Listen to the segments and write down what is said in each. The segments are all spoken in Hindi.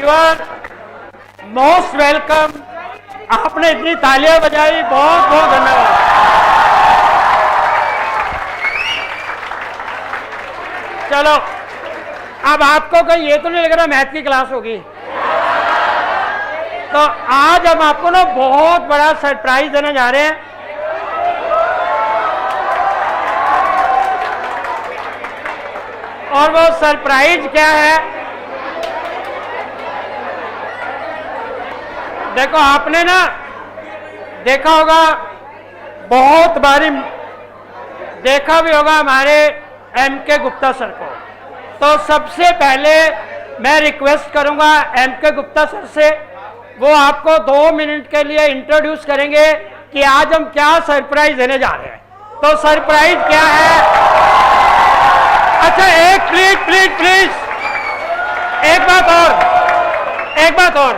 You are most welcome. आपने इतनी तालियां बजाई, बहुत बहुत धन्यवाद। चलो, अब आपको कहीं ये तो नहीं लग रहा मैथ की क्लास होगी? तो आज हम आपको ना बहुत बड़ा सरप्राइज देने जा रहे हैं। और वो सरप्राइज क्या है? देखो, आपने ना देखा होगा, बहुत बारी देखा भी होगा हमारे एम.के. गुप्ता सर को। तो सबसे पहले मैं रिक्वेस्ट करूंगा एम.के. गुप्ता सर से, वो आपको 2 मिनट के लिए इंट्रोड्यूस करेंगे कि आज हम क्या सरप्राइज देने जा रहे हैं। तो सरप्राइज क्या है? अच्छा, एक प्लीज एक बात और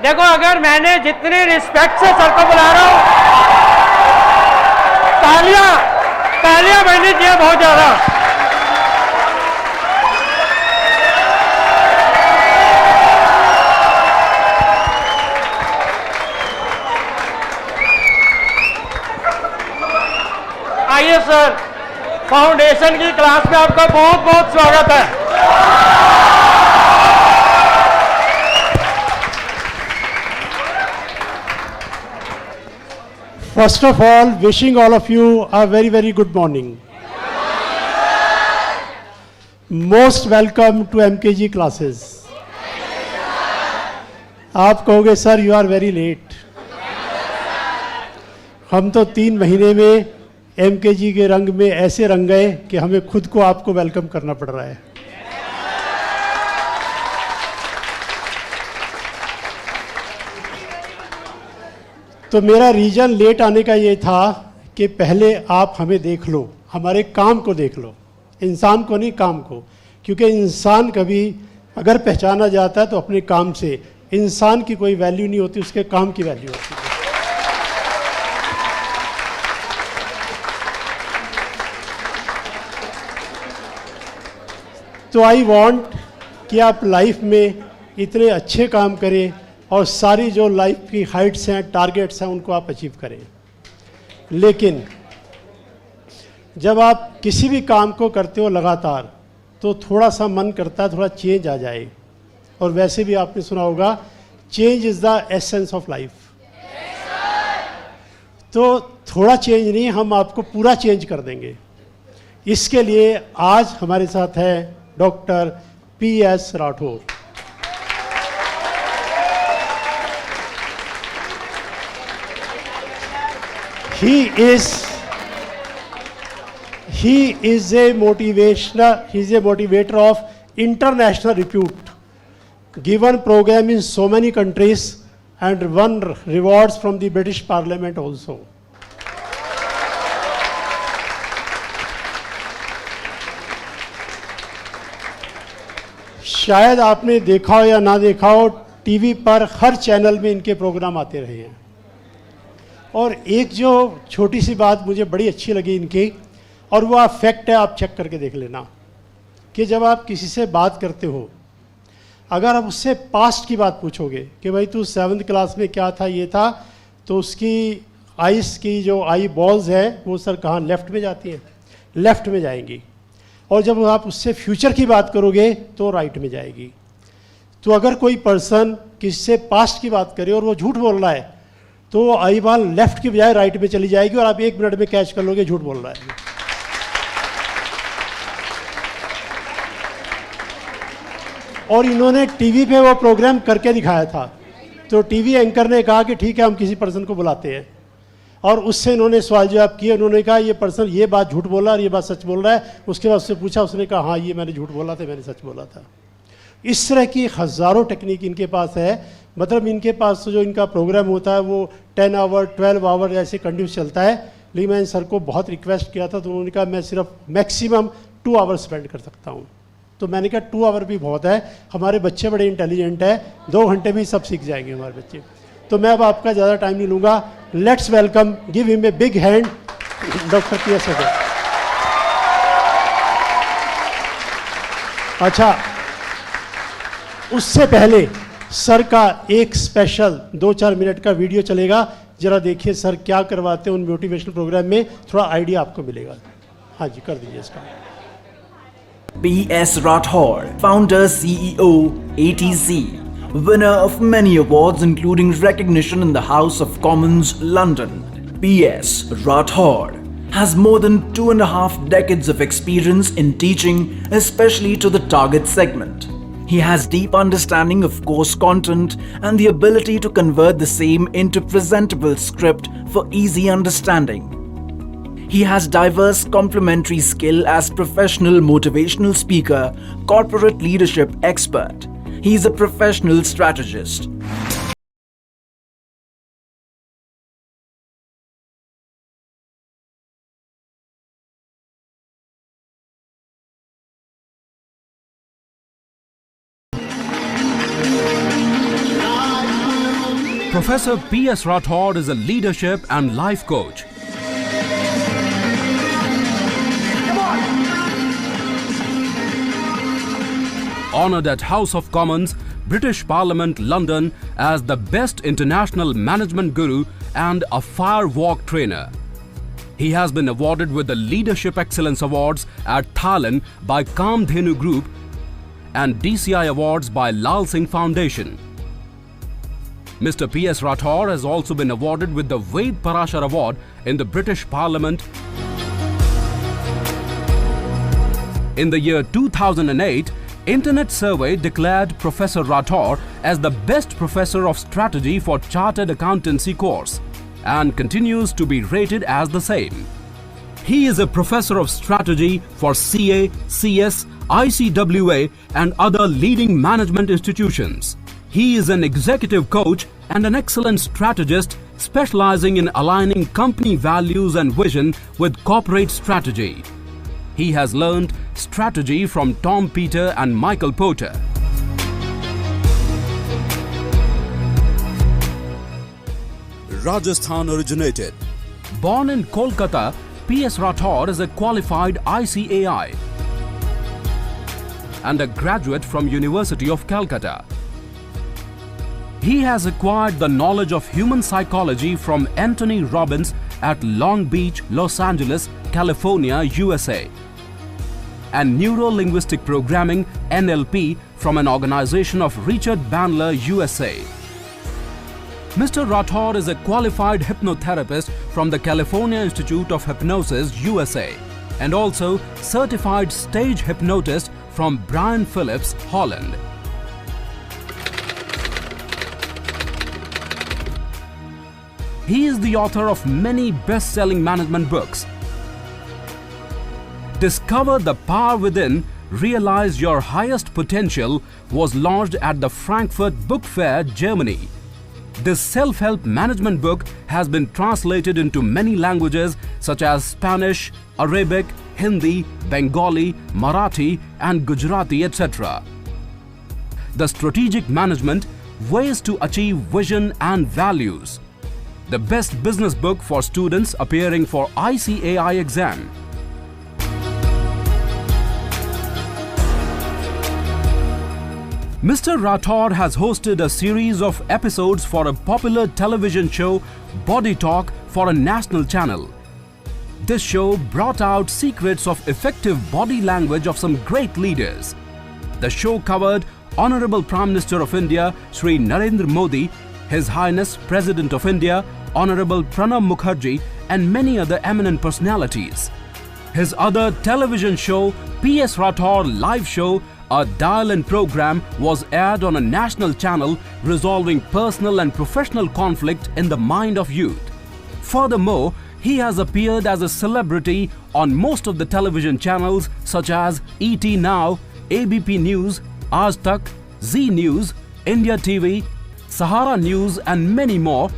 देखो, अगर मैंने जितनी रिस्पेक्ट से सर को बुला रहा हूं, तालियां बजनी चाहिए बहुत ज्यादा। आइए सर, फाउंडेशन की क्लास में आपका बहुत बहुत स्वागत है। First of all, wishing all of you a very, very good morning. Most welcome to MKG classes. आप कहोगे sir you are very late. हम तो 3 महीने में MKG के रंग में ऐसे रंग गए कि हमें खुद को आपको वेलकम करना पड़ रहा है। तो मेरा रीजन लेट आने का ये था कि पहले आप हमें देख लो, हमारे काम को देख लो, इंसान को नहीं, काम को। क्योंकि इंसान कभी अगर पहचाना जाता है तो अपने काम से। इंसान की कोई वैल्यू नहीं होती, उसके काम की वैल्यू होती है। तो आई वांट कि आप लाइफ में इतने अच्छे काम करें और सारी जो लाइफ की हाइट्स हैं, टारगेट्स हैं, उनको आप अचीव करें। लेकिन जब आप किसी भी काम को करते हो लगातार, तो थोड़ा सा मन करता है थोड़ा चेंज आ जाए। और वैसे भी आपने सुना होगा, change is the essence of life. तो थोड़ा चेंज नहीं, हम आपको पूरा चेंज कर देंगे। इसके लिए आज हमारे साथ है doctor P.S. Rathore. He is a motivator of international repute, given program in so many countries and won rewards from the British Parliament also. शायद आपने देखा हो या ना देखा हो, टीवी पर हर चैनल में इनके प्रोग्राम आते रहे हैं। और एक जो छोटी सी बात मुझे बड़ी अच्छी लगी इनकी, और वो फैक्ट है, आप चेक करके देख लेना, कि जब आप किसी से बात करते हो, अगर आप उससे पास्ट की बात पूछोगे कि भाई तू 7th क्लास में क्या था, ये था, तो उसकी आइस की जो आई बॉल्स है वो सर कहाँ, लेफ्ट में जाती हैं, लेफ्ट में जाएंगी। और जब आप उससे फ्यूचर की बात करोगे तो राइट में जाएगी। तो अगर कोई पर्सन किसी से पास्ट की बात करे और वो झूठ बोल रहा है, तो आई बॉल लेफ्ट की बजाय राइट में चली जाएगी और आप 1 मिनट में कैच कर लोगे झूठ बोल रहा है। और इन्होंने टीवी पे वो प्रोग्राम करके दिखाया था। तो टीवी एंकर ने कहा कि ठीक है, हम किसी पर्सन को बुलाते हैं, और उससे इन्होंने सवाल जवाब किए। उन्होंने कहा ये पर्सन ये बात झूठ बोल रहा है और ये बात सच बोल रहा है। उसके बाद उससे पूछा, उसने कहा हाँ ये मैंने झूठ बोला था, मैंने सच बोला था। इस तरह की हज़ारों टेक्निक इनके पास है। मतलब इनके पास जो इनका प्रोग्राम होता है वो 10 आवर 12 आवर ऐसे कंटिन्यूस चलता है। लेकिन मैंने सर को बहुत रिक्वेस्ट किया था, तो उन्होंने कहा मैं सिर्फ मैक्सिमम 2 आवर स्पेंड कर सकता हूँ। तो मैंने कहा 2 आवर भी बहुत है, हमारे बच्चे बड़े इंटेलिजेंट है, 2 घंटे में सब सीख जाएंगे हमारे बच्चे। तो मैं अब आपका ज़्यादा टाइम नहीं लूँगा। Let's welcome, give him a big hand, doctor P.S. Rathore. अच्छा, उससे पहले सर का एक स्पेशल 2-4 मिनट का वीडियो चलेगा, जरा देखिए सर क्या करवाते हैं उन मोटिवेशनल प्रोग्राम में, थोड़ा आइडिया आपको मिलेगा। हाँ जी, कर दीजिए इसका। P.S. Rathore, founder CEO, ATC, winner of many awards including recognition in the House of Commons, London. P.S. Rathore has more than 2.5 decades of experience in teaching, especially to the target segment. He has deep understanding of course content and the ability to convert the same into presentable script for easy understanding. He has diverse complementary skill as professional motivational speaker, corporate leadership expert. He is a professional strategist. Professor P.S. Rathore is a leadership and life coach. Honored at House of Commons, British Parliament, London as the best international management guru and a fire walk trainer. He has been awarded with the Leadership Excellence Awards at Thailand by Kamdhenu Group and DCI Awards by Lal Singh Foundation. Mr. P.S. Rathore has also been awarded with the Ved Parashar Award in the British Parliament. In the year 2008, Internet Survey declared Professor Rathore as the best professor of strategy for Chartered Accountancy course and continues to be rated as the same. He is a professor of strategy for CA, CS, ICWA and other leading management institutions. He is an executive coach and an excellent strategist specializing in aligning company values and vision with corporate strategy. He has learned strategy from Tom Peter and Michael Porter. Rajasthan originated. Born in Kolkata, P.S. Rathore is a qualified ICAI and a graduate from University of Calcutta. He has acquired the knowledge of human psychology from Anthony Robbins at Long Beach, Los Angeles, California, USA, and Neuro-Linguistic Programming NLP from an organization of Richard Bandler, USA. Mr. Rathore is a qualified hypnotherapist from the California Institute of Hypnosis, USA, and also certified stage hypnotist from Brian Phillips, Holland. He is the author of many best-selling management books. Discover the Power Within, Realize Your Highest Potential was launched at the Frankfurt Book Fair, Germany. This self-help management book has been translated into many languages such as Spanish, Arabic, Hindi, Bengali, Marathi and Gujarati, etc. The Strategic Management, Ways to Achieve Vision and Values. The best business book for students appearing for ICAI exam. Mr. Rathore has hosted a series of episodes for a popular television show, Body Talk, for a national channel. This show brought out secrets of effective body language of some great leaders. The show covered Honorable Prime Minister of India, Shri Narendra Modi, His Highness President of India, Honorable Pranab Mukherjee, and many other eminent personalities. His other television show, P.S. Rathore Live Show, a dial-in program, was aired on a national channel resolving personal and professional conflict in the mind of youth. Furthermore, he has appeared as a celebrity on most of the television channels such as ET Now, ABP News, Aaj Tak, Zee News, India TV, Sahara News and many more.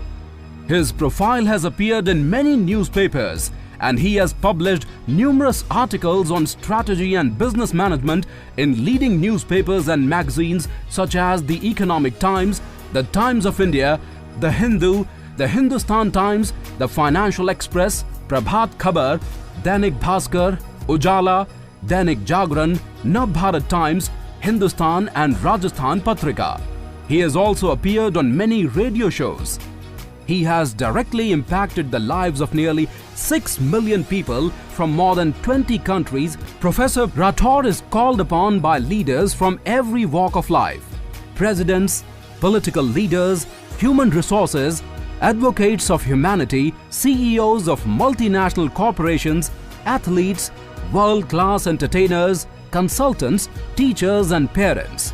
His profile has appeared in many newspapers and he has published numerous articles on strategy and business management in leading newspapers and magazines such as the Economic Times, the Times of India, the Hindu, the Hindustan Times, the Financial Express, Prabhat Khabar, Dainik Bhaskar, Ujala, Dainik Jagran, Navbharat Times, Hindustan and Rajasthan Patrika. He has also appeared on many radio shows. He has directly impacted the lives of nearly 6 million people from more than 20 countries. Professor Rathore is called upon by leaders from every walk of life: presidents, political leaders, human resources, advocates of humanity, CEOs of multinational corporations, athletes, world-class entertainers, consultants, teachers and parents.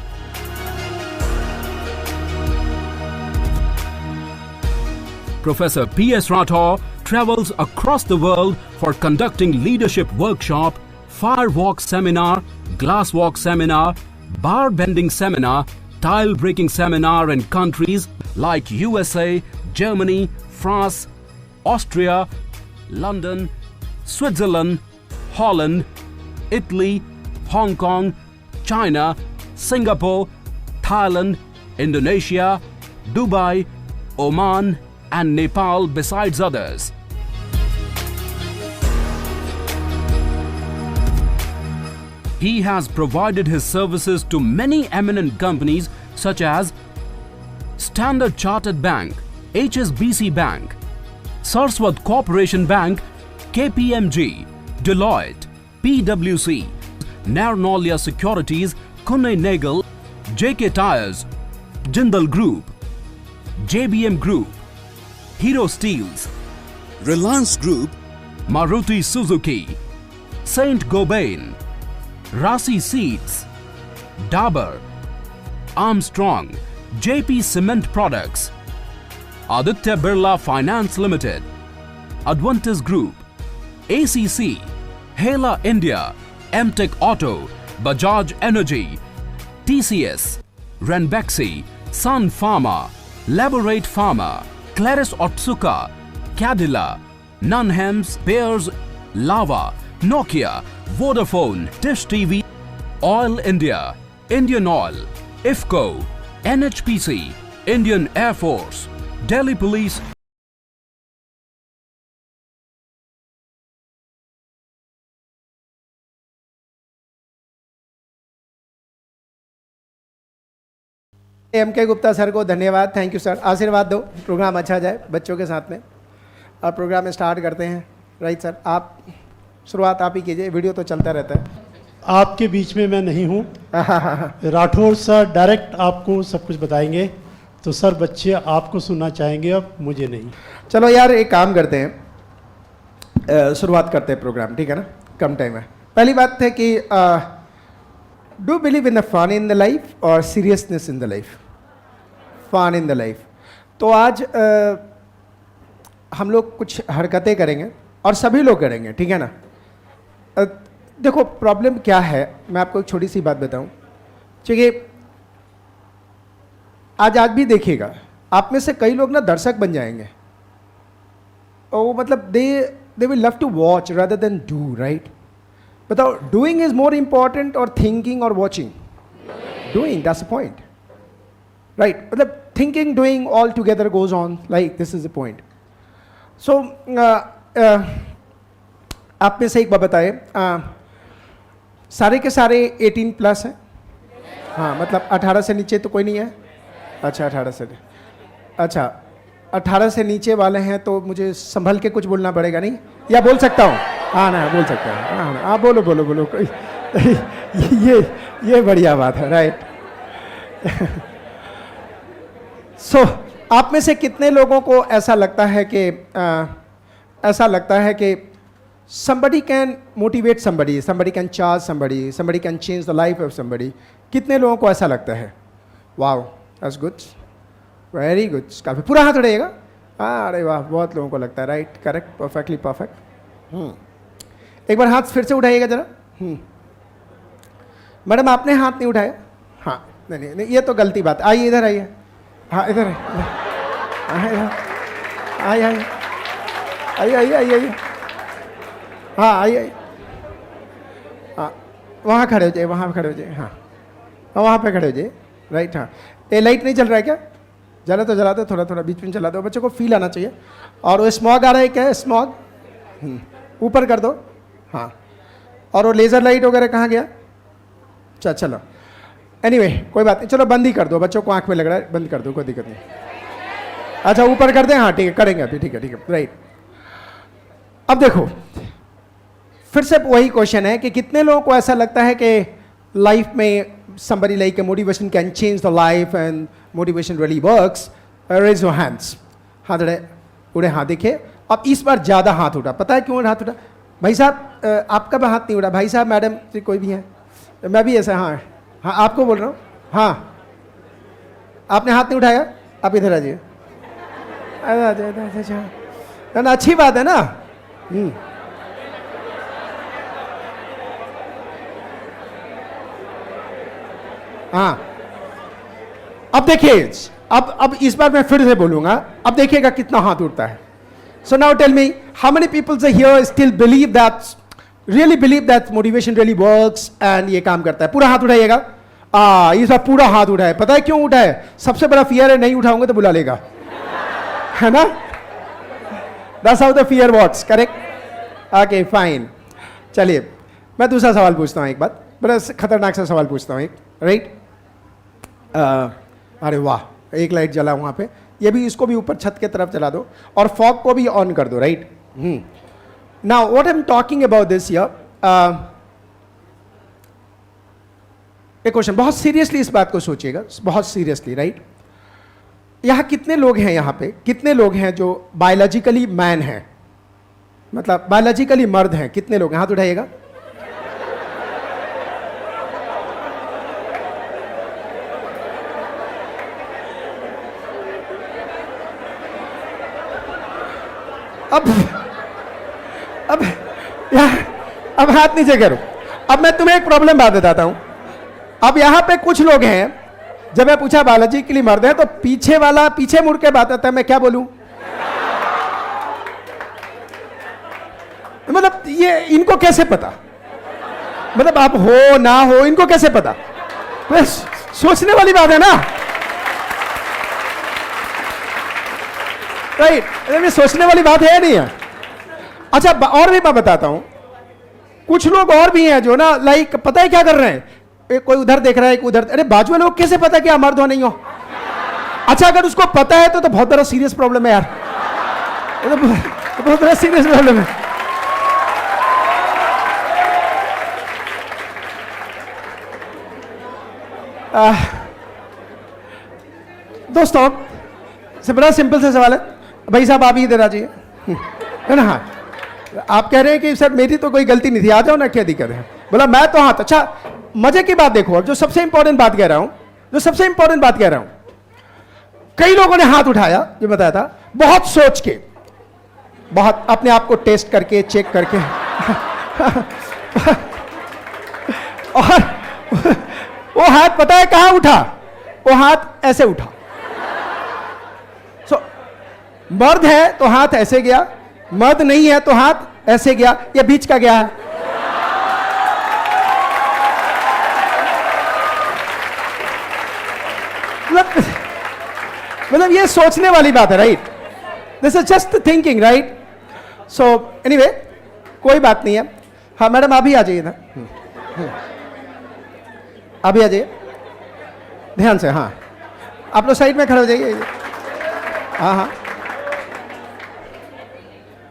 Professor P.S. Rathore travels across the world for conducting leadership workshop, fire walk seminar, glass walk seminar, bar bending seminar, tile breaking seminar in countries like USA, Germany, France, Austria, London, Switzerland, Holland, Italy, Hong Kong, China, Singapore, Thailand, Indonesia, Dubai, Oman and Nepal, besides others. He has provided his services to many eminent companies such as Standard Chartered Bank, HSBC Bank, Saraswat Corporation Bank, KPMG, Deloitte, PwC, Narnolia Securities, Kunai Nagel, JK Tyres, Jindal Group, JBM Group, Hero Steels, Reliance Group, Maruti Suzuki, Saint Gobain, Rasi Seeds, Dabur, Armstrong, JP Cement Products, Aditya Birla Finance Limited, Advantis Group, ACC, Hela India, MTech Auto, Bajaj Energy, TCS, Ranbaxy, Sun Pharma, Laborate Pharma, Claris Otsuka, Cadila, Nunhems, Bears, Lava, Nokia, Vodafone, Dish TV, Oil India, Indian Oil, IFCO, NHPC, Indian Air Force, Delhi Police. M.K. Gupta sir को धन्यवाद, थैंक यू सर। आशीर्वाद दो, प्रोग्राम अच्छा जाए बच्चों के साथ में। और प्रोग्राम स्टार्ट करते हैं। राइट सर, आप शुरुआत आप ही कीजिए, वीडियो तो चलता रहता है। आपके बीच में मैं नहीं हूँ, राठौर सर डायरेक्ट आपको सब कुछ बताएंगे। तो सर बच्चे आपको सुनना चाहेंगे, अब मुझे नहीं। चलो यार एक काम करते हैं, शुरुआत करते हैं प्रोग्राम, ठीक है ना, कम टाइम है। पहली बात है कि do believe in the fun in the life और seriousness in the life? Fun in the life. तो आज हम लोग कुछ हरकतें करेंगे और सभी लोग करेंगे, ठीक है ना। देखो प्रॉब्लम क्या है, मैं आपको एक छोटी सी बात बताऊं, ठीक है। आज भी देखिएगा, आप में से कई लोग ना दर्शक बन जाएंगे, और वो मतलब they will love to watch rather than do, right. बताओ, डूइंग इज मोर इंपॉर्टेंट और थिंकिंग और watching? Doing, that's the point, right. मतलब thinking doing all together goes on, like this is the point. So आप में से एक बात बताए, सारे के सारे 18+ हैं? हाँ, मतलब 18 से नीचे तो कोई नहीं है? अच्छा 18 से, अच्छा 18 से नीचे वाले हैं तो मुझे संभल के कुछ बोलना पड़ेगा, नहीं? या बोल सकता हूँ? हाँ ना, बोल सकता हूँ। हाँ ना, बोलो बोलो बोलो। ये बढ़िया बात है, राइट। सो आप में से कितने लोगों को ऐसा लगता है कि somebody can motivate somebody can charge somebody can change the life of somebody? कितने लोगों को ऐसा लगता है? Wow, that's good, very good। काफ़ी, पूरा हाथ उठाइएगा। अरे वाह, बहुत लोगों को लगता है, राइट, करेक्ट, परफेक्टली परफेक्ट। एक बार हाथ फिर से उठाइएगा जरा। मैडम आपने हाथ नहीं उठाया? हाँ, नहीं, ये तो गलती बात। आइए इधर आइए, हाँ इधर आइए, हाँ आइए, हाँ वहाँ खड़े हो जाइए, हाँ वहाँ पे खड़े हो जाइए, राइट। हाँ, ये लाइट नहीं चल रहा है क्या? जला तो जला दो, थोड़ा थोड़ा बीच में चला दो, बच्चों को फील आना चाहिए। और वो स्मॉग आ रहा है क्या? स्मॉग ऊपर कर दो, हाँ। और वो लेज़र लाइट वगैरह कहाँ गया? चलो, एनीवे कोई बात नहीं, चलो बंद ही कर दो, बच्चों को आंख में लग रहा है, बंद कर दो, कोई दिक्कत नहीं। अच्छा ऊपर कर दें, हाँ ठीक है करेंगे अभी, ठीक है राइट। अब देखो फिर से वही क्वेश्चन है कि कितने लोगों को ऐसा लगता है कि लाइफ में somebody like a motivation can change the life and motivation really works? Raise your hands. हाथ उड़े हाथ देखिए। अब इस बार ज़्यादा हाथ उठा, पता है क्यों हाथ उठा? भाई साहब आपका भी हाथ नहीं उठा, भाई साहब मैडम कोई भी है, मैं भी ऐसा, हाँ हाँ आपको बोल रहा हूँ, हाँ आपने हाथ नहीं उठाया, आप इधर आ जाइए, ना अच्छी बात है ना। हाँ अब देखिए, अब इस बार मैं फिर से बोलूंगा, अब देखिएगा कितना हाथ उठता है। So now tell me how many peoples here still believe that motivation really works and ये काम करता है? पूरा हाथ उठाइएगा। इस बार पूरा हाथ उठा है, पता है क्यों उठा है? सबसे बड़ा फियर है नहीं उठाऊंगा तो बुला लेगा, है ना? That's how the fear works, correct? Okay fine. चलिए मैं दूसरा सवाल पूछता हूँ, एक बात बड़ा खतरनाक सा सवाल पूछता हूँ, एक राइट। अरे वाह, एक लाइट जला वहाँ पे, ये भी, इसको भी ऊपर छत के तरफ चला दो और फॉग को भी ऑन कर दो, right? Now what I am talking about this here, एक क्वेश्चन, बहुत सीरियसली इस बात को सोचिएगा, बहुत सीरियसली, राइट? यहाँ कितने लोग हैं, यहाँ पे कितने लोग हैं जो बायोलॉजिकली मैन हैं, मतलब बायोलॉजिकली मर्द हैं? कितने लोग हैं? हाथ उठाइएगा। अब हाथ नीचे करो। अब मैं तुम्हें एक प्रॉब्लम बात बताता हूं। अब यहां पे कुछ लोग हैं, जब मैं पूछा बालाजी के लिए मर्द है तो पीछे वाला पीछे मुड़ के बात आता है, मैं क्या बोलूं? मतलब ये इनको कैसे पता? मतलब आप हो ना हो इनको कैसे पता? बस सोचने वाली बात है ना, राइट? ये सोचने वाली बात है नहीं है? अच्छा और भी मैं बताता हूं, कुछ लोग और भी हैं जो ना लाइक पता है क्या कर रहे हैं, एक कोई उधर देख रहा है, एक उधर, अरे बाजू वाले लोग कैसे पता कि आप मर्द हो नहीं हो? अच्छा अगर उसको पता है तो बहुत बड़ा सीरियस प्रॉब्लम है यार, तो बहुत बड़ा सीरियस प्रॉब्लम है। दोस्तों से बड़ा सिंपल सा सवाल है, भाई साहब आप ही इधर आ जाइए, है ना? हाँ आप कह रहे हैं कि सर मेरी तो कोई गलती नहीं थी, आ जाओ ना, क्या दिक्कत है? बोला मैं तो हाथ। अच्छा मजे की बात देखो, जो सबसे इंपॉर्टेंट बात कह रहा हूं, कई लोगों ने हाथ उठाया, जो बताया था, बहुत सोच के, बहुत अपने आप को टेस्ट करके, चेक करके और वो हाथ पता है कहां उठा? वो हाथ ऐसे उठा। मर्द है तो हाथ ऐसे गया, मर्द नहीं है तो हाथ ऐसे गया, ये बीच का गया है। मतलब ये सोचने वाली बात है, right? This is just thinking, right? So anyway कोई बात नहीं है। हाँ मैडम आप भी आ जाइए ना, आप भी आ जाइए ध्यान से। हाँ आप लोग साइड में खड़े हो जाइए। हाँ हाँ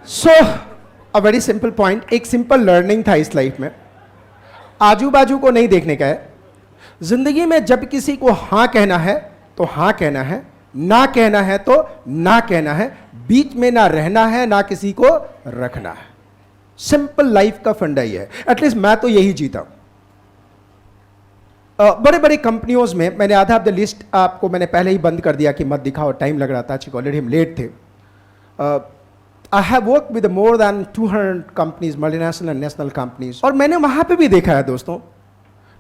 सो अ वेरी सिंपल पॉइंट, एक सिंपल लर्निंग था इस लाइफ में, आजू बाजू को नहीं देखने का है। जिंदगी में जब किसी को हाँ कहना है तो हाँ कहना है, ना कहना है तो ना कहना है, बीच में ना रहना है ना किसी को रखना है। सिंपल लाइफ का फंडा ही है, एटलीस्ट मैं तो यही जीता हूं। बड़े बड़े कंपनियों में मैंने आधा ऑफ द लिस्ट आपको मैंने पहले ही बंद कर दिया कि मत दिखाओ, टाइम लग रहा था, ऑलरेडी हम लेट थे। I have work with more than 200 companies, multinational and national companies, और मैंने वहां पे भी देखा है दोस्तों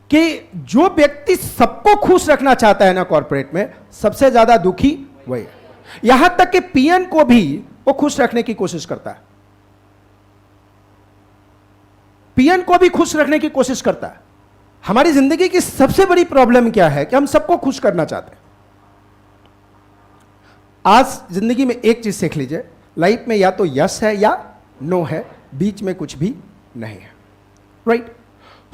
कि जो व्यक्ति सबको खुश रखना चाहता है ना कॉर्पोरेट में, सबसे ज्यादा दुखी वही। यहां तक कि पीएन को भी वो खुश रखने की कोशिश करता है, पीएन को भी खुश रखने की कोशिश करता है। हमारी जिंदगी की सबसे बड़ी प्रॉब्लम क्या है कि हम सबको खुश करना चाहते हैं। आज जिंदगी में एक चीज सीख लीजिए, लाइफ में या तो यस है या नो है, बीच में कुछ भी नहीं है, right?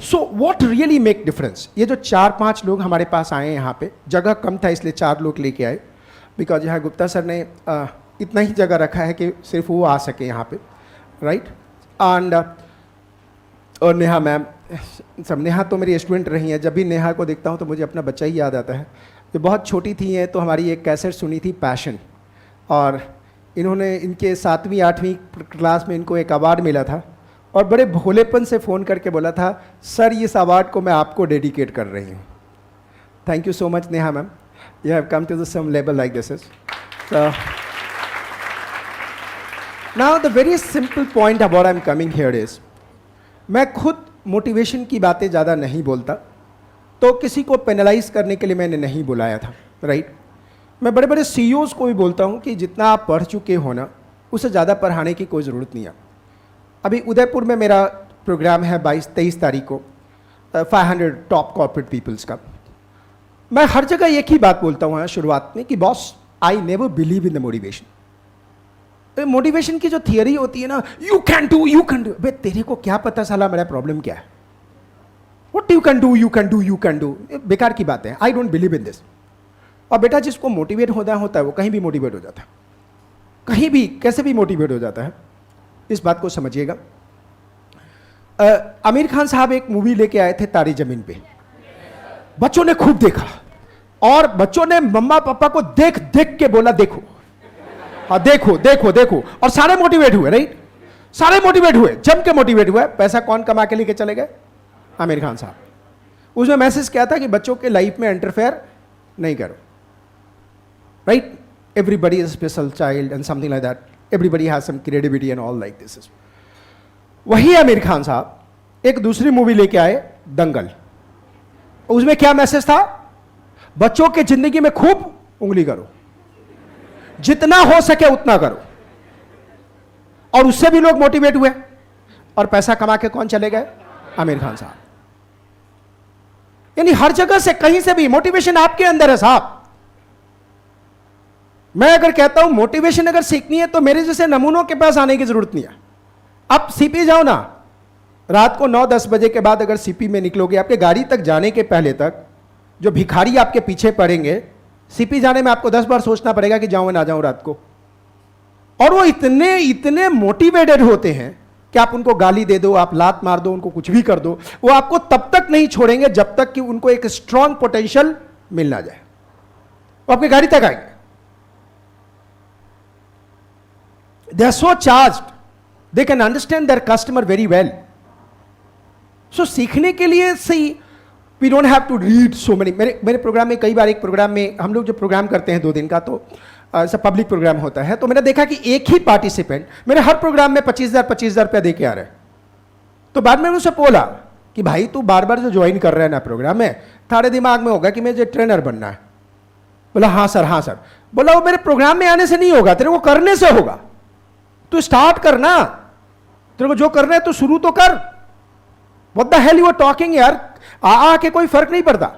So what really make difference, ये जो 4-5 लोग हमारे पास आए यहाँ पे, जगह कम था इसलिए 4 लोग लेके आए, बिकॉज यहाँ गुप्ता सर ने इतना ही जगह रखा है कि सिर्फ वो आ सके यहाँ पे, राइट। एंड और नेहा मैम, सब, नेहा तो मेरी स्टूडेंट रही हैं, जब भी नेहा को देखता हूँ तो मुझे अपना बच्चा ही याद आता है। जो बहुत छोटी थी हैं तो हमारी एक कैसेट सुनी थी पैशन, और इन्होंने इनके 7वीं 8वीं क्लास में इनको एक अवार्ड मिला था, और बड़े भोलेपन से फ़ोन करके बोला था, सर इस अवार्ड को मैं आपको डेडिकेट कर रही हूँ। Thank you so much Neha ma'am, you have come to the some level like this is. Now the very simple point about I am coming here is, मैं खुद मोटिवेशन की बातें ज़्यादा नहीं बोलता, तो किसी को पेनलाइज करने के लिए मैंने नहीं बुलाया था, राइट। मैं बड़े बड़े CEOs को भी बोलता हूँ कि जितना आप पढ़ चुके हो ना, उससे ज़्यादा पढ़ाने की कोई ज़रूरत नहीं है। अभी उदयपुर में मेरा प्रोग्राम है 22-23 तारीख को, 500 टॉप कॉर्पोरेट पीपल्स का। मैं हर जगह एक ही बात बोलता हूँ शुरुआत में कि boss, I never believe in the motivation. Motivation की जो थियरी होती है ना, you can do, you can do, बे तेरे को क्या पता साला मेरा प्रॉब्लम क्या है, what you can do, you can do, you can do, बेकार की बात है। I don't believe in this. और बेटा जिसको मोटिवेट होता है वो कहीं भी मोटिवेट हो जाता है, कहीं भी कैसे भी मोटिवेट हो जाता है, इस बात को समझिएगा। आमिर खान साहब एक मूवी लेके आए थे तारी जमीन पे, बच्चों ने खूब देखा, और बच्चों ने मम्मा पापा को देख देख के बोला देखो, हाँ देखो देखो देखो, और सारे मोटिवेट हुए, राइट, सारे मोटिवेट हुए, जम के मोटिवेट हुए। पैसा कौन कमा के लेके चले गए? आमिर खान साहब। उसमें मैसेज क्या था कि बच्चों के लाइफ में इंटरफेयर नहीं करो, right. Everybody is special child and something like that, everybody has some creativity and all like this. वही आमिर खान साहब एक दूसरी मूवी लेके आए, दंगल। उसमें क्या मैसेज था? बच्चों के जिंदगी में खूब उंगली करो, जितना हो सके उतना करो, और उससे भी लोग मोटिवेट हुए, और पैसा कमा के कौन चले गए? आमिर खान साहब। यानी हर जगह से कहीं से भी मोटिवेशन आपके अंदर है साहब। मैं अगर कहता हूं मोटिवेशन अगर सीखनी है तो मेरे जैसे नमूनों के पास आने की जरूरत नहीं है। आप सीपी जाओ ना, रात को 9-10 बजे के बाद अगर सीपी में निकलोगे, आपके गाड़ी तक जाने के पहले तक जो भिखारी आपके पीछे पड़ेंगे, सीपी जाने में आपको 10 बार सोचना पड़ेगा कि जाऊं ना जाऊं रात को। और वो इतने इतने मोटिवेटेड होते हैं कि आप उनको गाली दे दो, आप लात मार दो, उनको कुछ भी कर दो, वो आपको तब तक नहीं छोड़ेंगे जब तक कि उनको एक स्ट्रांग पोटेंशियल मिल ना जाए। वो आपकी गाड़ी तक आएंगे। They are so charged, they can understand their customer very well. So सीखने के लिए सही, we don't have to read so many. मेरे प्रोग्राम में कई बार, एक प्रोग्राम में हम लोग जो प्रोग्राम करते हैं 2 दिन का, तो ऐसा पब्लिक प्रोग्राम होता है, तो मैंने देखा कि एक ही पार्टिसिपेंट मेरे हर प्रोग्राम में 25,000 रुपया दे के आ रहा है। तो बाद में उनसे बोला कि भाई तू बार बार जो ज्वाइन कर रहा है ना प्रोग्राम में, थारे दिमाग में होगा कि मुझे ट्रेनर बनना है। बोला हाँ सर, हाँ सर। बोला वो मेरे प्रोग्राम में आने से नहीं होगा, तेरे को करने से होगा। तू स्टार्ट करना, तेरे को जो करना है तो शुरू तो कर। What the hell you are talking यार, आके कोई फर्क नहीं पड़ता।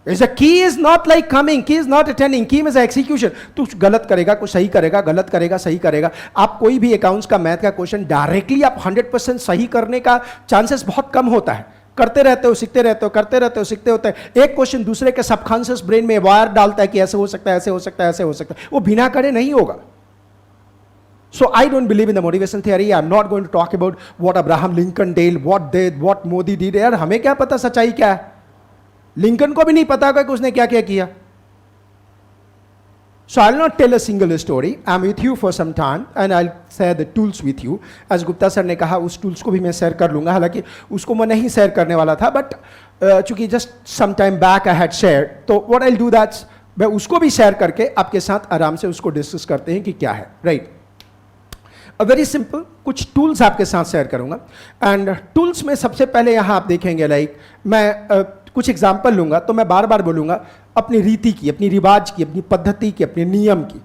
Is a key is not like coming, key is not attending, key is execution। तू गलत करेगा कुछ सही करेगा, गलत करेगा सही करेगा। आप कोई भी अकाउंट्स का, मैथ का क्वेश्चन डायरेक्टली आप 100% सही करने का चांसेस बहुत कम होता है। करते रहते हो, सीखते रहते हो, करते रहते हो, सीखते होते हैं। एक क्वेश्चन दूसरे के सबकॉन्शियस ब्रेन में वायर डालता है कि ऐसे हो सकता है, ऐसे हो सकता है, ऐसे हो सकता है। वो बिना करे नहीं होगा। So I don't believe in the motivation theory. I'm not going to talk about what Abraham Lincoln did, what did, what Modi did. यार हमें क्या पता सच्चाई क्या है? लिंकन को भी नहीं पता कि उसने क्या क्या किया। So I'll not tell a single story. I'm with you for some time and I'll share the tools with you. As Gupta sir ने कहा, उस tools को भी मैं शेयर कर लूंगा। हालांकि उसको मैं नहीं शेयर करने वाला था, but चूंकि just some time back I had shared, तो what I'll do that मैं उसको भी शेयर करके आपके साथ आराम से उसको डिस्कस करते हैं कि क्या है, राइट। वेरी सिंपल कुछ टूल्स आपके साथ शेयर करूंगा। एंड टूल्स में सबसे पहले यहां आप देखेंगे, लाइक मैं कुछ एग्जांपल लूंगा, तो मैं बार बार बोलूंगा अपनी रीति की, अपनी रिवाज की, अपनी पद्धति की, अपने नियम की।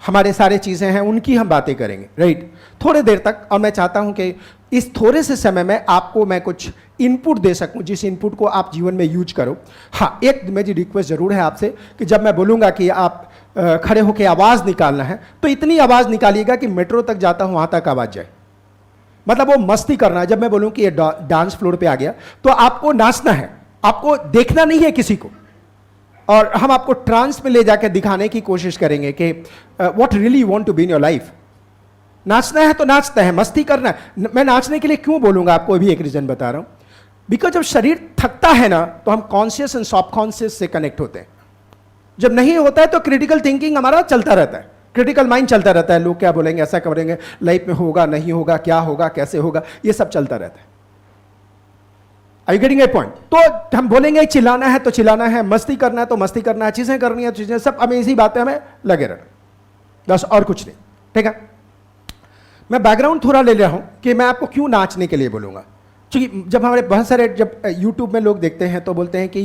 हमारे सारे चीज़ें हैं, उनकी हम बातें करेंगे, राइट, थोड़े देर तक। और मैं चाहता हूं कि इस थोड़े से समय में आपको मैं कुछ इनपुट दे सकूं, जिस इनपुट को आप जीवन में यूज करो। हाँ, एक मेरी रिक्वेस्ट जरूर है आपसे कि जब मैं बोलूंगा कि आप खड़े होकर आवाज़ निकालना है, तो इतनी आवाज़ निकालिएगा कि मेट्रो तक जाता हूं वहां तक आवाज़ जाए। मतलब वो मस्ती करना है। जब मैं बोलूं कि ये डांस फ्लोर पे आ गया, तो आपको नाचना है, आपको देखना नहीं है किसी को। और हम आपको ट्रांस में ले जाकर दिखाने की कोशिश करेंगे कि what really you want to be in your life. नाचना है तो नाचना है, मस्ती करना है। मैं नाचने के लिए क्यों बोलूंगा, आपको अभी एक रीजन बता रहा हूं। बिकॉज जब शरीर थकता है ना, तो हम कॉन्शियस एंड सबकॉन्शियस से कनेक्ट होते हैं। जब नहीं होता है तो क्रिटिकल थिंकिंग हमारा चलता रहता है, क्रिटिकल माइंड चलता रहता है। लोग क्या बोलेंगे, ऐसा करेंगे, लाइफ में होगा नहीं होगा, क्या होगा कैसे होगा, ये सब चलता रहता है। Are you getting a point? तो हम बोलेंगे चिल्लाना है तो चिल्लाना है, मस्ती करना है तो मस्ती करना है, चीजें करनी है, चीजें सब, हमें इसी बातें हमें लगे रहना, बस और कुछ नहीं। ठीक है, मैं बैकग्राउंड थोड़ा ले रहा हूं कि मैं आपको क्यों नाचने के लिए बोलूंगा। क्योंकि जब हमारे बहुत सारे जब यूट्यूब में लोग देखते हैं तो बोलते हैं कि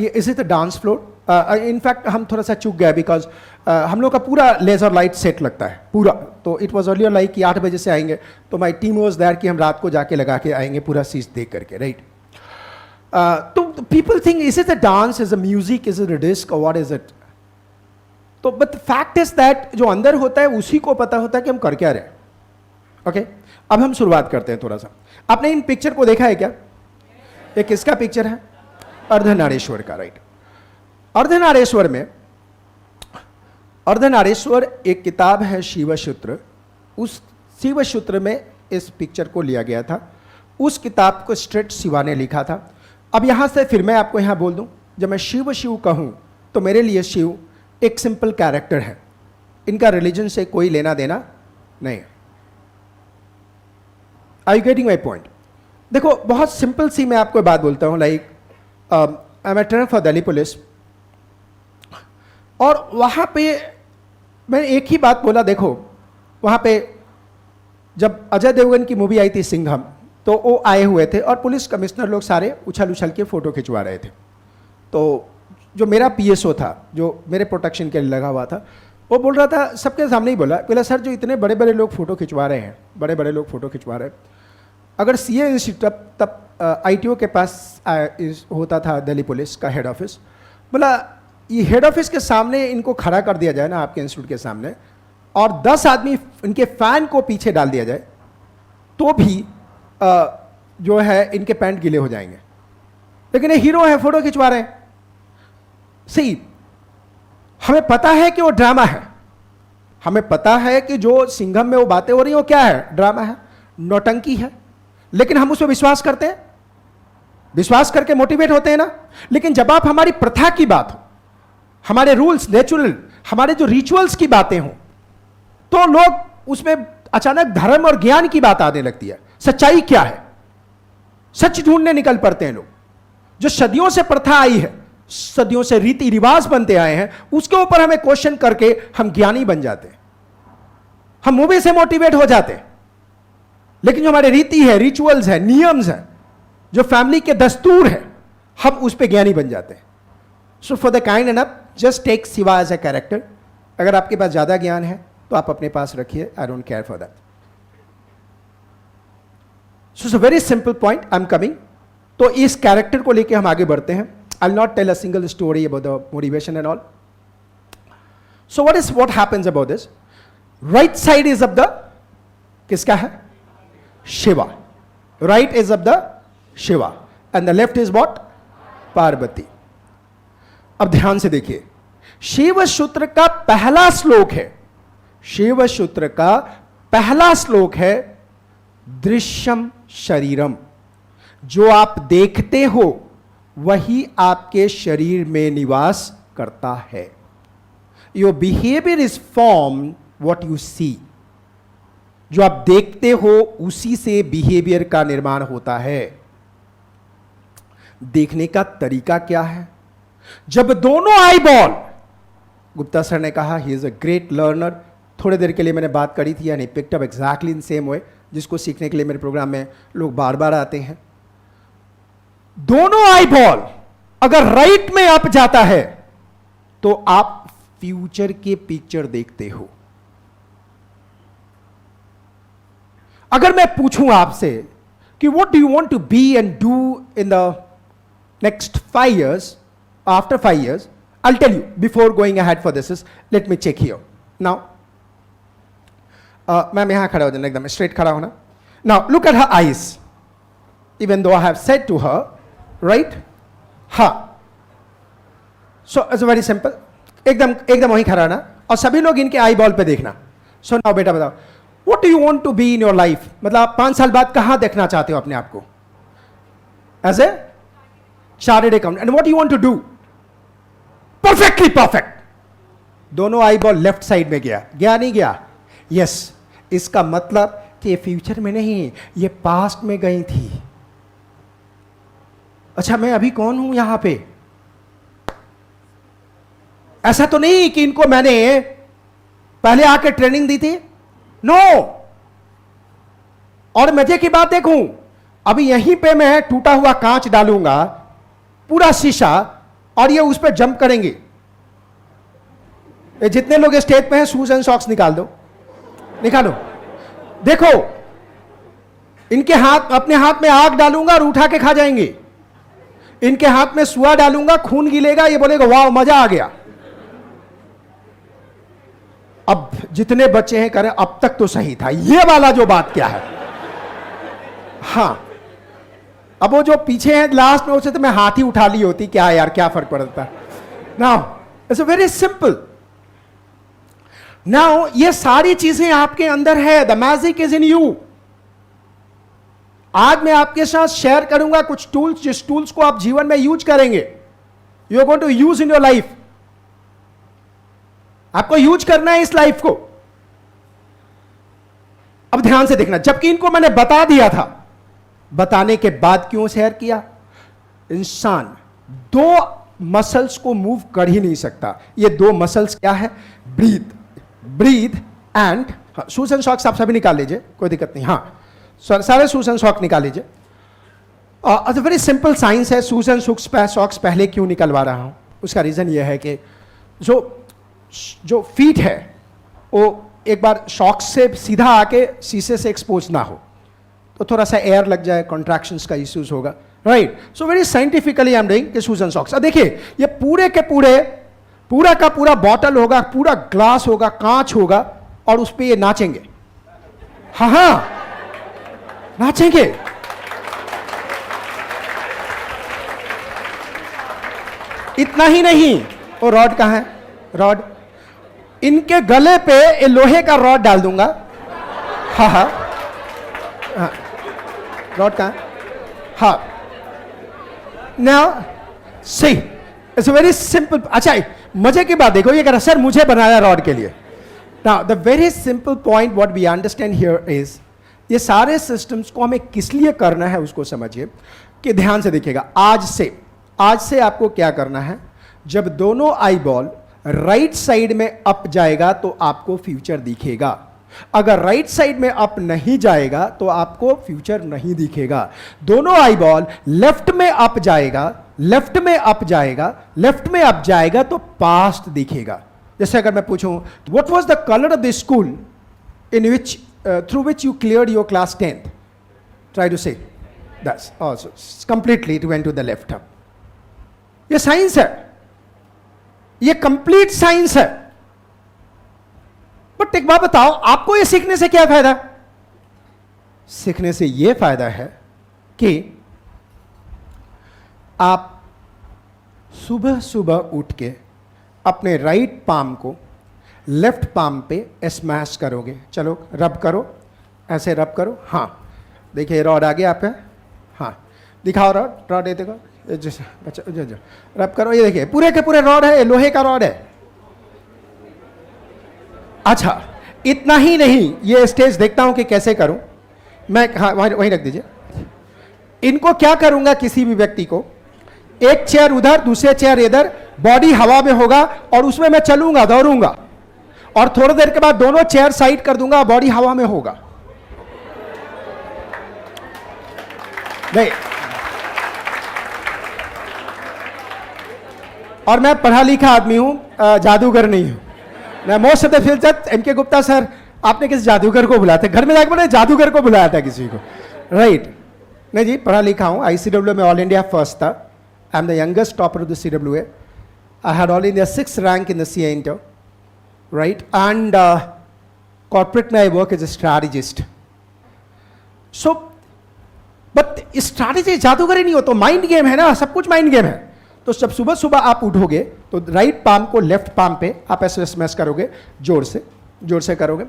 is it a dance floor. In fact हम थोड़ा सा चूक गए, बिकॉज हम लोग का पूरा लेजर लाइट सेट लगता है पूरा। तो इट वॉज अर्लियर लाइक कि 8 बजे से आएंगे, तो माई टीम वॉज देयर कि हम रात को जाके लगा के आएंगे पूरा सीज देख करके, राइट। तो people think is it a dance, is a music, is it a disc, और व्हाट इज इट। तो बट फैक्ट इज दैट जो अंदर होता है उसी को पता होता है कि हम कर क्या रहे हैं। ओके, अब हम शुरुआत करते हैं थोड़ा सा। आपने इन पिक्चर को देखा है क्या? ये किसका पिक्चर है? अर्धनारीश्वर का, राइट। अर्धनारीश्वर में, अर्धनारीश्वर एक किताब है शिवसूत्र। उस शिवसूत्र में इस पिक्चर को लिया गया था। उस किताब को स्ट्रेट शिवा ने लिखा था। अब यहां से फिर मैं आपको यहां बोल दूं, जब मैं शिव शिव कहूं तो मेरे लिए शिव एक सिंपल कैरेक्टर है, इनका रिलीजन से कोई लेना देना नहीं है। I getting my point? देखो बहुत सिंपल सी मैं आपको बात बोलता हूं, like I am a for Delhi police, और वहां पे मैंने एक ही बात बोला। देखो वहां पे जब अजय देवगन की मूवी आई थी सिंघम, तो वो आए हुए थे और पुलिस कमिश्नर लोग सारे उछल उछल के फोटो खिंचवा रहे थे। तो जो मेरा पीएसओ था, जो मेरे प्रोटेक्शन के लिए लगा हुआ था, वो बोल रहा था, सबके सामने ही बोला सर जो इतने बड़े बड़े लोग फोटो खिंचवा रहे हैं, बड़े बड़े लोग फोटो खिंचवा रहे हैं, अगर सीए इंस्टीट्यूट तब आईटीओ के पास होता था दिल्ली पुलिस का हेड ऑफिस, बोला ये हेड ऑफिस के सामने इनको खड़ा कर दिया जाए ना आपके इंस्टीट्यूट के सामने, और 10 आदमी इनके फैन को पीछे डाल दिया जाए, तो भी जो है इनके पैंट गीले हो जाएंगे। लेकिन ये हीरो है, फोटो खिंचवा रहे हैं। सही, हमें पता है कि वो ड्रामा है, हमें पता है कि जो सिंघम में वो बातें हो रही है वो क्या है, ड्रामा है, नौटंकी है, लेकिन हम उस पर विश्वास करते हैं, विश्वास करके मोटिवेट होते हैं ना। लेकिन जब आप हमारी प्रथा की बात हो, हमारे रूल्स, नेचुरल, हमारे जो रिचुअल्स की बातें हो, तो लोग उसमें अचानक धर्म और ज्ञान की बात आने लगती है। सच्चाई क्या है, सच ढूंढने निकल पड़ते हैं लोग। जो सदियों से प्रथा आई है, सदियों से रीति रिवाज बनते आए हैं, उसके ऊपर हमें क्वेश्चन करके हम ज्ञानी बन जाते हैं, हम मूवी से मोटिवेट हो जाते हैं। लेकिन जो हमारे रीति है, रिचुअल्स है, नियम्स है, जो फैमिली के दस्तूर है, हम उस पर ज्ञानी बन जाते हैं। So for the kind enough just take Shiva as a character. अगर आपके पास ज्यादा ज्ञान है तो आप अपने पास रखिए, I don't care for that. So it's a very simple point, I am coming. तो इस कैरेक्टर को लेके हम आगे बढ़ते हैं। I will not tell a single story about the motivation and all. So what happens about this? Right side is of the किसका है? Shiva. Right is of the Shiva and the left is what? Parvati. अब ध्यान से देखिए, शिव सूत्र का पहला श्लोक है, शिव सूत्र का पहला श्लोक है दृश्यम शरीरम। जो आप देखते हो वही आपके शरीर में निवास करता है। Your behaviour is form what you see. जो आप देखते हो उसी से बिहेवियर का निर्माण होता है। देखने का तरीका क्या है? जब दोनों आई बॉल, गुप्ता सर ने कहा he is a great learner, थोड़ी देर के लिए मैंने बात करी थी, यानी picked up exactly in same way, जिसको सीखने के लिए मेरे प्रोग्राम में लोग बार बार आते हैं। दोनों आई बॉल अगर राइट में अप जाता है तो आप फ्यूचर के पिक्चर देखते हो। अगर मैं पूछूं आपसे कि what do you want to be and do in the next 5 years, after 5 years, I'll tell you before going ahead for this is, let me check here now. Ma'am यहां खड़ा हो जाना, एकदम स्ट्रेट खड़ा होना। Now look at her eyes. Even though I have said to her, right? हाँ. So it's very simple. एकदम वहीं खड़ा ना, और सभी लोग इनके आई बॉल पे देखना. So now बेटा बताओ, what do you want to be in your life? मतलब आप 5 साल बाद कहाँ देखना चाहते हो अपने आप को? As a chartered accountant. And what do you want to do? Perfectly perfect. दोनों आई बॉल लेफ्ट साइड में गया नहीं गया? यस. इसका मतलब कि ये फ्यूचर में नहीं, ये पास्ट में गई थी. अच्छा, मैं अभी कौन हूं यहां पे? ऐसा तो नहीं कि इनको मैंने पहले आके ट्रेनिंग दी थी. नो. और मजे की बात देखूं, अभी यहीं पे मैं टूटा हुआ कांच डालूंगा, पूरा शीशा, और ये उस पर जंप करेंगे. ये जितने लोग स्टेज पे हैं, शूज एंड सॉक्स निकाल दो, निकालो. देखो, इनके हाथ, अपने हाथ में आग डालूंगा और उठा के खा जाएंगे. इनके हाथ में सुआ डालूंगा, खून गिलेगा, ये बोलेगा वाह मजा आ गया. अब जितने बच्चे हैं करें, अब तक तो सही था, ये वाला जो बात क्या है. हाँ, अब वो जो पीछे हैं लास्ट में, उसे तो मैं हाथ ही उठा ली होती, क्या यार क्या फर्क पड़ता. Now it's very simple. Now ये सारी चीजें आपके अंदर है. The magic is in you. आज मैं आपके साथ शेयर करूंगा कुछ टूल्स, जिस टूल्स को आप जीवन में यूज करेंगे. You are going to use in your life. आपको यूज करना है इस लाइफ को. अब ध्यान से देखना, जबकि इनको मैंने बता दिया था, बताने के बाद क्यों शेयर किया? इंसान 2 मसल्स को मूव कर ही नहीं सकता. ये 2 मसल्स क्या है? Breathe and, shoes and socks आप सभी निकाल लीजिए, कोई दिक्कत नहीं. हाँ, सारे शूज एंड सॉक्स निकाल लीजिए. वेरी सिंपल साइंस है. शूज एंड सॉक्स पहले क्यों निकलवा रहा हूं? उसका रीजन यह है कि जो फीट है वो एक बार शॉक से सीधा आके शीशे से एक्सपोज ना हो, तो थोड़ा सा एयर लग जाए, कॉन्ट्रैक्शंस का इश्यूज होगा. Right. So very scientifically I am doing shoes and socks. अब देखिए, ये पूरे के पूरा का पूरा बॉटल होगा, पूरा ग्लास होगा, कांच होगा, और उस पर ये नाचेंगे. हाँ, नाचेंगे. इतना ही नहीं, वो रॉड कहां है? रॉड इनके गले पे ये लोहे का रॉड डाल दूंगा. हाँ हाँ हाँ, रॉड कहां है? हाँ. Now see, it's very simple. अच्छा, मजे की बात देखो, ये कह रहा सर मुझे बनाया रॉड के लिए. Now the very simple point what we understand here is, ये सारे सिस्टम्स को हमें किस लिए करना है उसको समझिए. कि ध्यान से देखिएगा, आज से आपको क्या करना है. जब दोनों आई बॉल राइट साइड में अप जाएगा तो आपको फ्यूचर दिखेगा. अगर राइट साइड में अप नहीं जाएगा तो आपको फ्यूचर नहीं दिखेगा. दोनों आई बॉल लेफ्ट में अप जाएगा, लेफ्ट में अप जाएगा तो पास्ट दिखेगा. जैसे अगर मैं पूछूं, what was the colour of the school in which through which you cleared your class 10th? Try to say. That's also completely it went to the left. ये साइंस है, ये कंप्लीट साइंस है. बट एक बात बताओ, आपको ये सीखने से क्या फायदा? सीखने से ये फायदा है कि आप सुबह सुबह उठ के अपने राइट पाम को लेफ्ट पाम पे स्मैश करोगे. चलो रब करो, ऐसे रब करो. हाँ, देखिए रॉड आ गया आपका. हाँ, दिखाओ रॉड ये देखो, अच्छा रब करो. ये देखिए पूरे के पूरे रॉड है, लोहे का रॉड है. अच्छा, इतना ही नहीं, ये स्टेज देखता हूं कि कैसे करूं मैं. हाँ, वहीं रख दीजिए. इनको क्या करूंगा, किसी भी व्यक्ति को एक चेयर उधर, दूसरे चेयर इधर, बॉडी हवा में होगा और उसमें मैं चलूंगा, दौड़ूंगा, और थोड़ी देर के बाद दोनों चेयर साइड कर दूंगा, बॉडी हवा में होगा. नहीं, और मैं पढ़ा लिखा आदमी हूं, जादूगर नहीं हूं. मैं most of the film M K Gupta sir, आपने किस जादूगर को बुलाया था? घर में जाकर मैंने जादूगर को बुलाया था किसी को. राइट. नहीं जी, पढ़ा लिखा हूं. ICWA में ऑल इंडिया फर्स्ट था. I am the youngest topper of the CWA. I had all India 6th rank in the CA inter. Right, and corporate में I work as a strategist. So but strategy जादूगरी नहीं हो, तो माइंड गेम है ना, सब कुछ माइंड गेम है। तो जब सुबह सुबह आप उठोगे तो राइट पाम को लेफ्ट पाम पे आप ऐसे स्मैश करोगे, जोर से करोगे,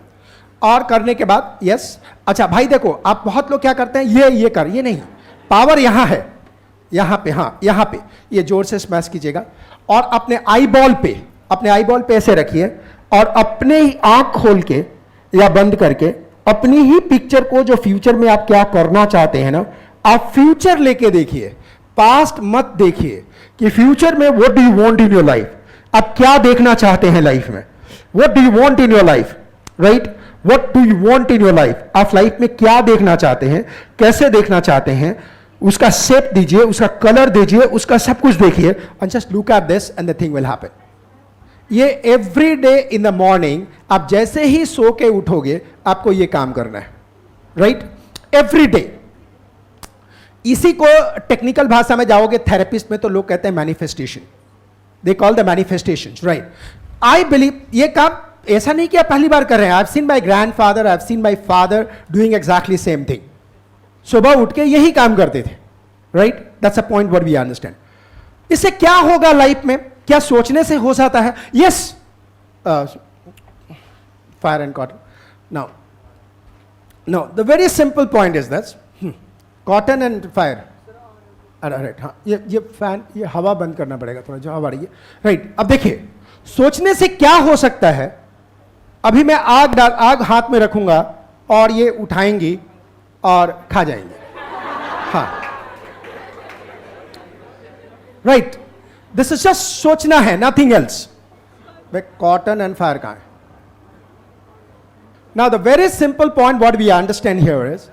और करने के बाद यस। अच्छा भाई देखो, आप बहुत लोग क्या करते हैं, ये नहीं, पावर यहां है, यहां पे, हाँ यहां पे, ये जोर से स्मैश कीजिएगा और अपने आई बॉल पे ऐसे रखिए और अपने ही आंख खोल के या बंद करके अपनी ही पिक्चर को, जो फ्यूचर में आप क्या करना चाहते हैं ना, आप फ्यूचर लेके देखिए, पास्ट मत देखिए कि फ्यूचर में what do you want in your life, आप क्या देखना चाहते हैं लाइफ में, what do you want in your life, right, what do you want in your life, आप लाइफ में क्या देखना चाहते हैं, कैसे देखना चाहते हैं, उसका शेप दीजिए, उसका कलर दीजिए, उसका सब कुछ देखिए, and just look at this and the thing will happen. ये every day in the morning, आप जैसे ही सो के उठोगे आपको ये काम करना है, राइट, एवरी डे। इसी को टेक्निकल भाषा में जाओगे थेरेपिस्ट में तो लोग कहते हैं manifestation, they call the manifestations, right. I believe ये काम ऐसा नहीं कि आप पहली बार कर रहे हैं, I have seen my grandfather, I have seen my father doing exactly same thing, सुबह उठ के यही काम करते थे, right, that's a point what we understand. इससे क्या होगा लाइफ में, क्या सोचने से हो जाता है, yes, fire and cotton, know the very simple point is this, cotton and fire, right, हाँ ये फैन, ये हवा बंद करना पड़ेगा थोड़ा, जो हवा आ रही है, राइट। अब देखिए सोचने से क्या हो सकता है, अभी मैं आग हाथ में रखूंगा और ये उठाएंगी और खा जाएंगे, हाँ, राइट, दिस इज जस्ट सोचना है, nothing else. Cotton and fire कहां है? Now the very simple point what we understand here is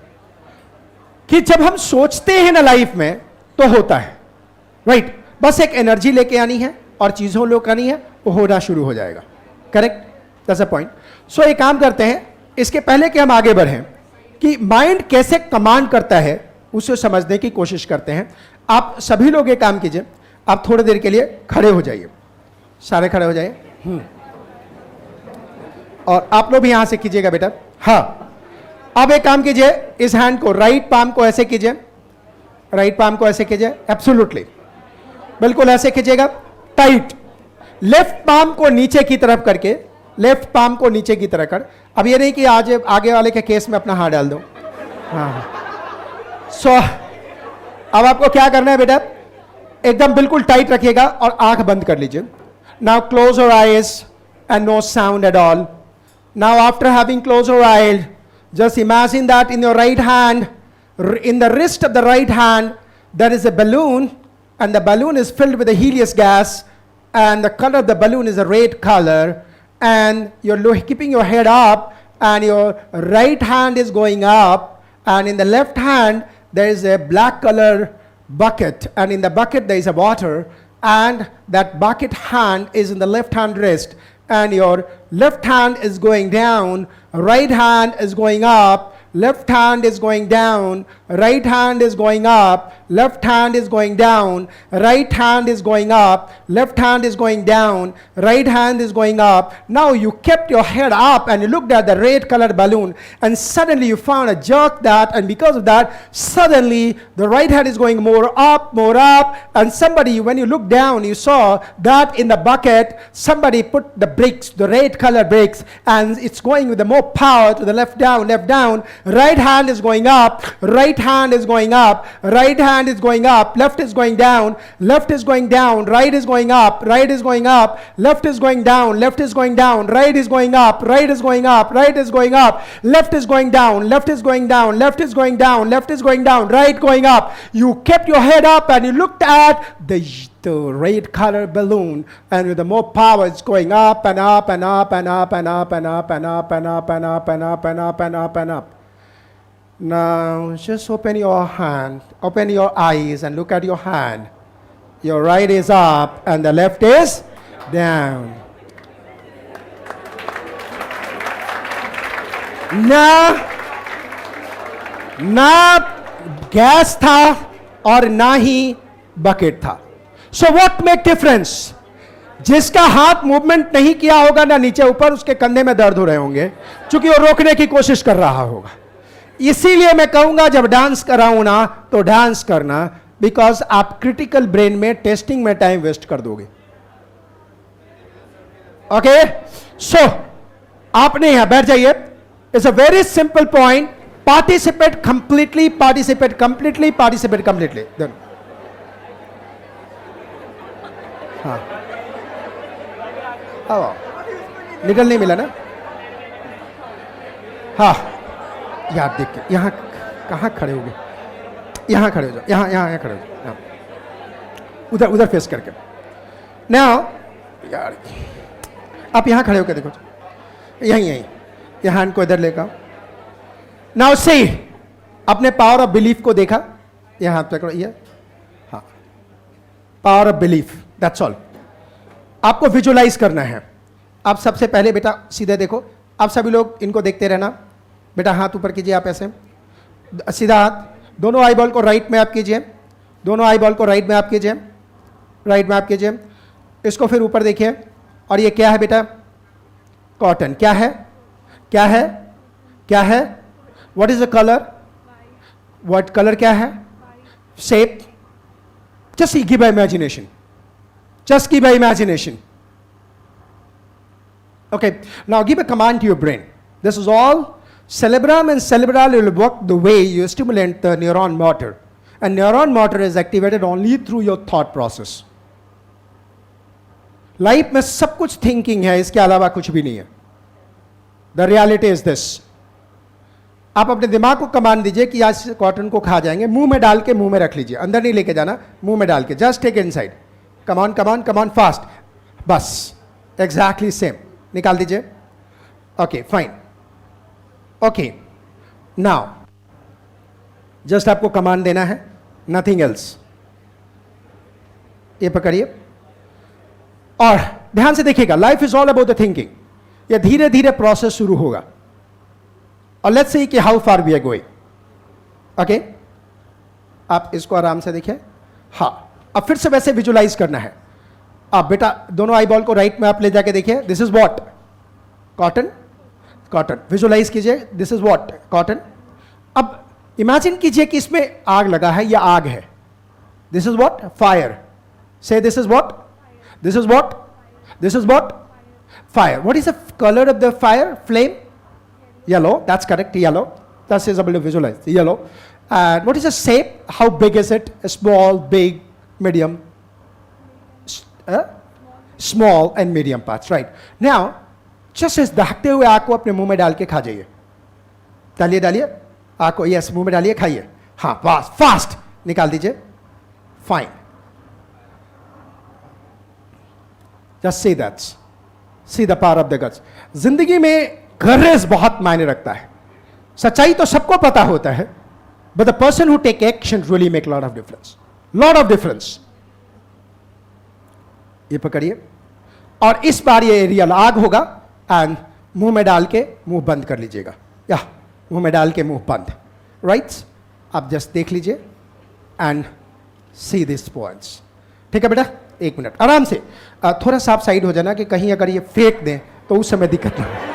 कि जब हम सोचते हैं ना लाइफ में तो होता है, राइट, बस एक एनर्जी लेके आनी है और चीजों लोग आनी है, वो होना शुरू हो जाएगा, करेक्ट, दैट्स अ पॉइंट। सो एक काम करते हैं, इसके पहले कि हम आगे बढ़ें कि माइंड कैसे कमांड करता है उसे समझने की कोशिश करते हैं। आप सभी लोग ये काम कीजिए, आप थोड़ी देर के लिए खड़े हो जाइए, सारे खड़े हो जाइए, और आप लोग भी यहां से कीजिएगा बेटा, हाँ। अब एक काम कीजिए, इस हैंड को, राइट पाम को ऐसे कीजिए, राइट पाम को ऐसे कीजिए, एब्सोल्युटली बिल्कुल ऐसे कीजिएगा, टाइट। लेफ्ट पाम को नीचे की तरफ करके, लेफ्ट पाम को नीचे की तरफ कर। अब ये नहीं कि आज आगे वाले के केस में अपना हाथ डाल दो, हाँ। सो अब आपको क्या करना है बेटा, एकदम बिल्कुल टाइट रखिएगा और आंख बंद कर लीजिए। Now close your eyes and no sound at all. Now after having close your eyes, just imagine that in your right hand, in the wrist of the right hand, there is a balloon, and the balloon is filled with the helium gas, and the color of the balloon is a red color, and you're keeping your head up, and your right hand is going up, and in the left hand there is a black color bucket, and in the bucket there is a water, and that bucket hand is in the left hand wrist, and your left hand is going down, right hand is going up, left hand is going down, right hand is going up, left hand is going down, right hand is going up, left hand is going down, right hand is going up. Now you kept your head up and you looked at the red colored balloon, and suddenly you found a jerk that, and because of that, suddenly the right hand is going more up, and somebody, when you looked down, you saw that in the bucket, somebody put the bricks, the red colored bricks, and it's going with the more power to the left down, right hand is going up, right hand is going up, right hand is going up, left is going down, left is going down, right is going up, right is going up, left is going down, left is going down, right is going up, right is going up, right is going up, left is going down, left is going down, left is going down, left is going down, right going up. You kept your head up and you looked at the red color balloon, and with the more power it's going up and up and up and up and up and up and up and up and up and up and up and up and up. Now just open your hand, open your eyes and look at your hand. Your right is up and the left is down. ना गैस था और ना ही बकेट था। So what make difference? जिसका हाथ मूवमेंट नहीं किया होगा ना नीचे ऊपर, उसके कंधे में दर्द हो रहे होंगे क्योंकि वो रोकने की कोशिश कर रहा होगा। इसीलिए मैं कहूंगा जब डांस कराऊं ना तो डांस करना, बिकॉज आप क्रिटिकल ब्रेन में टेस्टिंग में टाइम वेस्ट कर दोगे। ओके, सो आपने यहां बैठ जाइए। It's a very simple point, participate completely, participate completely, participate completely. हाँ, आओ, निकल नहीं मिला ना। हाँ यार, देखिए यहाँ कहाँ खड़े हो गए, यहाँ खड़े हो जाओ, यहाँ खड़े हो जाओ, यहाँ। उधर फेस करके। नाउ यार, आप यहाँ खड़े होकर देखो, यहीं ये हैंड को इधर लेकर। नाउ सी, अपने पावर ऑफ बिलीफ को देखा, ये हाथ पकड़ो, ये हाँ, power of belief, that's all. आपको विजुलाइज करना है। आप सबसे पहले बेटा सीधे देखो, आप सभी लोग इनको देखते रहना। बेटा हाथ ऊपर कीजिए, आप ऐसे सीधा हाथ, दोनों आई बॉल को राइट में आप कीजिए, दोनों आई बॉल को राइट में आप कीजिए, राइट में आप कीजिए। इसको फिर ऊपर देखिए, और ये क्या है बेटा? कॉटन। क्या है? क्या है? क्या है? What is the colour? What colour क्या है? Shape? Just give imagination, just give an imagination. Okay, now give a command to your brain. This is all cerebrum, and cerebral will work the way you stimulate the neuron motor, and neuron motor is activated only through your thought process. Life में सब कुछ थिंकिंग है, इसके अलावा कुछ भी नहीं है। The reality is this. आप अपने दिमाग को कमांड दीजिए कि आज कॉटन को खा जाएंगे, मुंह में डाल के मुंह में रख लीजिए, अंदर नहीं लेके जाना, मुंह में डाल के, जस्ट टेक इनसाइड। कमान कमान कमान, फास्ट, बस एग्जैक्टली सेम, निकाल दीजिए। Okay fine, okay now just आपको कमांड देना है, नथिंग एल्स। ये पकड़िए और ध्यान से देखिएगा, life is all about the thinking. ये धीरे धीरे प्रोसेस शुरू होगा, और लेट्स सी कि how far we are going. Okay, आप इसको आराम से देखिए। हाँ, अब फिर से वैसे विजुलाइज करना है। आप बेटा दोनों आई बॉल को राइट में आप ले जाके देखिए, this is what? Cotton. Cotton visualize कीजिए, दिस इज व्हाट? कॉटन। अब इमेजिन कीजिए कि इसमें आग लगा है, या आग है, this is what? Fire. Say this is what? This is what? This is what? Fire. What is the colour of the fire? Flame? Yellow, that's correct, yellow. That's is able to visualize, yellow. And what is the shape? How big is it? Small, big, medium, small and medium parts, right? Now, just as दागते हुए आग को अपने मुंह में डाल के खा जाइए। डालिए डालिए आग को, यस, मुंह में डालिए, खाइए। हाँ, फास्ट फास्ट निकाल दीजिए। Fine, just see that's, see the power of the guts. जिंदगी में करेज बहुत मायने रखता है। सच्चाई तो सबको पता होता है, but the person who take action really make lot of difference, lot of difference. ये पकड़िए, और इस बार ये रियल आग होगा, एंड मुंह में डाल के मुंह बंद कर लीजिएगा, या मुंह में डाल के मुंह बंद, राइट? आप जस्ट देख लीजिए एंड सी दिस पॉइंट्स। ठीक है बेटा, एक मिनट आराम से, थोड़ा सा आप साइड हो जाना कि कहीं अगर ये फेंक दें तो उस समय दिक्कत ना हो।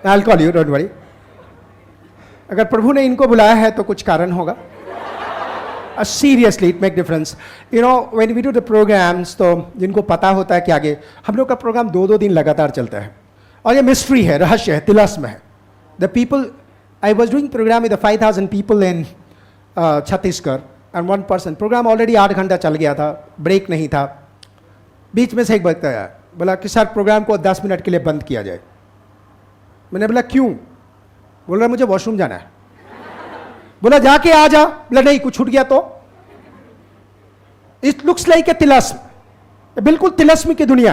I'll call you, don't worry. अगर प्रभु ने इनको बुलाया है तो कुछ कारण होगा। Seriously it make difference, you know, when we do the programs, तो जिनको पता होता है कि आगे हम लोग का प्रोग्राम 2-2 दिन लगातार चलता है, और ये मिस्ट्री है, रहस्य है, तिलस्म है। The people, I was doing program with 5,000 people in Chhattisgarh, and 1 person. Program already 8 घंटा चल गया था, ब्रेक नहीं था। बीच में से एक बच्चा आया, बोला कि सर प्रोग्राम को 10 मिनट के लिए बंद किया जाए। मैंने बोला क्यों? बोल रहा मुझे वॉशरूम जाना है। बोला जाके आ जा। बोला नहीं, कुछ छूट गया तो? इट लुक्स लाइक ए तिलस्म, बिल्कुल तिलस्म की दुनिया,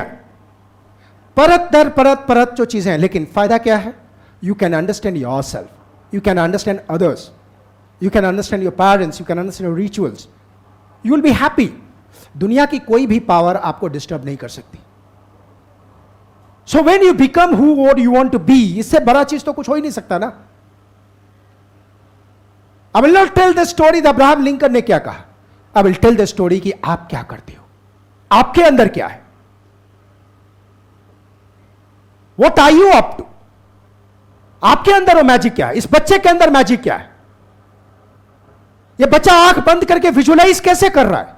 परत दर परत परत जो चीजें हैं। लेकिन फायदा क्या है? You can understand your self, you can understand others, you can understand your parents, you can understand your rituals, you will be happy. दुनिया की कोई भी पावर आपको डिस्टर्ब नहीं कर सकती। So when you become who what you want to be, इससे बड़ा चीज तो कुछ हो ही नहीं सकता ना। I will not tell the story that Abraham Lincoln ने क्या कहा। I will tell the story कि आप क्या करते हो, आपके अंदर क्या है, what are you up to, आपके अंदर वो मैजिक क्या है? इस बच्चे के अंदर मैजिक क्या है? ये बच्चा आंख बंद करके विजुअलाइज कैसे कर रहा है?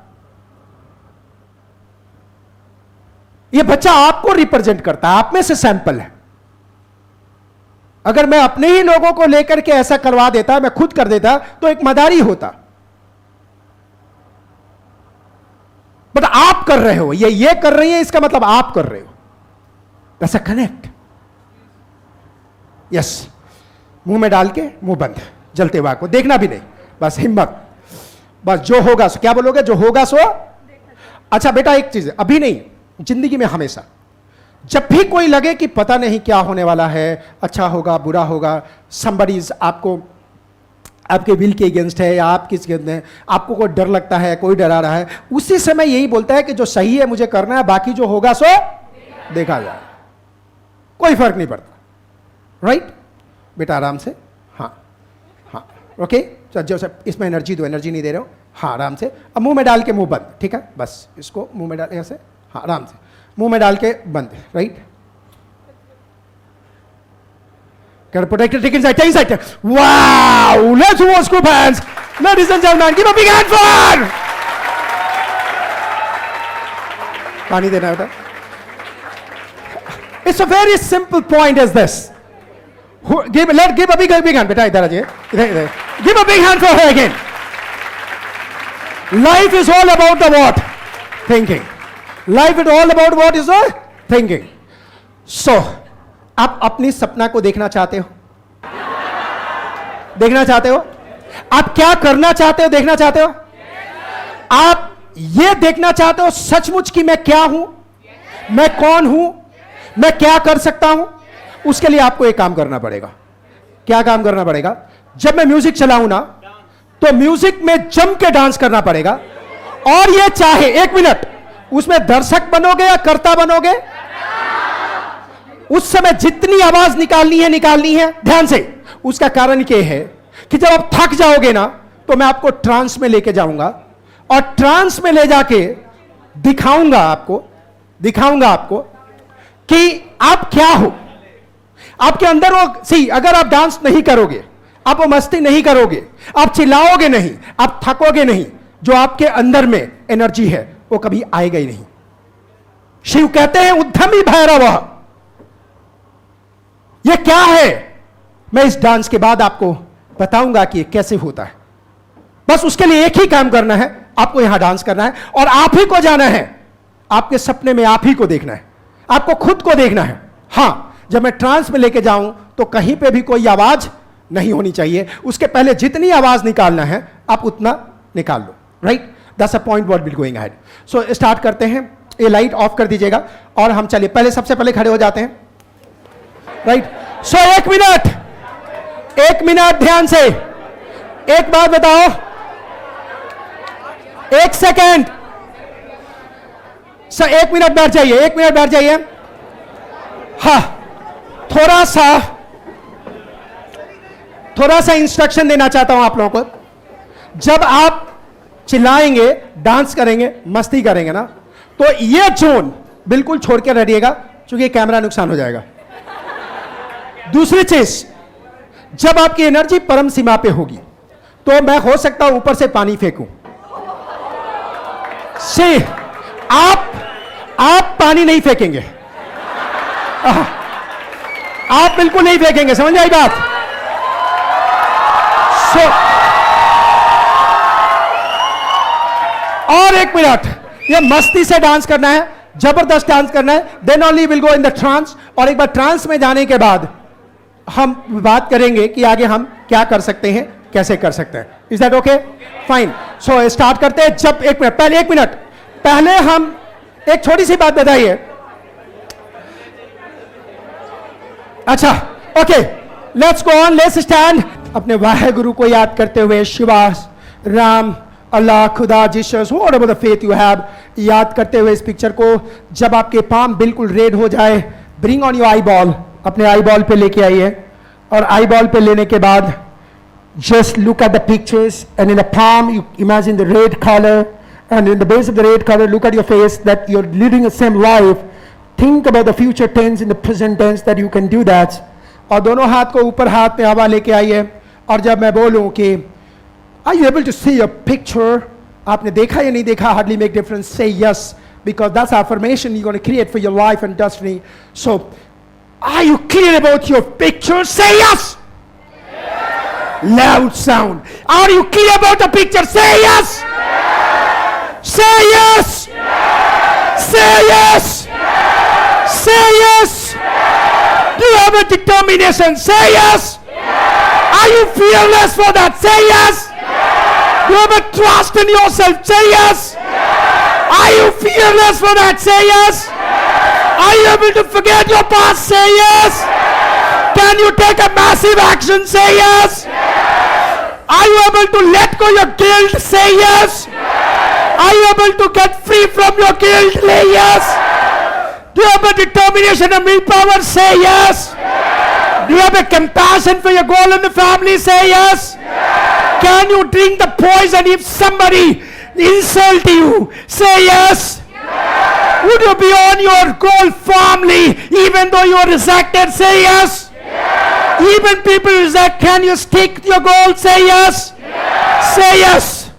ये बच्चा आपको रिप्रेजेंट करता है, आप में से सैंपल है। अगर मैं अपने ही लोगों को लेकर के ऐसा करवा देता, मैं खुद कर देता, तो एक मदारी होता। बट आप कर रहे हो, ये कर रही है, इसका मतलब आप कर रहे हो। ऐसा कनेक्ट। यस, मुंह में डाल के मुंह बंद, जलते हुए को देखना भी नहीं, बस हिम्मत, बस जो होगा सो। क्या बोलोगे? जो होगा सो। अच्छा बेटा, एक चीज है, अभी नहीं, जिंदगी में हमेशा जब भी कोई लगे कि पता नहीं क्या होने वाला है, अच्छा होगा बुरा होगा, somebody आपको आपके विल के अगेंस्ट है या आप किसके अगेंस्ट है, आपको कोई डर लगता है, कोई डरा रहा है, उसी समय यही बोलता है कि जो सही है मुझे करना है, बाकी जो होगा सो देखा जाए, कोई फर्क नहीं पड़ता। राइट बेटा, आराम से। हाँ हाँ, ओके। जो इसमें एनर्जी दो, एनर्जी नहीं दे रहे हो। हाँ, आराम से। अब मुंह में डाल के मुंह बंद, ठीक है? बस इसको मुंह में डाल ऐसे, हाँ आराम से मुंह में डाल के बंद। Right, protected, take inside, take inside. Wow, let's watch group hands, ladies and gentlemen, give a big hand for. पानी देना बेटा। It's a very simple point as this. Give a big hand बेटा, इधर आ जाइए, इधर। Give a big hand for her again. Life is all about the what? Thinking. Life is all about what is the thinking. So, आप अपनी सपना को देखना चाहते हो? देखना चाहते हो? आप क्या करना चाहते हो? देखना चाहते हो? आप ये देखना चाहते हो सचमुच कि मैं क्या हूं, मैं कौन हूं, मैं क्या कर सकता हूं? उसके लिए आपको एक काम करना पड़ेगा। क्या काम करना पड़ेगा? जब मैं म्यूजिक चलाऊं ना, तो म्यूजिक में जम के डांस करना पड़ेगा। और ये चाहे 1 मिनट उसमें दर्शक बनोगे या कर्ता बनोगे, उस समय जितनी आवाज निकालनी है ध्यान से। उसका कारण यह है कि जब आप थक जाओगे ना, तो मैं आपको ट्रांस में लेके जाऊंगा और ट्रांस में ले जाके दिखाऊंगा आपको कि आप क्या हो। आपके अंदर वो अगर आप डांस नहीं करोगे, आप वो मस्ती नहीं करोगे, आप चिल्लाओगे नहीं, आप थकोगे नहीं, जो आपके अंदर में एनर्जी है वो कभी आएगा ही नहीं। शिव कहते हैं उद्यमी भैरव। ये क्या है? मैं इस डांस के बाद आपको बताऊंगा कि ये कैसे होता है। बस उसके लिए एक ही काम करना है, आपको यहां डांस करना है और आप ही को जाना है। आपके सपने में आप ही को देखना है, आपको खुद को देखना है। हां, जब मैं ट्रांस में लेके जाऊं तो कहीं पे भी कोई आवाज नहीं होनी चाहिए। उसके पहले जितनी आवाज निकालना है आप उतना निकाल लो। Right, that's a point what will going ahead. So start करते हैं। ये लाइट ऑफ कर दीजिएगा और हम चलिए पहले, सबसे पहले खड़े हो जाते हैं। राइट, सो 1 मिनट ध्यान से। एक बात बताओ, 1 सेकेंड सर, 1 मिनट बैठ जाइए, 1 मिनट बैठ जाइए। हाँ, थोड़ा सा इंस्ट्रक्शन देना चाहता हूं आप लोगों को। जब आप चिल्लाएंगे, डांस करेंगे, मस्ती करेंगे ना, तो ये जोन बिल्कुल छोड़ के रहिएगा, क्योंकि कैमरा नुकसान हो जाएगा। दूसरी चीज, जब आपकी एनर्जी परम सीमा पे होगी तो मैं हो सकता हूं ऊपर से पानी फेंकूं। आप पानी नहीं फेंकेंगे, आप बिल्कुल नहीं फेंकेंगे, समझ आई बात? और 1 मिनट, ये मस्ती से डांस करना है, जबरदस्त डांस करना है, then only will go in the trance. और एक बार ट्रांस में जाने के बाद हम बात करेंगे कि आगे हम क्या कर सकते हैं, कैसे कर सकते हैं। Is that okay? Fine. So start करते हैं। जब 1 मिनट पहले हम एक छोटी सी बात बताइए। अच्छा, okay, let's go on, let's stand. अपने वाहेगुरु को याद करते हुए, शिवा, राम, अल्लाह, खुदा, Jesus, whatever the faith you have, याद करते हुए इस पिक्चर को, जब आपके पाम बिल्कुल रेड हो जाए, bring on your eye ball, अपने आई बॉल पे लेके आइए। और आई बॉल पे लेने के बाद just look at the pictures, and in the palm you imagine the red color, and in the base of the red color look at your face that you're leading the same life. Think about the future tense in the present tense that you can do that. और दोनों हाथ को ऊपर हाथ में हवा लेके आइए, और जब मैं बोलूं कि are you able to see your picture, आपने देखा या नहीं देखा, hardly make difference, say yes, because that's affirmation you're going to create for your life and destiny. So are you clear about your picture? Say yes. Loud sound. Are you clear about the picture? Say yes. Say yes. Say yes. Say yes. Do you have a determination? Say yes. Are you fearless for that? Say yes. Do you have a trust in yourself? Say yes. Are you fearless for that? Say yes. Are you able to forget your past? Say yes. Can you take a massive action? Say yes. Are you able to let go your guilt? Say yes. Are you able to get free from your guilt? Say yes. Do you have a determination and willpower? Say yes. Do you have a compassion for your goal and the family? Say yes. Can you drink the poison if somebody insult you? Say yes. Would you be on your goal firmly even though you are rejected? Say yes. Even people reject, can you stick to your goal? Say yes. Say yes.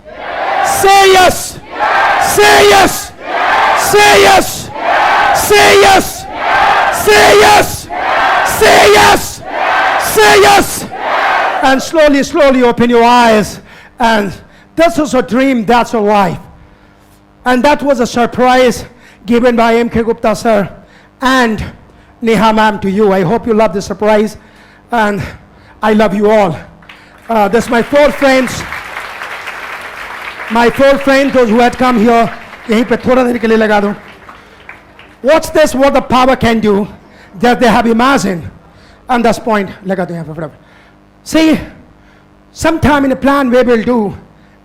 Say yes. Say yes. Say yes. Say yes. Say yes. Say yes. Say yes. And slowly, slowly open your eyes. And this is a dream, that's a life. And that was a surprise given by M.K. Gupta sir and Neha ma'am to you. I hope you love the surprise. And I love you all. This is my four friends. My four friends, those who had come here. यहीं पे थोड़ा देर के लिए लगा दूं. Watch this, what the power can do that they have imagined. And this point, लगा दूं यहाँ पे फटाफट. See, sometime in a plan we will do,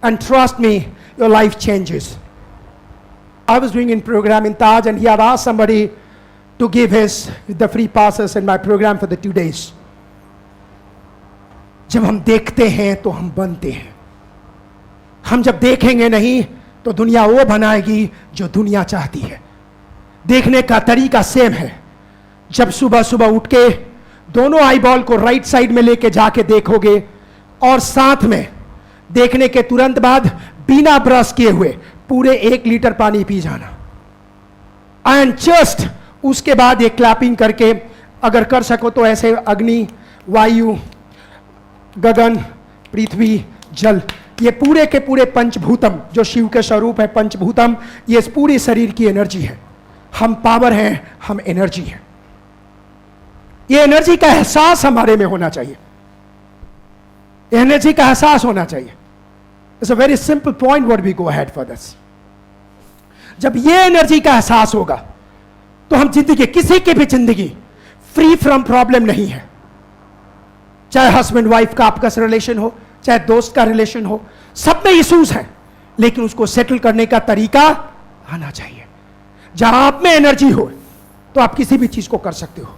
and trust me, your life changes. I was doing a program in Taj, and he had asked somebody to give the free passes in my program for the 2 days. जब हम देखते हैं तो हम बनते हैं. हम जब देखेंगे नहीं तो दुनिया वो बनाएगी जो दुनिया चाहती है. देखने का तरीका सेम है. जब सुबह सुबह उठ के दोनों आई बॉल को राइट साइड में लेके जाके देखोगे, और साथ में देखने के तुरंत बाद बिना ब्रश किए हुए पूरे 1 लीटर पानी पी जाना. एंड जस्ट उसके बाद ये क्लैपिंग करके अगर कर सको तो ऐसे अग्नि, वायु, गगन, पृथ्वी, जल, ये पूरे के पूरे पंचभूतम जो शिव के स्वरूप है, पंचभूतम, ये इस पूरे शरीर की एनर्जी है. हम पावर हैं, हम एनर्जी हैं. ये एनर्जी का एहसास हमारे में होना चाहिए. एनर्जी का एहसास होना चाहिए. It's a very simple point what we go ahead for this. जब ये एनर्जी का एहसास होगा तो हम जिंदगी, किसी की भी जिंदगी फ्री फ्रॉम प्रॉब्लम नहीं है. चाहे हस्बैंड वाइफ का आपका रिलेशन हो, चाहे दोस्त का रिलेशन हो, सब में इश्यूज हैं, लेकिन उसको सेटल करने का तरीका आना चाहिए. जहां आप में एनर्जी हो तो आप किसी भी चीज को कर सकते हो.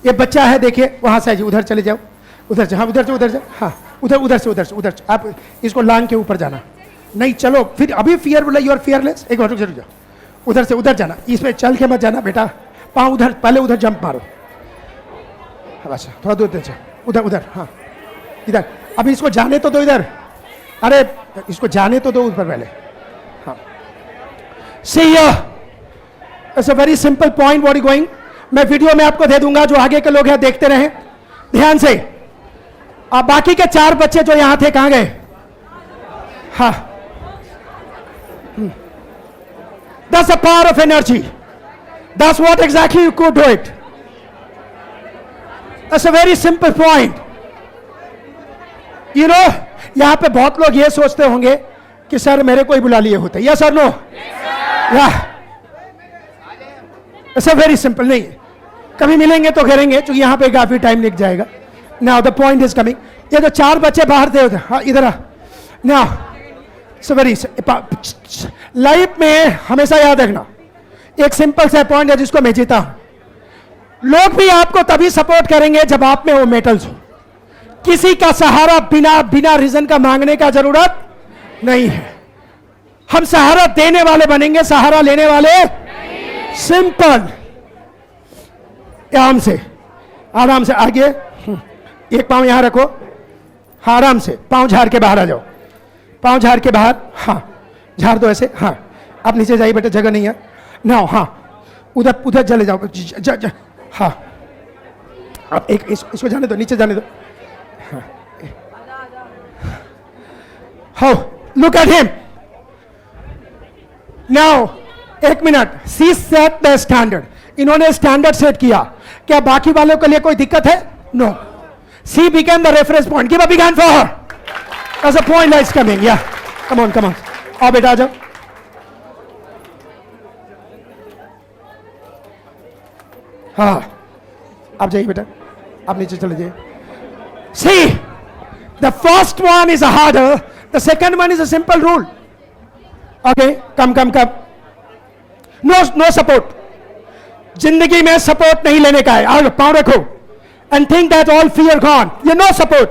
ये बच्चा है, देखिए वहां से उधर चले जाओ, उधर से, हाँ उधर से, उधर से, हाँ उधर, उधर से, उधर से, उधर से. आप इसको लांग के ऊपर जाना नहीं. चलो फिर अभी फियर बोला, यू आर फियरलेस. एक बार रुक जाओ, उधर से उधर जाना. इसमें चल के मत जाना बेटा. पाँव उधर, पहले उधर जंप मारो. अच्छा थोड़ा दूर जाओ, उधर उधर, हाँ इधर. अभी इसको जाने तो दो इधर. अरे इसको जाने तो दो ऊपर पहले. हाँ. See here, it's a very simple point what is going. मैं वीडियो में आपको दे दूंगा, जो आगे के लोग हैं देखते रहें ध्यान से. अब बाकी के 4 बच्चे जो यहां थे कहां गए? हाँ. That's the power of energy. That's what exactly you could do it. That's a very simple point. You know, यहां पे बहुत लोग ये सोचते होंगे कि सर मेरे को ही बुला लिए होते. यस और नो? या ऐसा वेरी सिंपल नहीं. कभी मिलेंगे तो करेंगे, क्योंकि यहां पे काफी टाइम लग जाएगा. Now the point is coming. ये जो 4 बच्चे बाहर थे उधर, हाँ इधर आ. नाउ सो वेरी लाइफ में हमेशा याद रखना, एक सिंपल सा पॉइंट है जिसको मैं जीता हूं. लोग भी आपको तभी सपोर्ट करेंगे जब आप में वो मेटल्स हो. किसी का सहारा बिना रीजन का मांगने का जरूरत नहीं है. हम सहारा देने वाले बनेंगे, सहारा लेने वाले. सिंपल. आराम से आराम से आगे, एक पाँव यहाँ रखो, हाँ आराम से, पाँव झाड़ के बाहर आ जाओ, पाँव झाड़ के बाहर, हाँ झाड़ दो ऐसे, हाँ आप नीचे जाइए बेटा, जगह नहीं है ना, हाँ उधर उधर चले जाओ, हाँ आप एक इसको जाने दो, नीचे जाने दो, हाँ लुक एट हिम नाउ, एक minute, she set the standard, इन्होंने स्टैंडर्ड सेट किया, क्या बाकी वालों के लिए कोई दिक्कत है? No, she became the reference point, give a big hand for her, as a point lights coming, yeah, come on, आओ बेटा आ जाओ, हाँ आप जाइए बेटा, आप नीचे चले जाइए। See, the first one is a harder, the second one is a simple rule. Okay, come. No support. जिंदगी में सपोर्ट नहीं लेने का है, आओ पाँव रखो, and think that all fear gone. You no support.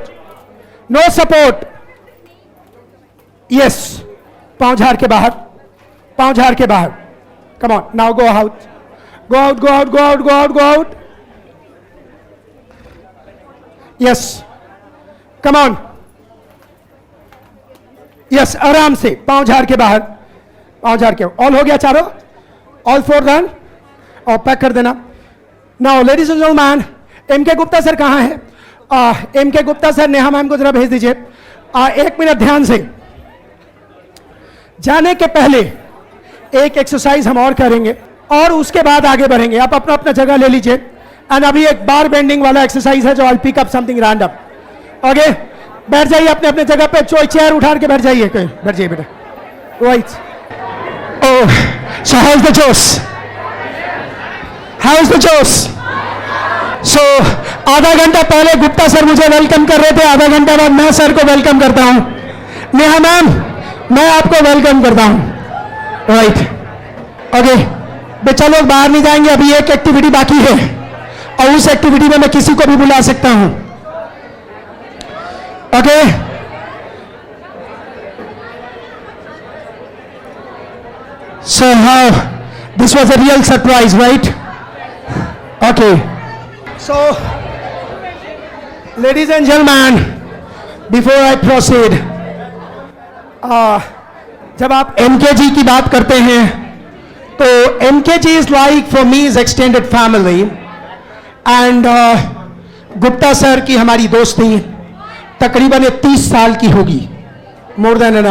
Yes, पाँव झाड़ के बाहर, come on, now go out. Go out. Yes, come on. Yes, आराम से, पाँव झाड़ के बाहर, ऑल हो गया चारों, ऑल 4 रन, और पैक कर देना। Now ladies and gentleman, MK. Gupta sir कहाँ हैं? MK. Gupta sir, Neha ma'am को जरा भेज दीजिए। 1 मिनट ध्यान से, जाने के पहले एक एक्सरसाइज हम और करेंगे और उसके बाद आगे बढ़ेंगे। आप अपना जगह ले लीजिए, एंड अभी एक बार बेंडिंग वाला एक्सरसाइज है जो I pick up something random. Okay, बैठ जाइए अपने जगह पे, चेयर उठा के बैठ जाइए बेटा, right. Oh, so how is the जोश? सो आधा घंटा पहले गुप्ता सर मुझे वेलकम कर रहे थे, आधा घंटा बाद मैं सर को वेलकम करता हूं। नेहा मैम, मैं आपको वेलकम करता हूं, राइट। ओके, बच्चा लोग बाहर नहीं जाएंगे, अभी एक एक्टिविटी बाकी है और उस एक्टिविटी में मैं किसी को भी बुला सकता हूं। Okay, so how this was a real surprise, right? Okay, so ladies and gentleman, before I proceed, जब आप एमकेजी की बात करते हैं तो MKG is like for me is extended family, and Gupta sir की हमारी दोस्ती तकरीबन 30 साल की होगी, मोर देन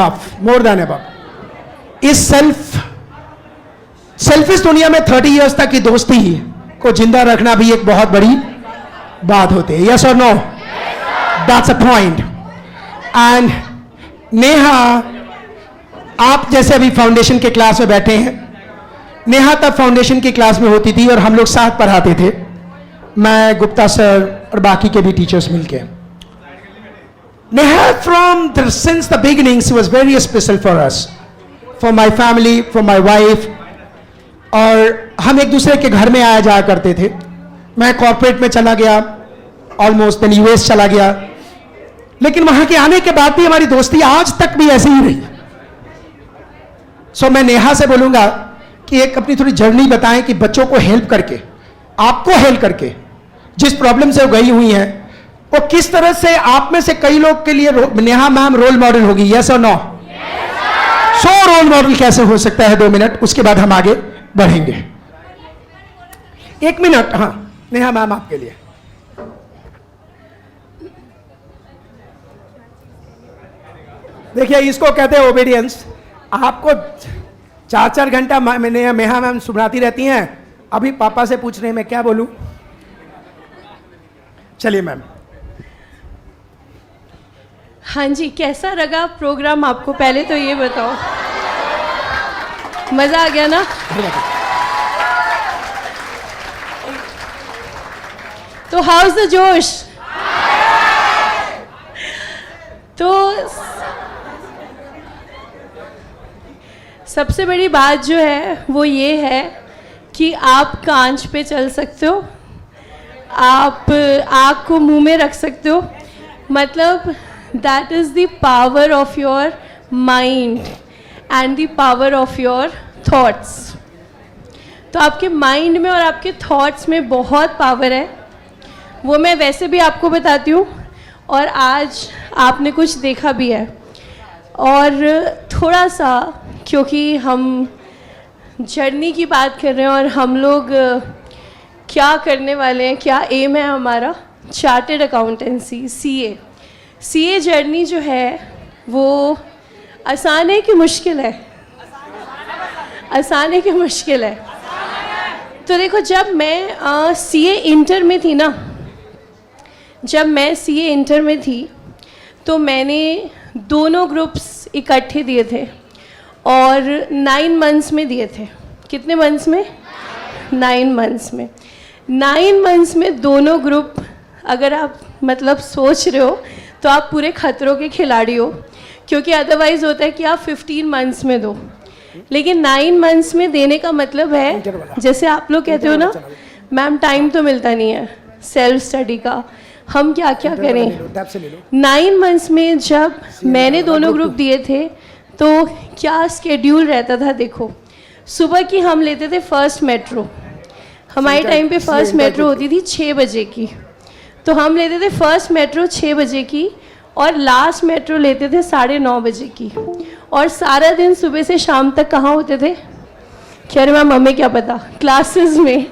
अबव। इस सेल्फिश दुनिया में 30 इयर्स तक की दोस्ती को जिंदा रखना भी एक बहुत बड़ी बात होती है। यस और no? That's a point. And Neha, आप जैसे अभी फाउंडेशन के क्लास में बैठे हैं, नेहा तब फाउंडेशन की क्लास में होती थी और हम लोग साथ पढ़ाते थे, मैं, गुप्ता सर और बाकी के भी टीचर्स मिलके। Neha since the beginning she was very special for us, for my family, for my wife, और हम एक दूसरे के घर में आया जाया करते थे। मैं कॉर्पोरेट में चला गया, ऑलमोस्ट देन यूएस चला गया, लेकिन वहां के आने के बाद भी हमारी दोस्ती आज तक भी ऐसी ही रही। सो मैं नेहा से बोलूंगा कि एक अपनी थोड़ी जर्नी बताएं कि बच्चों को हेल्प करके, आपको हेल्प करके, जिस प्रॉब्लम से वो गई हुई हैं, वो किस तरह से आप में से कई लोग के लिए नेहा मैम रोल मॉडल होगी। यस और नो? सो रोल मॉडल कैसे हो सकता है? 2 मिनट, उसके बाद हम आगे बढ़ेंगे। 1 मिनट, हाँ नेहा मैम आपके लिए। देखिए, इसको कहते हैं ओबीडियंस। आपको 4-4 घंटा नेहा मैम सुनाती रहती हैं, अभी पापा से पूछ रहे हैं मैं क्या बोलूं। चलिए मैम। हाँ जी, कैसा लगा प्रोग्राम आपको? पहले तो ये बताओ, मजा आ गया ना? तो हाउस द जोश? तो सबसे बड़ी बात जो है वो ये है कि आप कांच पे चल सकते हो, आप आँख को मुंह में रख सकते हो, मतलब that is the power of your mind and the power of your thoughts. तो आपके माइंड में और आपके थॉट्स में बहुत पावर है। वो मैं वैसे भी आपको बताती हूँ, और आज आपने कुछ देखा भी है। और थोड़ा सा, क्योंकि हम जर्नी की बात कर रहे हैं और हम लोग क्या करने वाले हैं, क्या एम है हमारा, चार्टेड अकाउंटेंसी, सीए जर्नी जो है वो आसान है कि मुश्किल है? आसान है कि मुश्किल है? तो देखो, जब मैं सीए इंटर में थी ना, जब मैं सीए इंटर में थी तो मैंने दोनों ग्रुप्स इकट्ठे दिए थे और 9 मंथ्स में दिए थे। कितने मंथ्स में? 9 मंथ्स में। 9 मंथ्स में दोनों ग्रुप, अगर आप मतलब सोच रहे हो तो आप पूरे खतरों के खिलाड़ी हो, क्योंकि अदरवाइज़ होता है कि आप 15 मंथ्स में दो, लेकिन 9 मंथ्स में देने का मतलब है, जैसे आप लोग कहते हो ना मैम टाइम तो मिलता नहीं है सेल्फ स्टडी का, हम क्या क्या करें। 9 मंथ्स में जब मैंने दोनों ग्रुप दिए थे तो क्या स्केड्यूल रहता था, देखो सुबह की हम लेते थे फर्स्ट मेट्रो, हमारे टाइम पे फर्स्ट मेट्रो होती थी 6 बजे की, तो हम लेते थे फर्स्ट मेट्रो 6 बजे की और लास्ट मेट्रो लेते थे 9:30 बजे की, और सारा दिन सुबह से शाम तक कहाँ होते थे? क्या रे मैम हमें क्या पता, क्लासेस में।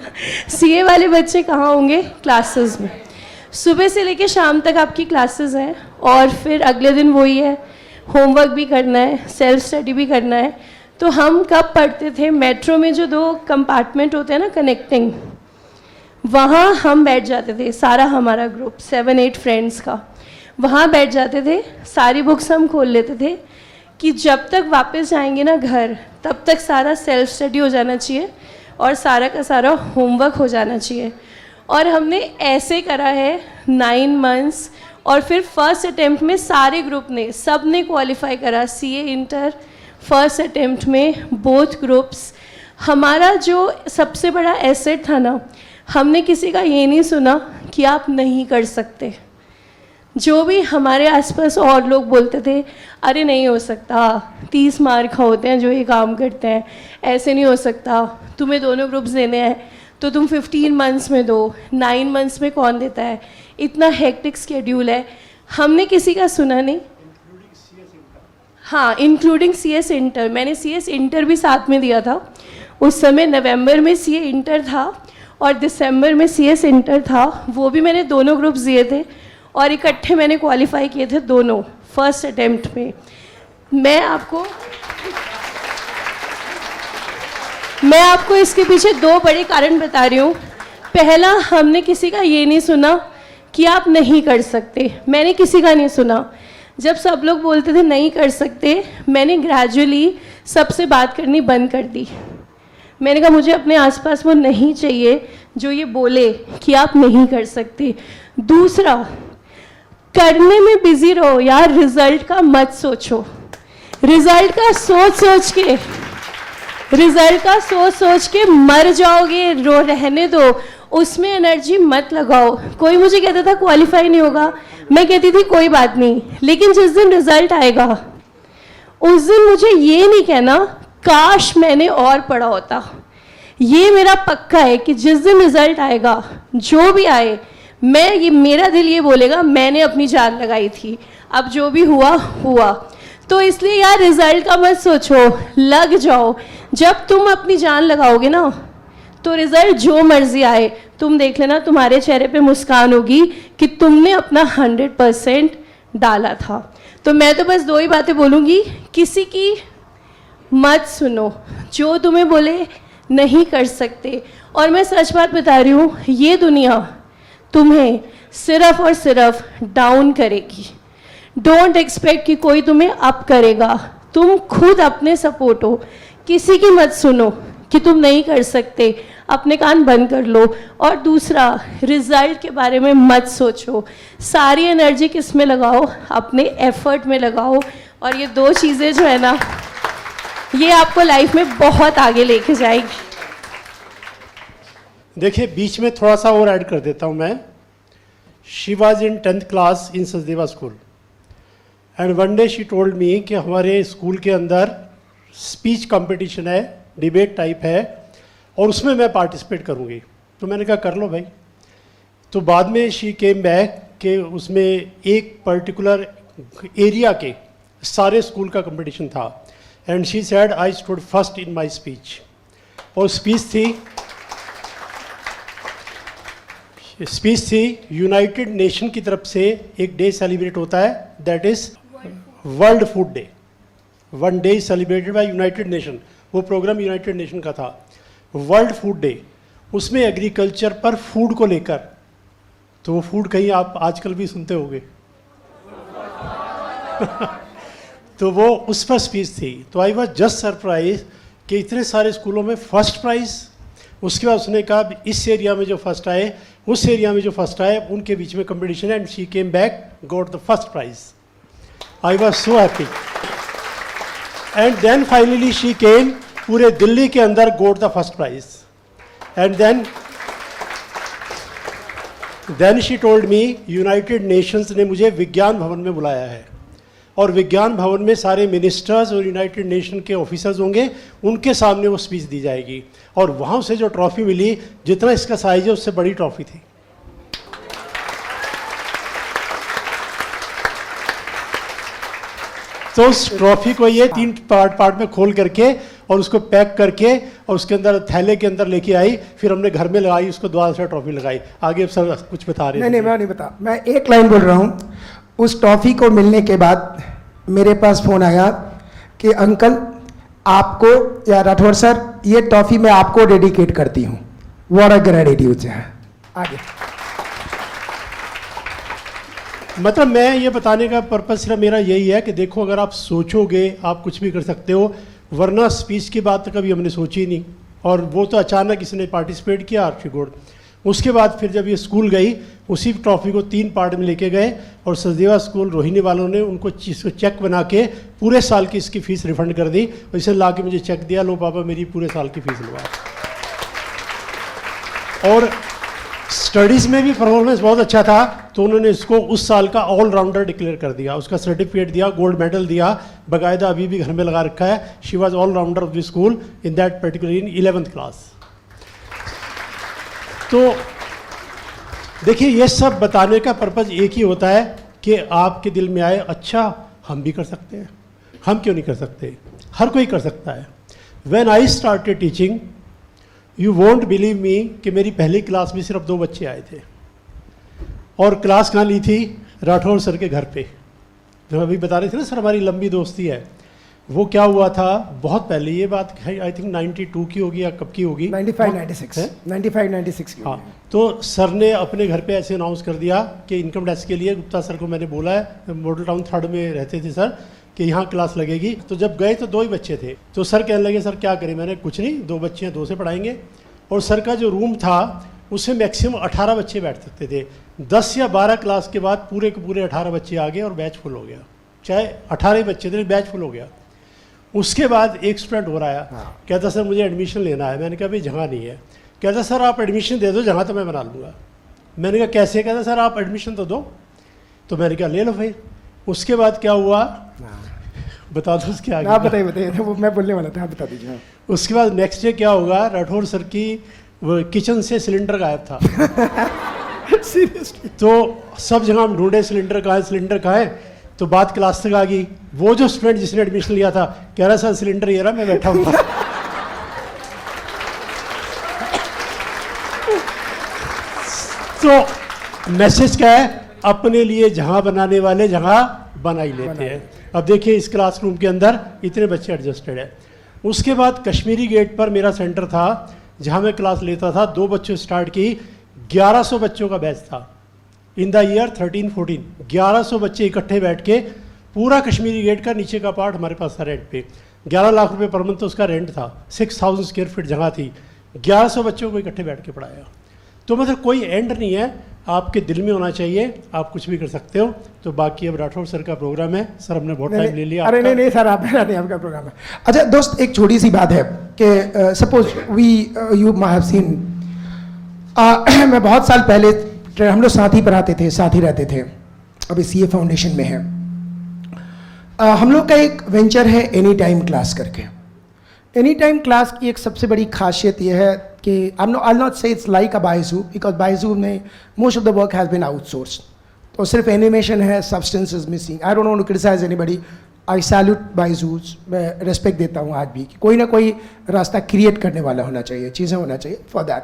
सीए वाले बच्चे कहाँ होंगे? क्लासेस में। सुबह से लेके शाम तक आपकी क्लासेस हैं और फिर अगले दिन वही है, होमवर्क भी करना है, सेल्फ स्टडी भी करना है। तो हम कब पढ़ते थे? मेट्रो में जो 2 कंपार्टमेंट होते हैं ना कनेक्टिंग, वहाँ हम बैठ जाते थे, सारा हमारा ग्रुप 7-8 फ्रेंड्स का, वहाँ बैठ जाते थे, सारी बुक्स हम खोल लेते थे कि जब तक वापस जाएंगे ना घर तब तक सारा सेल्फ स्टडी हो जाना चाहिए और सारा का सारा होमवर्क हो जाना चाहिए। और हमने ऐसे करा है 9 मंथ्स, और फिर फर्स्ट अटेम्प्ट में सारे ग्रुप ने, सब ने क्वालिफाई करा सीए इंटर फर्स्ट अटेम्प्ट में, बोथ ग्रुप्स। हमारा जो सबसे बड़ा एसेट था ना, हमने किसी का ये नहीं सुना कि आप नहीं कर सकते। जो भी हमारे आसपास और लोग बोलते थे, अरे नहीं हो सकता, 30 मार्क होते हैं जो ये काम करते हैं, ऐसे नहीं हो सकता, तुम्हें दोनों ग्रुप्स देने हैं तो तुम 15 मंथ्स में दो, 9 मंथ्स में कौन देता है, इतना हेक्टिक स्केड्यूल है। हमने किसी का सुना नहीं। हाँ, इंक्लूडिंग सीएस इंटर, मैंने सीएस इंटर भी साथ में दिया था। उस समय नवंबर में सीए इंटर था और दिसंबर में सीएस इंटर था, वो भी मैंने दोनों ग्रुप्स दिए थे और इकट्ठे मैंने क्वालिफाई किए थे दोनों फर्स्ट अटेम्प्ट में। मैं आपको इसके पीछे 2 बड़े कारण बता रही हूँ। पहला, हमने किसी का ये नहीं सुना कि आप नहीं कर सकते, मैंने किसी का नहीं सुना। जब सब लोग बोलते थे नहीं कर सकते, मैंने ग्रेजुअली सबसे बात करनी बंद कर दी। मैंने कहा मुझे अपने आसपास वो नहीं चाहिए जो ये बोले कि आप नहीं कर सकते। दूसरा, करने में बिजी रहो यार, रिजल्ट का मत सोचो। रिजल्ट का सोच सोच के मर जाओगे, रहने दो, उसमें एनर्जी मत लगाओ। कोई मुझे कहता था क्वालिफाई नहीं होगा, मैं कहती थी कोई बात नहीं, लेकिन जिस दिन रिजल्ट आएगा उस दिन मुझे ये नहीं कहना काश मैंने और पढ़ा होता। ये मेरा पक्का है कि जिस दिन रिजल्ट आएगा, जो भी आए, मेरा दिल ये बोलेगा मैंने अपनी जान लगाई थी, अब जो भी हुआ हुआ। तो इसलिए यार रिजल्ट का मत सोचो, लग जाओ। जब तुम अपनी जान लगाओगे ना तो रिजल्ट जो मर्जी आए, तुम देख लेना तुम्हारे चेहरे पे मुस्कान होगी कि तुमने अपना 100% डाला था। तो मैं तो बस 2 ही बातें बोलूँगी, किसी की मत सुनो, जो तुम्हें बोले नहीं कर सकते। और मैं सच बात बता रही हूँ, ये दुनिया तुम्हें सिर्फ और सिर्फ डाउन करेगी। डोंट एक्सपेक्ट कि कोई तुम्हें अप करेगा, तुम खुद अपने सपोर्ट हो। किसी की मत सुनो कि तुम नहीं कर सकते, अपने कान बंद कर लो। और दूसरा, रिजल्ट के बारे में मत सोचो, सारी एनर्जी किस में लगाओ? अपने एफर्ट में लगाओ। और ये 2 चीज़ें जो है ना, ये आपको लाइफ में बहुत आगे लेके जाएगी। देखिए, बीच में थोड़ा सा और ऐड कर देता हूँ मैं। She was in 10th class in Sachdeva school and one day she told मी कि हमारे स्कूल के अंदर स्पीच कंपटीशन है, डिबेट टाइप है, और उसमें मैं पार्टिसिपेट करूँगी। तो मैंने कहा कर लो भाई। तो बाद में शी केम बैक कि उसमें एक पर्टिकुलर एरिया के सारे स्कूल का कंपटीशन था, and she said I stood first in my speech. और स्पीच थी यूनाइटेड नेशन की तरफ से एक डे सेलिब्रेट होता है, that is world food day. One day celebrated by United nation, वो प्रोग्राम यूनाइटेड नेशन का था, वर्ल्ड फूड डे। उसमें एग्रीकल्चर पर फूड को लेकर, तो वो फूड कहीं आप आजकल भी सुनते होंगे तो वो उस पर स्पीच थी। तो आई वॉज जस्ट सरप्राइज कि इतने सारे स्कूलों में फर्स्ट प्राइज। उसके बाद उसने कहा इस एरिया में जो फर्स्ट आए, उस एरिया में जो फर्स्ट आए, उनके बीच में कंपटीशन है, and she came back got the first prize. I was so happy. And then finally she came, पूरे दिल्ली के अंदर got the first prize. And then she told me United Nations ने मुझे विज्ञान भवन में बुलाया है, और विज्ञान भवन में सारे मिनिस्टर्स और यूनाइटेड नेशन के ऑफिसर्स होंगे, उनके सामने वो स्पीच दी जाएगी। और वहाँ उसे जो ट्रॉफी मिली, जितना इसका साइज है उससे बड़ी ट्रॉफी थी। तो उस ट्रॉफी को ये 3 पार्ट में खोल करके और उसको पैक करके और उसके अंदर थैले के अंदर लेके आई, फिर हमने घर में लगाई, उसको दोबारा से ट्रॉफी लगाई। आगे अब सर कुछ बता रहे हैं? नहीं, मैं नहीं बता, मैं एक लाइन बोल रहा हूँ। उस टॉफ़ी को मिलने के बाद मेरे पास फ़ोन आया कि अंकल आपको, या राठौर सर, ये टॉफ़ी मैं आपको डेडिकेट करती हूँ। व्हाट अ ग्रेटिट्यूड है। आगे मतलब मैं ये बताने का पर्पस सिर्फ मेरा यही है कि देखो, अगर आप सोचोगे आप कुछ भी कर सकते हो, वरना स्पीच की बात तो कभी हमने सोची नहीं, और वो तो अचानक इसने पार्टिसिपेट किया आर्ची गोड। उसके बाद फिर जब ये स्कूल गई, उसी ट्रॉफी को 3 पार्ट में लेके गए, और सचदेवा स्कूल रोहिणी वालों ने उनको चेक बना के पूरे साल की इसकी फीस रिफंड कर दी, और इसे ला के मुझे चेक दिया, लो पापा मेरी पूरे साल की फीस लगा। और स्टडीज़ में भी परफॉर्मेंस बहुत अच्छा था, तो उन्होंने इसको उस साल का ऑलराउंडर डिक्लेयर कर दिया, उसका सर्टिफिकेट दिया, गोल्ड मेडल दिया, बाकायदा अभी भी घर में लगा रखा है। She was allrounder of the school in that particular in 11th class. तो देखिए, ये सब बताने का पर्पज़ एक ही होता है कि आपके दिल में आए, अच्छा हम भी कर सकते हैं, हम क्यों नहीं कर सकते, हर कोई कर सकता है। When I started teaching, you won't believe me कि मेरी पहली क्लास में सिर्फ 2 बच्चे आए थे, और क्लास कहाँ ली थी? राठौर सर के घर पे। जो अभी बता रहे थे ना सर, हमारी लंबी दोस्ती है। वो क्या हुआ था, बहुत पहले, ये बात आई थिंक 92 की होगी या कब की होगी, 95-96 की। हाँ, तो सर ने अपने घर पे ऐसे अनाउंस कर दिया कि इनकम टैक्स के लिए गुप्ता सर को मैंने बोला है, मॉडल टाउन 3rd में रहते थे सर, कि यहाँ क्लास लगेगी। तो जब गए तो 2 ही बच्चे थे, तो सर कहने लगे सर क्या करें? मैंने कुछ नहीं, 2 बच्चे हैं, 2 से पढ़ाएंगे। और सर का जो रूम था उसमें मैक्सिमम 18 बच्चे बैठ सकते थे। 10 या 12 क्लास के बाद पूरे के पूरे 18 बच्चे आ गए और बैच फुल हो गया। चाहे 18 बच्चे थे, बैच फुल हो गया। उसके बाद एक स्टूडेंट हो रहा है, कहता सर मुझे एडमिशन लेना है। मैंने कहा भाई जगह नहीं है। कहता सर आप एडमिशन दे दो, जगह तो मैं बना लूँगा। मैंने कहा कैसे? कहता सर आप एडमिशन तो दो। तो मैंने कहा ले लो भाई। उसके बाद क्या हुआ बता दो उसके आगे। आप बताइए, वो मैं बोलने वाला था, आप बता दीजिए। उसके बाद नेक्स्ट डे क्या होगा, राठौर सर की वो किचन से सिलेंडर गायब था। सीरियसली? तो सब जगह हम ढूंढे सिलेंडर कहाँ है, सिलेंडर कहाँ है। तो बात क्लास तक आ गई। वो जो स्टूडेंट जिसने एडमिशन लिया था कह रहा सर सिलेंडर ये रहा, मैं बैठा हूँ। तो मैसेज क्या है, अपने लिए जहाँ बनाने वाले जहाँ बना ही लेते हैं। अब देखिए इस क्लासरूम के अंदर इतने बच्चे एडजस्टेड है। उसके बाद कश्मीरी गेट पर मेरा सेंटर था जहाँ मैं क्लास लेता था। 2 बच्चों स्टार्ट की, 1100 बच्चों का बैच था। इन द ईयर 13-14 1100 बच्चे इकट्ठे बैठ के पूरा कश्मीरी गेट का नीचे का पार्ट हमारे पास था रेंट पे। 11 लाख रुपए पर मंथ उसका रेंट था। 6000 स्क्वायर फीट जगह थी। 1100 बच्चों को इकट्ठे बैठ के पढ़ाया। तो मतलब कोई एंड नहीं है, आपके दिल में होना चाहिए, आप कुछ भी कर सकते हो। तो बाकी अब राठौर सर का प्रोग्राम है। सर हमने बहुत टाइम ले लिया। अरे नहीं सर, आप नहीं, आपका प्रोग्राम है। अच्छा दोस्त, एक छोटी सी बात है कि suppose you my have seen, मैं बहुत साल पहले, हम लोग साथ ही पढ़ाते थे, साथ ही रहते थे, अभी CA फाउंडेशन में है। हम लोग का एक वेंचर है एनी टाइम क्लास करके। एनी टाइम क्लास की एक सबसे बड़ी खासियत यह है कि I'll not say it's like a Byju, because Byju में most of the work has been outsourced. तो सिर्फ एनिमेशन है, substance is missing. I don't want to criticize anybody. I salute Byju's, मैं रेस्पेक्ट देता हूँ आज भी कि कोई ना कोई रास्ता क्रिएट करने वाला होना चाहिए, चीज़ें होना चाहिए फॉर दैट.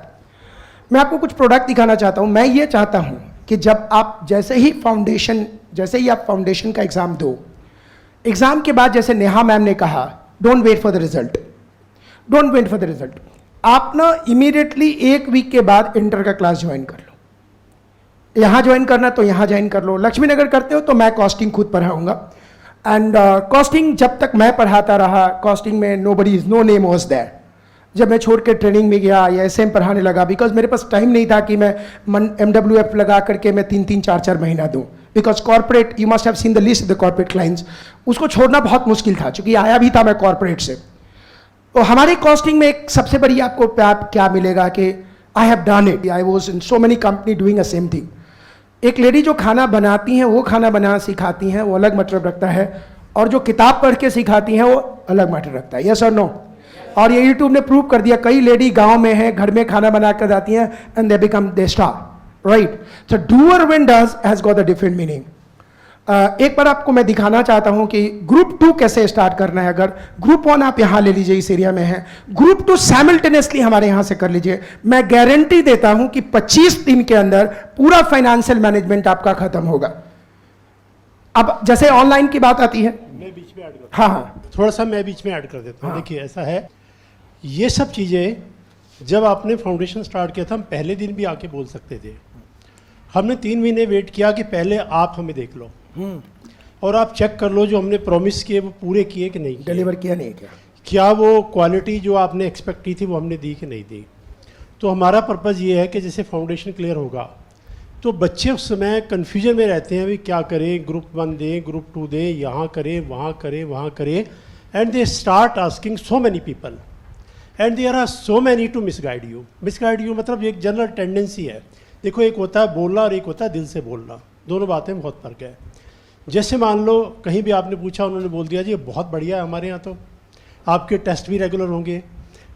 मैं आपको कुछ प्रोडक्ट दिखाना चाहता हूँ. मैं ये चाहता हूँ कि जब आप जैसे ही आप फाउंडेशन का एग्ज़ाम दो, एग्ज़ाम के बाद जैसे नेहा मैम ने कहा, don't wait for the result, don't wait for the result. आप ना इमीडिएटली 1 वीक के बाद इंटर का क्लास ज्वाइन कर लो. यहाँ ज्वाइन करना तो यहाँ ज्वाइन कर लो. लक्ष्मी नगर करते हो तो मैं कॉस्टिंग खुद पढ़ाऊँगा. एंड कॉस्टिंग जब तक मैं पढ़ाता रहा, कॉस्टिंग में नो नेम वॉज देयर. जब मैं छोड़ के ट्रेनिंग में गया या SM पढ़ाने लगा, बिकॉज मेरे पास टाइम नहीं था कि मैं MWF लगा करके मैं 3-3, 4-4 महीना दूँ. Because corporate, you must have seen the list the corporate clients, उसको छोड़ना बहुत मुश्किल था, चूँकि आया भी था मैं कॉर्पोरेट से. तो हमारी कॉस्टिंग में एक सबसे बड़ी आपको क्या मिलेगा कि I have done it, I was in so many company doing a same thing. एक लेडी जो खाना बनाती हैं, वो खाना बना सिखाती हैं, वो अलग मतलब रखता है, और जो किताब पढ़ के सिखाती हैं वो अलग मैटर रखता है. यस और नो? और ये यूट्यूब ने प्रूव कर दिया. कई लेडी गांव में हैं, घर में खाना बना कर जाती हैं, and they become they star, right. So doer when does has got a different meaning. एक बार आपको मैं दिखाना चाहता हूं कि ग्रुप 2 कैसे स्टार्ट करना है. अगर ग्रुप 1 आप यहां ले लीजिए, इस एरिया में है, ग्रुप 2 साइमल्टेनियसली हमारे यहां से कर लीजिए. मैं गारंटी देता हूं कि 25 दिन के अंदर पूरा फाइनेंशियल मैनेजमेंट आपका खत्म होगा. अब जैसे ऑनलाइन की बात आती है, मैं बीच में ऐड कर, हाँ, थोड़ा सा मैं बीच में ऐड कर देता हूँ. देखिए ऐसा है, ये सब चीज़ें जब आपने फाउंडेशन स्टार्ट किया था, हम पहले दिन भी आके बोल सकते थे. हमने 3 महीने वेट किया कि पहले आप हमें देख लो और आप चेक कर लो जो हमने प्रॉमिस किए वो पूरे किए कि नहीं किए, डिलीवर किया नहीं किया, क्या वो क्वालिटी जो आपने एक्सपेक्ट की थी वो हमने दी कि नहीं दी. तो हमारा पर्पज़ ये है कि जैसे फाउंडेशन क्लियर होगा तो बच्चे उस समय कन्फ्यूजन में रहते हैं, भी क्या करें, ग्रुप 1 दें, ग्रुप 2 दें, यहाँ करें, वहाँ करें, and they start asking so many people and there are so many to misguide you. Misguide you मतलब एक जनरल टेंडेंसी है. देखो, एक होता है बोलना और एक होता है दिल से बोलना, दोनों बातें बहुत फ़र्क है. जैसे मान लो कहीं भी आपने पूछा, उन्होंने बोल दिया जी बहुत बढ़िया है हमारे यहाँ, तो आपके टेस्ट भी रेगुलर होंगे,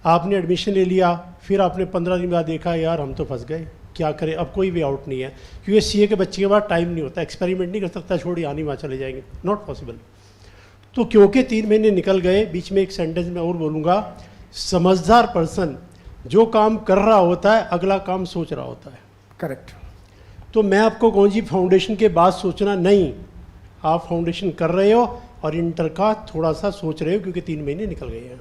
आपने एडमिशन ले लिया, फिर आपने 15 दिन बाद देखा यार हम तो फंस गए, क्या करें, अब कोई वे आउट नहीं है. क्योंकि CA के बच्चे के बाद टाइम नहीं होता, एक्सपेरिमेंट नहीं कर सकता, छोड़ यहाँ नहीं वहाँ चले जाएंगे, नॉट पॉसिबल. तो क्योंकि 3 महीने निकल गए, बीच में एक सेंटेंस में और बोलूँगा, समझदार पर्सन जो काम कर रहा होता है अगला काम सोच रहा होता है. करेक्ट. तो मैं आपको कहूँ जी फाउंडेशन के बाद सोचना नहीं, आप फाउंडेशन कर रहे हो और इंटर का थोड़ा सा सोच रहे हो क्योंकि 3 महीने निकल गए हैं.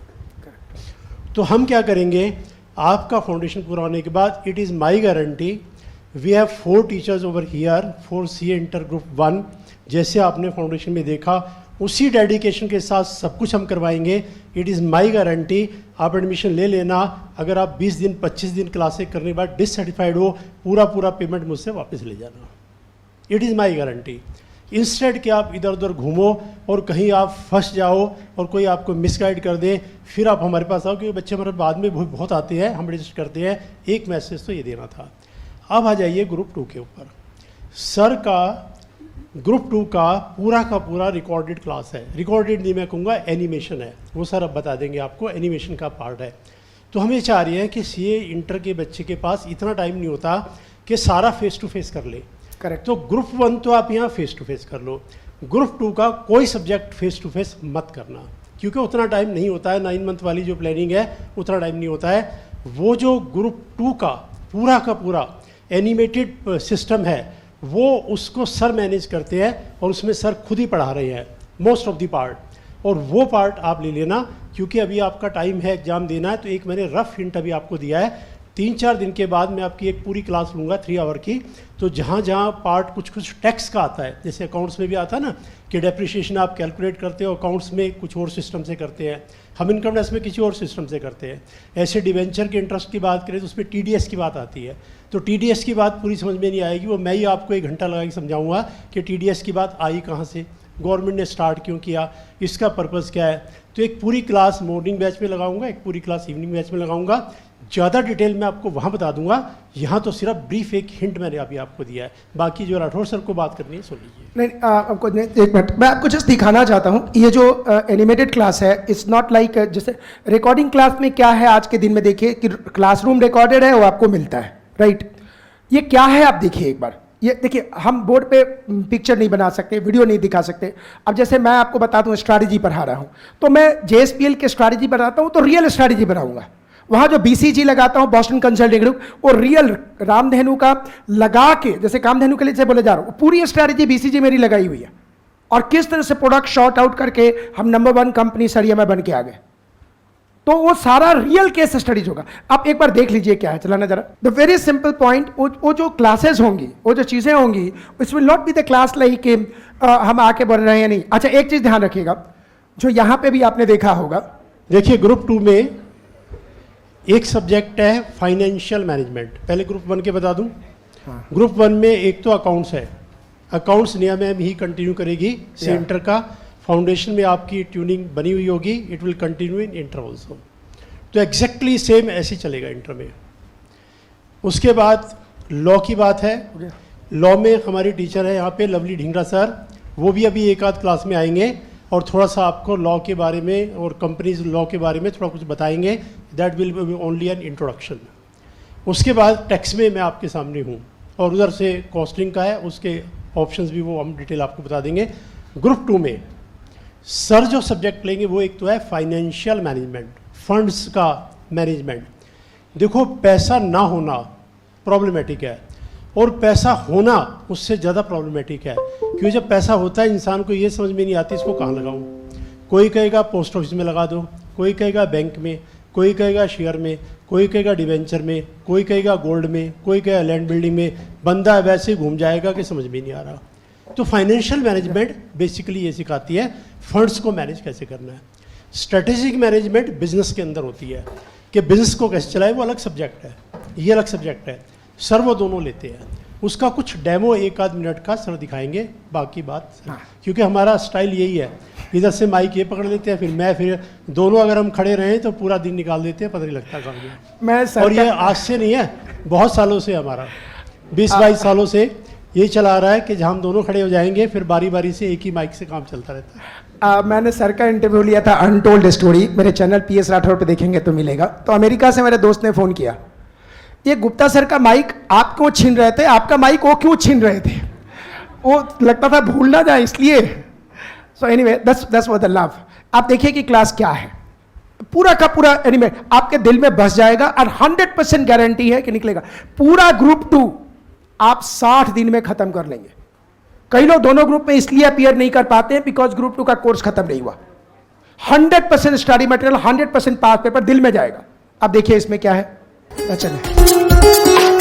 तो हम क्या करेंगे, आपका फाउंडेशन पूरा होने के बाद, it is my guarantee, we have 4 teachers over here for CA inter group 1. जैसे आपने फाउंडेशन में देखा उसी डेडिकेशन के साथ सब कुछ हम करवाएंगे. इट इज़ माई गारंटी, आप एडमिशन ले लेना. अगर आप 20 दिन 25 दिन क्लासें करने के बाद डिससेटिस्फाइड हो, पूरा पेमेंट मुझसे वापस ले जाना. It is my guarantee. Instead कि आप इधर उधर घूमो और कहीं आप फंस जाओ और कोई आपको मिसगाइड कर दे, फिर आप हमारे पास आओ, क्योंकि बच्चे हमारे बाद में बहुत आते हैं, हम रजिस्टर करते हैं. एक मैसेज तो ये देना था. अब आ जाइए ग्रुप 2 के ऊपर. सर का ग्रुप 2 का पूरा रिकॉर्डेड क्लास है. रिकॉर्डेड नहीं, मैं कहूँगा एनिमेशन है, वो सर अब बता देंगे आपको, एनिमेशन का पार्ट है. तो हम ये चाह रहे हैं कि CA इंटर के बच्चे के पास इतना टाइम नहीं होता कि सारा फेस टू फेस कर ले. करेक्ट. तो ग्रुप 1 तो आप यहाँ फेस टू फेस कर लो, ग्रुप 2 का कोई सब्जेक्ट फेस टू फेस मत करना, क्योंकि उतना टाइम नहीं होता है. 9 मंथ वाली जो प्लानिंग है उतना टाइम नहीं होता है. वो जो ग्रुप 2 का पूरा एनिमेटेड सिस्टम है, वो उसको सर मैनेज करते हैं और उसमें सर खुद ही पढ़ा रहे हैं मोस्ट ऑफ द पार्ट. और वो पार्ट आप ले लेना, क्योंकि अभी आपका टाइम है एग्जाम देना है. तो एक मैंने रफ हिंट अभी आपको दिया है, 3-4 दिन के बाद मैं आपकी एक पूरी क्लास लूँगा 3 आवर की. तो जहाँ पार्ट कुछ टैक्स का आता है, जैसे अकाउंट्स में भी आता है ना कि डेप्रिसिएशन आप कैलकुलेट करते हो, अकाउंट्स में कुछ और सिस्टम से करते हैं, हम इनकम टैक्स में किसी और सिस्टम से करते हैं. ऐसे डिवेंचर के इंटरेस्ट की बात करें तो उसमें TDS की बात आती है. तो TDS की बात पूरी समझ में नहीं आएगी, वो मैं ही आपको 1 घंटा लगा के समझाऊंगा कि TDS की बात आई कहाँ से, गवर्नमेंट ने स्टार्ट क्यों किया, इसका पर्पज़ क्या है. तो एक पूरी क्लास मॉर्निंग बैच में लगाऊंगा, एक पूरी क्लास इवनिंग बैच में लगाऊंगा. ज़्यादा डिटेल में आपको वहाँ बता दूंगा, यहाँ तो सिर्फ ब्रीफ एक हिंट मैंने अभी आपको दिया है, बाकी जो राठौर सर को बात करनी है सुन लीजिए। नहीं आपको एक मिनट, मैं आपको जस्ट दिखाना चाहता हूँ, ये जो एनिमेटेड क्लास है इट्स नॉट लाइक जैसे रिकॉर्डिंग क्लास में क्या है आज के दिन में देखिए कि क्लासरूम रिकॉर्डेड है वो आपको मिलता है, राइट। ये क्या है आप देखिए एक बार, ये देखिए हम बोर्ड पे पिक्चर नहीं बना सकते, वीडियो नहीं दिखा सकते। अब जैसे मैं आपको बताता हूँ स्ट्रैटेजी पढ़ा रहा हूँ, तो मैं JSPL के स्ट्रैटेजी बनाता हूँ तो रियल स्ट्रैटेजी बनाऊंगा। वहाँ जो BCG लगाता हूँ, बॉस्टन कंसल्टिंग ग्रुप, वो रियल रामधेनु का लगा के, जैसे कामधेनु के लिए से बोले जा रहा हूँ, पूरी स्ट्रैटेजी BCG मेरी लगाई हुई है, और किस तरह से प्रोडक्ट शॉर्ट आउट करके हम नंबर 1 कंपनी सरिया में बन के आ गए। तो वो सारा रियल केस स्टडीज होगा। आप एक बार देख लीजिए क्या है, चलाना जरा। द वेरी सिंपल पॉइंट, वो जो क्लासेस होंगी, वो जो चीज़ें होंगी, it's will not be the class like कि हम आके बढ़ रहे हैं, नहीं। अच्छा एक चीज़ ध्यान रखिएगा, जो यहाँ पे भी आपने देखा होगा, देखिए ग्रुप 2 में एक सब्जेक्ट है फाइनेंशियल मैनेजमेंट। पहले ग्रुप 1 के बता दूं। ग्रुप 1 में एक तो अकाउंट्स है, अकाउंट्स नियम ही कंटिन्यू करेगी सेंटर का। फाउंडेशन में आपकी ट्यूनिंग बनी हुई होगी, it will continue in inter also. तो एग्जैक्टली सेम ऐसे ही चलेगा इंटर में। उसके बाद लॉ की बात है, लॉ में हमारी टीचर है यहाँ पे लवली ढिंगरा सर, वो भी अभी एक आध क्लास में आएंगे और थोड़ा सा आपको लॉ के बारे में और कंपनीज लॉ के बारे में थोड़ा कुछ बताएंगे। That will be only an introduction. उसके बाद टैक्स में मैं आपके सामने हूँ, और उधर से कॉस्टिंग का है, उसके ऑप्शंस भी वो हम डिटेल आपको बता देंगे। ग्रुप 2 में सर जो सब्जेक्ट लेंगे वो एक तो है फाइनेंशियल मैनेजमेंट, फंड्स का मैनेजमेंट। देखो पैसा ना होना प्रॉब्लमेटिक है, और पैसा होना उससे ज़्यादा प्रॉब्लमेटिक है, क्योंकि जब पैसा होता है इंसान को ये समझ में नहीं आती इसको कहाँ लगाऊं। कोई कहेगा पोस्ट ऑफिस में लगा दो, कोई कहेगा बैंक में, कोई कहेगा शेयर में, कोई कहेगा डिवेंचर में, कोई कहेगा गोल्ड में, कोई कहेगा लैंड बिल्डिंग में। बंदा वैसे ही घूम जाएगा कि समझ में नहीं आ रहा। तो फाइनेंशियल मैनेजमेंट बेसिकली ये सिखाती है फंड्स को मैनेज कैसे करना है। स्ट्रेटेजिक मैनेजमेंट बिजनेस के अंदर होती है कि बिजनेस को कैसे चलाए, वो अलग सब्जेक्ट है, ये अलग सब्जेक्ट है। सर वो दोनों लेते हैं, उसका कुछ डेमो एक आध मिनट का सर दिखाएंगे, बाकी बात क्योंकि हमारा स्टाइल यही है, इधर से माइक ये पकड़ लेते हैं, फिर दोनों अगर हम खड़े रहें तो पूरा दिन निकाल देते हैं, पता नहीं लगता कहाँ गया। और ये आज से नहीं है, बहुत सालों से, हमारा 20-22 सालों से यही चला रहा है कि हम दोनों खड़े हो जाएंगे, फिर बारी बारी से एक ही माइक से काम चलता रहता है। मैंने सर का इंटरव्यू लिया था अनटोल्ड स्टोरी, मेरे चैनल PS राठौर पे देखेंगे तो मिलेगा। तो अमेरिका से मेरे दोस्त ने फ़ोन किया, ये गुप्ता सर का माइक आप क्यों छीन रहे थे, आपका माइक वो क्यों छीन रहे थे, वो लगता था भूल ना जाए इसलिए। So anyway that's what the love. आप देखिए कि क्लास क्या है, पूरा का पूरा एनिमेट आपके दिल में बस जाएगा, और 100% गारंटी है कि निकलेगा। पूरा ग्रुप 2 आप 60 दिन में खत्म कर लेंगे। कई लोग दोनों ग्रुप में इसलिए अपीयर नहीं कर पाते हैं बिकॉज ग्रुप 2 का कोर्स खत्म नहीं हुआ। 100% स्टडी मटेरियल, 100% पास पेपर दिल में जाएगा। अब देखिए इसमें क्या है, चलिए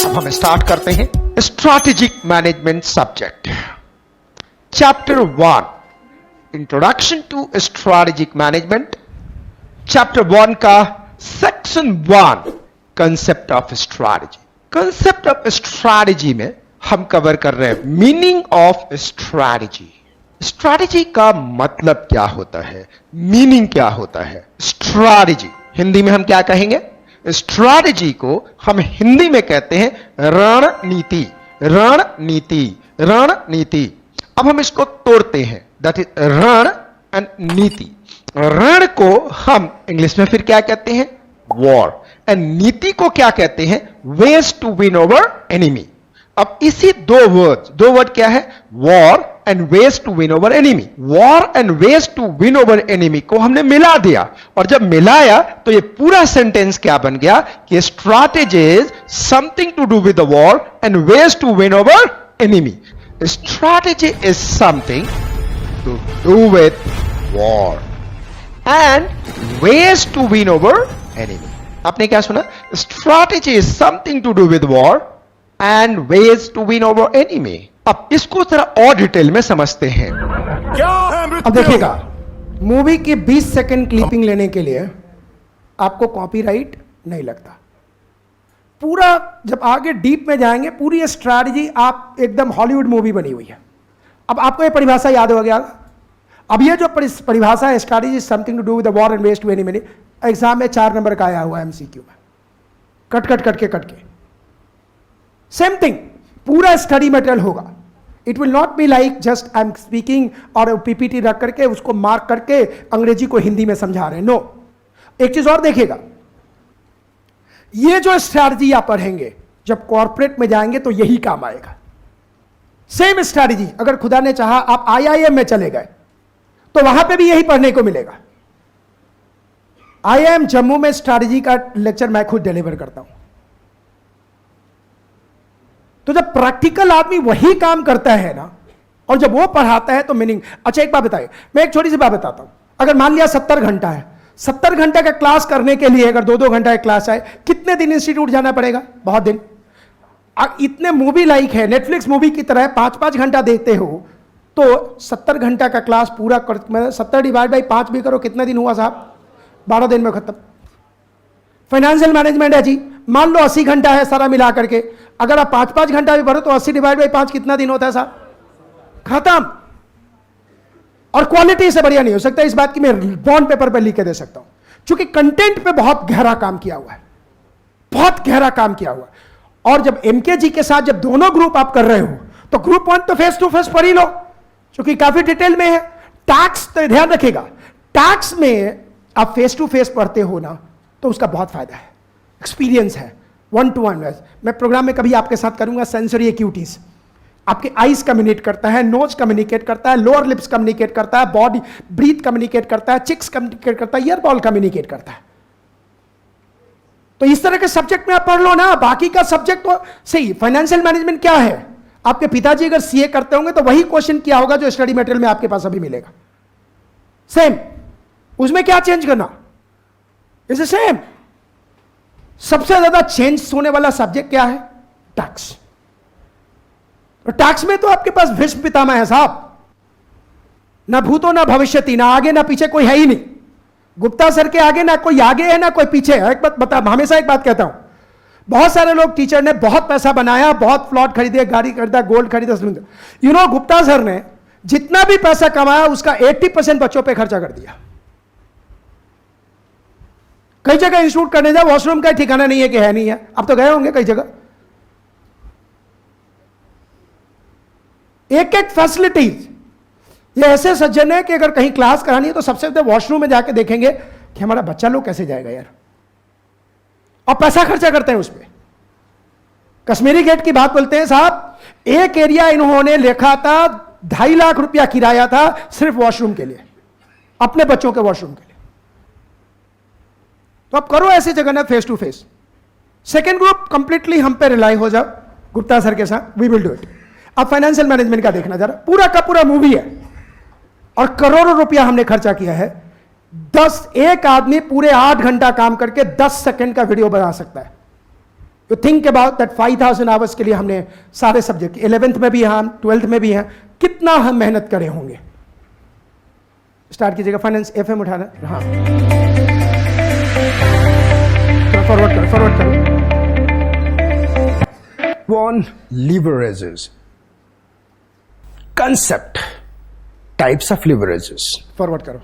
अब हम स्टार्ट करते हैं। Strategic management subject, chapter 1 introduction to strategic management. Chapter 1 का section 1 concept of strategy. Concept of strategy में हम कवर कर रहे हैं मीनिंग ऑफ स्ट्रैटेजी। स्ट्रैटेजी का मतलब क्या होता है, मीनिंग क्या होता है। स्ट्रैटेजी हिंदी में हम क्या कहेंगे, स्ट्रैटेजी को हम हिंदी में कहते हैं रणनीति। रणनीति, रणनीति। अब हम इसको तोड़ते हैं, दैट इज रण एंड नीति। रण को हम इंग्लिश में फिर क्या कहते हैं, वॉर, एंड नीति को क्या कहते हैं, ways to win over enemy. अब इसी दो वर्ड क्या है, war and ways to win over enemy. War and ways to win over enemy को हमने मिला दिया, और जब मिलाया तो ये पूरा सेंटेंस क्या बन गया कि strategy is something to do with the war and ways to win over enemy. Strategy is something to do with war and ways to win over enemy. आपने क्या सुना, strategy is something to do with war and ways to win over enemy. अब इसको जरा और डिटेल में समझते हैं। अब देखिएगा, मूवी की 20 सेकंड क्लिपिंग लेने के लिए आपको कॉपीराइट नहीं लगता। पूरा जब आगे डीप में जाएंगे, पूरी स्ट्रैटेजी आप एकदम हॉलीवुड मूवी बनी हुई है। अब आपको ये परिभाषा याद हो गया। अब ये जो परिभाषा है, strategy something to do with the war and ways to enemy, exam में 4 नंबर का आया हुआ MCQ में। कट के सेम थिंग, पूरा स्टडी मटेरियल होगा. It will not be like just I am speaking और पीपीटी रख करके उसको मार्क करके अंग्रेजी को हिंदी में समझा रहे हैं. नो, एक चीज और देखिएगा, ये जो स्ट्रैटेजी आप पढ़ेंगे जब कॉर्पोरेट में जाएंगे तो यही काम आएगा. सेम स्ट्रैटेजी अगर खुदा ने चाहा आप आईआईएम में चले गए तो वहां पे भी यही पढ़ने को मिलेगा. आईआईएम जम्मू में स्ट्रैटेजी का लेक्चर मैं खुद डिलीवर करता हूं. तो जब प्रैक्टिकल आदमी वही काम करता है ना, और जब वो पढ़ाता है तो मीनिंग. अच्छा एक बात बताइए, मैं एक छोटी सी बात बताता हूं. अगर मान लिया 70 घंटा है, 70 घंटे का क्लास करने के लिए अगर 2-2 घंटा का क्लास है, कितने दिन इंस्टीट्यूट जाना पड़ेगा? बहुत दिन. इतने मूवी लाइक है, नेटफ्लिक्स मूवी की तरह 5-5 घंटा देते हो तो 70 घंटा का क्लास पूरा कर, 70 डिवाइड बाई 5 भी करो, कितने दिन हुआ साहब? 12 दिन में खत्म. फाइनेंशियल मैनेजमेंट है जी, मान लो 80 घंटा है सारा मिला करके, अगर आप 5-5 घंटा भी भरो तो 80 डिवाइड बाई 5 कितना दिन होता है साहब? खत्म. और क्वालिटी से बढ़िया नहीं हो सकता. इस बात की मैं बॉन्ड पेपर पर लिख के दे सकता हूं, क्योंकि कंटेंट पे बहुत गहरा काम किया हुआ है, बहुत गहरा काम किया हुआ है. और जब एमकेजी के साथ जब दोनों ग्रुप आप कर रहे हो तो ग्रुप 1 तो फेस टू फेस पढ़ ही लो, क्योंकि काफी डिटेल में है. टैक्स तो ध्यान रखेगा, टैक्स में आप फेस टू फेस पढ़ते हो ना तो उसका बहुत फायदा है, एक्सपीरियंस है, 1-to-1. मैं प्रोग्राम में कभी आपके साथ करूंगा सेंसरी एक्यूटीज. आपके आईज कम्युनिकेट करता है, नोज कम्युनिकेट करता है, लोअर लिप्स कम्युनिकेट करता है, बॉडी ब्रीथ कम्युनिकेट करता है, चिक्स कम्युनिकेट करता है, ईयर बॉल कम्युनिकेट करता है. तो इस तरह के सब्जेक्ट में आप पढ़ लो ना. बाकी का सब्जेक्ट तो सही. फाइनेंशियल मैनेजमेंट क्या है? आपके पिताजी अगर सीए करते होंगे तो वही क्वेश्चन किया होगा जो स्टडी मटेरियल में आपके पास अभी मिलेगा. सेम. उसमें क्या चेंज करना? Is same. सबसे ज्यादा चेंज होने वाला सब्जेक्ट क्या है? टैक्स. तो टैक्स में तो आपके पास भीष्म पितामह है साहब. ना भूतो ना भविष्यति, ना आगे ना पीछे कोई है ही नहीं. गुप्ता सर के आगे ना कोई आगे है ना कोई पीछे है. एक बात बता, हमेशा एक बात कहता हूं, बहुत सारे लोग टीचर ने बहुत पैसा बनाया, बहुत प्लॉट खरीदे, गाड़ी खरीदा, गोल्ड खरीदा. यू नो गुप्ता सर ने जितना भी पैसा कमाया उसका 80% बच्चों पे खर्चा कर दिया. कई जगह इंस्टीट्यूट करने जाओ, वॉशरूम का ठिकाना नहीं है कि है नहीं है. अब तो गए होंगे कई जगह. एक फैसिलिटीज. ये ऐसे सज्जन है कि अगर कहीं क्लास करानी है तो सबसे पहले वॉशरूम में जाके देखेंगे कि हमारा बच्चा लोग कैसे जाएगा यार, और पैसा खर्चा करते हैं उस पर. कश्मीरी गेट की बात बोलते हैं साहब, एक एरिया इन्होंने लिखा था 2.5 लाख रुपया किराया था सिर्फ वॉशरूम के लिए, अपने बच्चों के वॉशरूम के लिए. तो आप करो ऐसी जगह ना face to face. Second group completely हम पे रिलाई हो जाओ गुप्ता सर के साथ, वी विल डू इट. अब फाइनेंशियल मैनेजमेंट का देखना जरा, पूरा का पूरा मूवी है और करोड़ों रुपया हमने खर्चा किया है. 1 आदमी पूरे 8 घंटा काम करके 10 सेकंड का वीडियो बना सकता है. You think about that 5000 hours के लिए हमने सारे सब्जेक्ट, 11th में भी हैं हम, 12th में भी हैं, कितना हम मेहनत करे होंगे. स्टार्ट कीजिएगा. फाइनेंस एफएम उठाना. हाँ फॉरवर्ड करो. On leverages. Concept. Types of leverages. Forward करो.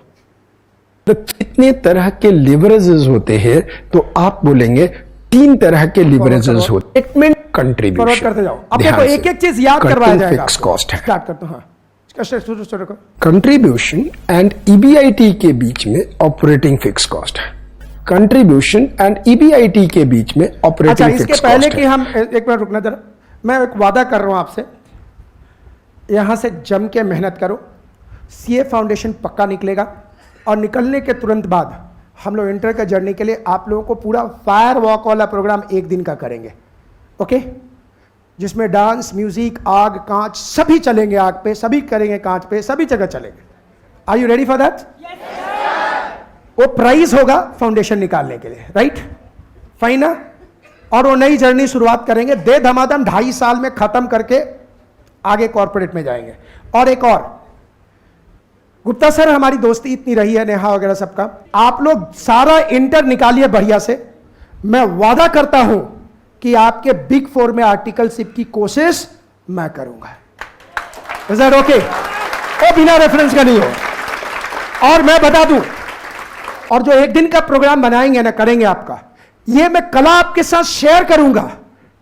तो कितने तरह के लिवरेजेस होते हैं? तो आप बोलेंगे 3 तरह के लिवरेजेस होते हैं. Forward contribution. करते जाओ. अब देखो एक एक चीज याद करवाया जाएगा. फिक्स कॉस्ट है. स्टार्ट करते हैं. हाँ, कंट्रीब्यूशन एंड ईबीआईटी के बीच में ऑपरेटिंग फिक्स कॉस्ट है. कंट्रीब्यूशन एंड ईबीआईटी के बीच में ऑपरेटिंग फिक्स कॉस्ट है. इसके पहले कि हम एक बार रुकना जरा, मैं एक वादा कर रहा हूं आपसे, यहां से जम के मेहनत करो. सीए फाउंडेशन पक्का निकलेगा और निकलने के तुरंत बाद हम लोग इंटर का जर्नी के लिए आप लोगों को पूरा फायर वॉक वाला प्रोग्राम 1 दिन का करेंगे. ओके, जिसमें डांस, म्यूजिक, आग, कांच सभी चलेंगे. आग पे सभी करेंगे, कांच पे सभी जगह चलेंगे. Are you ready for that? वो प्राइज होगा फाउंडेशन निकालने के लिए. राइट? फाइन ना? और वो नई जर्नी शुरुआत करेंगे. दे धमाधम 2.5 साल में खत्म करके आगे कॉर्पोरेट में जाएंगे. और एक और, गुप्ता सर हमारी दोस्ती इतनी रही है, नेहा वगैरह सबका, आप लोग सारा इंटर निकालिए बढ़िया से. मैं वादा करता हूं कि आपके बिग 4 में आर्टिकलशिप की कोशिश मैं करूंगा. Is that okay? वो बिना रेफरेंस का नहीं हो. और मैं बता दूं, और जो 1 दिन का प्रोग्राम बनाएंगे ना, करेंगे आपका, ये मैं कला आपके साथ शेयर करूंगा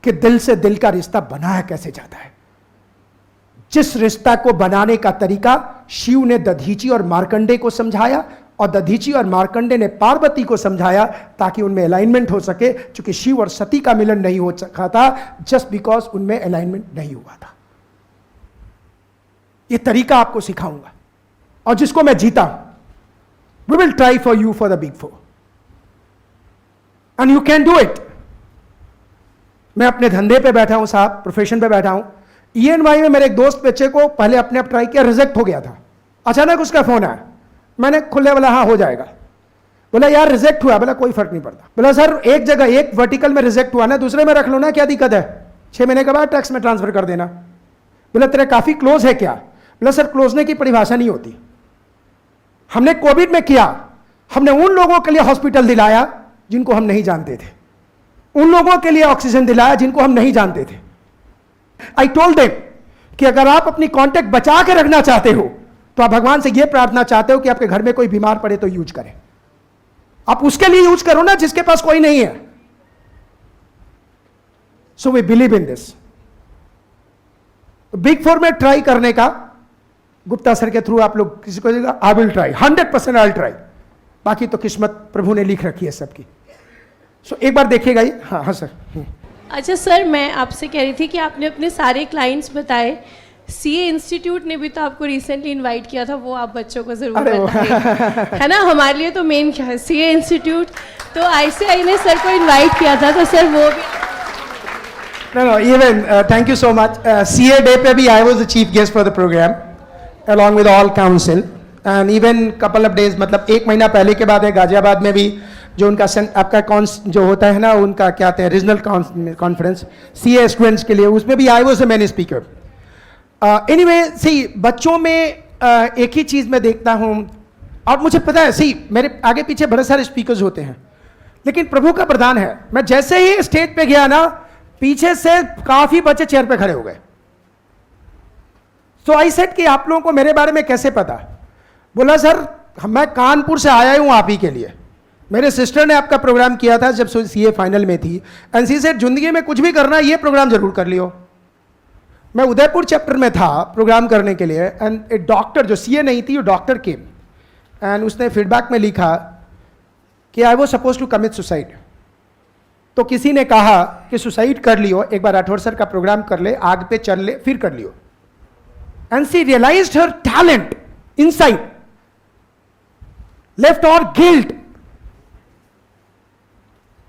कि दिल से दिल का रिश्ता बनाया कैसे जाता है। जिस रिश्ता को बनाने का तरीका शिव ने दधीची और मार्कंडे को समझाया और दधीची और मार्कंडे ने पार्वती को समझाया ताकि उनमें अलाइनमेंट हो सके, क्योंकि शिव और सती का मिलन नहीं हो सका था जस्ट बिकॉज उनमें अलाइनमेंट नहीं हुआ था। यह तरीका आपको सिखाऊंगा और जिसको मैं जीता हूं। We will try for you for the big four and you can do it. मैं अपने धंधे पे बैठा हूं साहब, प्रोफेशन पे बैठा हूं। ENY में मेरे एक दोस्त बच्चे को पहले अपने आप ट्राई किया, रिजेक्ट हो गया था। अचानक उसका फोन आया, मैंने खुले बोला हाँ हो जाएगा। बोला यार रिजेक्ट हुआ। बोला कोई फर्क नहीं पड़ता। बोला सर एक जगह एक वर्टिकल में रिजेक्ट हुआ ना, दूसरे में रख लो ना, क्या दिक्कत है, 6 महीने के बाद टैक्स में ट्रांसफर कर देना। बोला तेरे काफी क्लोज है क्या? बोला सर क्लोजने की परिभाषा नहीं होती। हमने कोविड में किया, हमने उन लोगों के लिए हॉस्पिटल दिलाया जिनको हम नहीं जानते थे, उन लोगों के लिए ऑक्सीजन दिलाया जिनको हम नहीं जानते थे। आई टोल्ड देम कि अगर आप अपनी कॉन्टेक्ट बचा के रखना चाहते हो तो आप भगवान से यह प्रार्थना चाहते हो कि आपके घर में कोई बीमार पड़े तो यूज करें। आप उसके लिए यूज करो ना जिसके पास कोई नहीं है। So we believe in this. Big four में ट्राई करने का गुप्ता सर के थ्रू आप लोग किसी को I will try, 100% I will try. बाकी तो किस्मत प्रभु ने लिख रखी है सबकी। सो एक बार देखिएगा ये। हाँ हाँ सर। अच्छा सर, मैं आपसे कह रही थी कि आपने अपने सारे क्लाइंट्स बताए, CA इंस्टीट्यूट ने भी तो आपको रिसेंटली इनवाइट किया था, वो आप बच्चों को जरूर बताइए, है ना। हमारे लिए तो मेन क्या है, CA इंस्टीट्यूट। तो ICI ने सर को इनवाइट किया था, तो सर वो भी। No, even thank you so much. CA Day पे भी I was the chief guest for the program, along with all council, and even couple of days, मतलब 1 महीना पहले के बाद है गाजियाबाद में भी जो उनका आपका जो होता है ना, उनका क्या कहते हैं रीजनल कॉन्फ्रेंस CA स्टूडेंट्स के लिए, उसमें भी I was the main speaker. Anyway, see बच्चों में एक ही चीज मैं देखता हूँ और मुझे पता है, see मेरे आगे पीछे बड़े सारे स्पीकर्स होते हैं, लेकिन प्रभु का प्रदान है, मैं जैसे ही स्टेज पे गया ना, पीछे से काफी बच्चे चेयर पे खड़े हो गए। सो आई सेड कि आप लोगों को मेरे बारे में कैसे पता? बोला सर मैं कानपुर से आया हूं आप ही के लिए, मेरे सिस्टर ने आपका प्रोग्राम किया था जब CA फाइनल में थी, एंड सी सेड जिंदगी में कुछ भी करना ये प्रोग्राम जरूर कर लियो। मैं उदयपुर चैप्टर में था प्रोग्राम करने के लिए, एंड एक डॉक्टर जो CA नहीं थी, वो डॉक्टर केम एंड उसने फीडबैक में लिखा कि I was suppose to commit suicide. तो किसी ने कहा कि सुसाइड कर लियो, एक बार राठौर सर का प्रोग्राम कर ले, आग पे चल ले, फिर कर लियो। And she realised her talent inside, left और गिल्ट,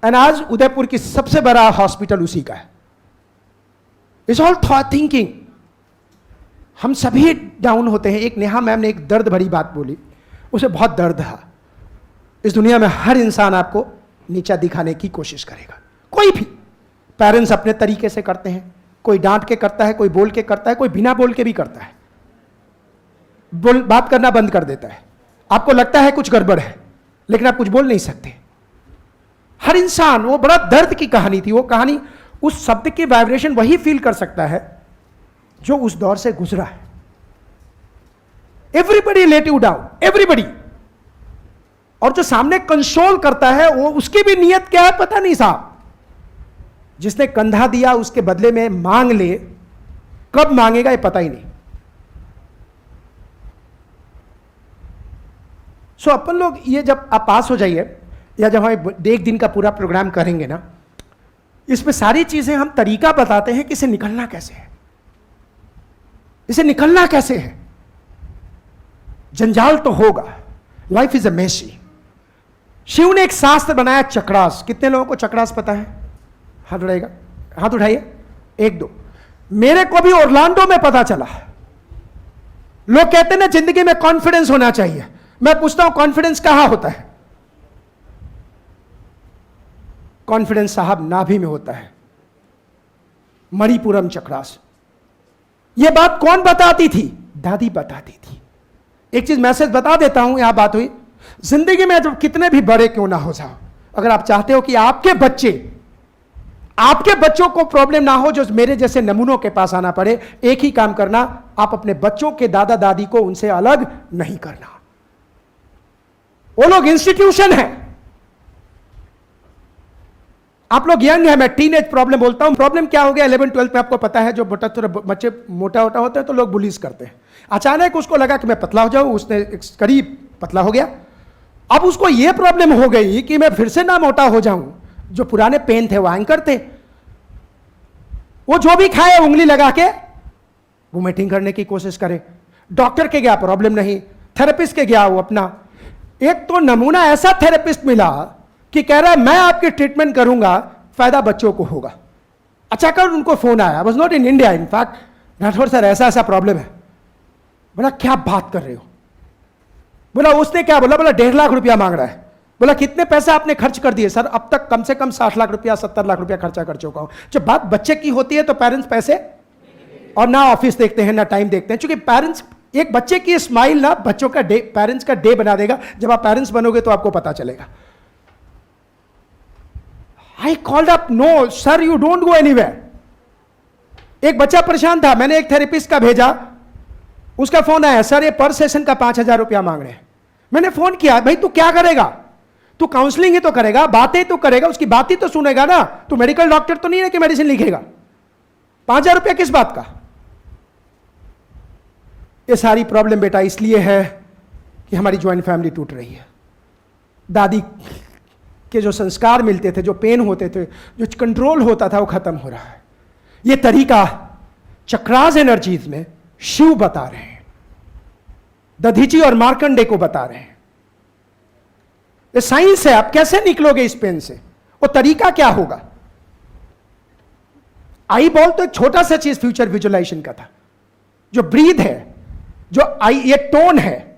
एंड आज उदयपुर की सबसे बड़ा हॉस्पिटल उसी का है। It's all thought thinking. हम सभी डाउन होते हैं। एक नेहा मैम ने एक दर्द भरी बात बोली, उसे बहुत दर्द था। इस दुनिया में हर इंसान आपको नीचा दिखाने की कोशिश करेगा, कोई भी। पेरेंट्स अपने तरीके से करते हैं, कोई डांट के करता है, कोई बोल के करता है, कोई बिना बोल के भी करता है। बात करना बंद कर देता है, आपको लगता है कुछ गड़बड़ है लेकिन आप कुछ बोल नहीं सकते। हर इंसान, वो बड़ा दर्द की कहानी थी। वो कहानी, उस शब्द की वाइब्रेशन वही फील कर सकता है जो उस दौर से गुजरा है। Everybody let you down, everybody. और जो सामने कंसोल करता है, वो उसकी भी नियत क्या है पता नहीं साहब। जिसने कंधा दिया उसके बदले में मांग ले, कब मांगेगा ये पता ही नहीं। सो अपन लोग ये जब आप पास हो जाइए, या जब हम 1 दिन का पूरा प्रोग्राम करेंगे ना, इसमें सारी चीजें हम तरीका बताते हैं कि इसे निकलना कैसे है, इसे निकलना कैसे है। जंजाल तो होगा, life is a messy. Shiv ने एक शास्त्र बनाया चक्रास। कितने लोगों को चक्रास पता है? हाथ उठाइएगा, हाथ उठाइए, 1 2। मेरे को भी ओरलांडो में पता चला। लोग कहते हैं ना जिंदगी में कॉन्फिडेंस होना चाहिए। मैं पूछता हूं कॉन्फिडेंस कहां होता है? कॉन्फिडेंस साहब नाभि में होता है, मणिपुरम चक्रास। यह बात कौन बताती थी? दादी बताती थी। एक चीज मैसेज बता देता हूं, यहां बात हुई, जिंदगी में जब कितने भी बड़े क्यों ना हो जाओ, अगर आप चाहते हो कि आपके बच्चों को प्रॉब्लम ना हो, जो मेरे जैसे नमूनों के पास आना पड़े, एक ही काम करना, आप अपने बच्चों के दादा दादी को उनसे अलग नहीं करना। वो लोग इंस्टीट्यूशन है। आप लोग यंग है, मैं टीनेज प्रॉब्लम बोलता हूं। प्रॉब्लम क्या हो गया 11-12 में आपको पता है, जो थोड़ा बच्चे मोटा होता होते हैं तो लोग बुलीज करते हैं। अचानक उसको लगा कि मैं पतला हो जाऊं, उसने करीब पतला हो गया। अब उसको यह प्रॉब्लम हो गई कि मैं फिर से ना मोटा हो जाऊं। जो पुराने पेन थे वो एंकर थे, वो जो भी खाए उंगली लगा के वोमिटिंग करने की कोशिश करे। डॉक्टर के गया, प्रॉब्लम नहीं। थेरेपिस्ट के गया, वो अपना एक तो नमूना ऐसा थेरेपिस्ट मिला कि कह रहा है मैं आपकी ट्रीटमेंट करूंगा, फायदा बच्चों को होगा। अच्छा कर उनको फोन आया, was not in India, in fact Rathore sir ऐसा ऐसा प्रॉब्लम है। बोला क्या बात कर रहे हो? बोला उसने क्या बोला? बोला 1.5 लाख रुपया मांग रहा है। बोला कितने पैसे आपने खर्च कर दिए? सर अब तक कम से कम 60 लाख रुपया 70 लाख रुपया खर्चा कर चुका हूं। जब बात बच्चे की होती है तो पेरेंट्स पैसे और ना ऑफिस देखते हैं ना टाइम देखते हैं, क्योंकि पेरेंट्स, एक बच्चे की स्माइल ना बच्चों का डे, पेरेंट्स का डे बना देगा। जब आप पेरेंट्स बनोगे तो आपको पता चलेगा। I called up, no sir you don't go anywhere. एक बच्चा परेशान था, मैंने एक थेरेपिस्ट का भेजा, उसका फोन आया, सर ये पर सेशन का 5,000 रुपया मांग रहे हैं। मैंने फोन किया, भाई तू क्या करेगा? तू काउंसलिंग ही तो करेगा, बातें तो करेगा, उसकी बात ही तो सुनेगा ना। तू मेडिकल डॉक्टर तो नहीं है कि मेडिसिन लिखेगा। 5,000 रुपया किस बात का? ये सारी प्रॉब्लम बेटा इसलिए है कि हमारी ज्वाइंट फैमिली टूट रही है। दादी के जो संस्कार मिलते थे, जो पेन होते थे, जो कंट्रोल होता था, वो खत्म हो रहा है। ये तरीका चक्रास एनर्जीज में शिव बता रहे हैं, दधीची और मार्कंडे को बता रहे हैं। ये साइंस है, आप कैसे निकलोगे इस पेन से? वो तरीका क्या होगा? आई बॉल तो एक छोटा सा चीज फ्यूचर विजुअलाइजेशन का था। जो ब्रीथ है, जो आई, ये टोन है,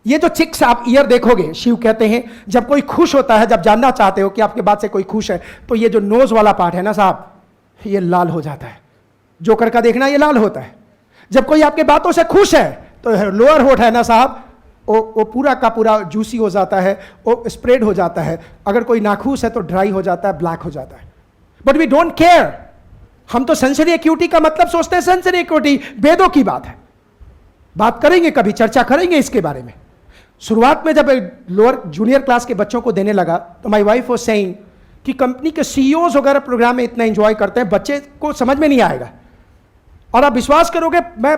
ये जो चिक्स आप ईयर देखोगे, शिव कहते हैं जब कोई खुश होता है, जब जानना चाहते हो कि आपके बात से कोई खुश है, तो ये जो नोज वाला पार्ट है ना साहब, ये लाल हो जाता है। जोकर का देखना, ये लाल होता है। जब कोई आपके बातों से खुश है तो लोअर होठ है ना साहब, वो पूरा का पूरा जूसी हो जाता है, वो स्प्रेड हो जाता है। अगर कोई नाखुश है तो ड्राई हो जाता है, ब्लैक हो जाता है। But we don't care. हम तो सेंसरी एक्यूटी का मतलब सोचते हैं, सेंसरी एक्यूटी वेदों की बात है। बात करेंगे, कभी चर्चा करेंगे इसके बारे में। शुरुआत में जब लोअर जूनियर क्लास के बच्चों को देने लगा तो माय वाइफ वाज सेइंग कि कंपनी के सीईओज वगैरह प्रोग्राम में इतना एंजॉय करते हैं, बच्चे को समझ में नहीं आएगा। और आप विश्वास करोगे, मैं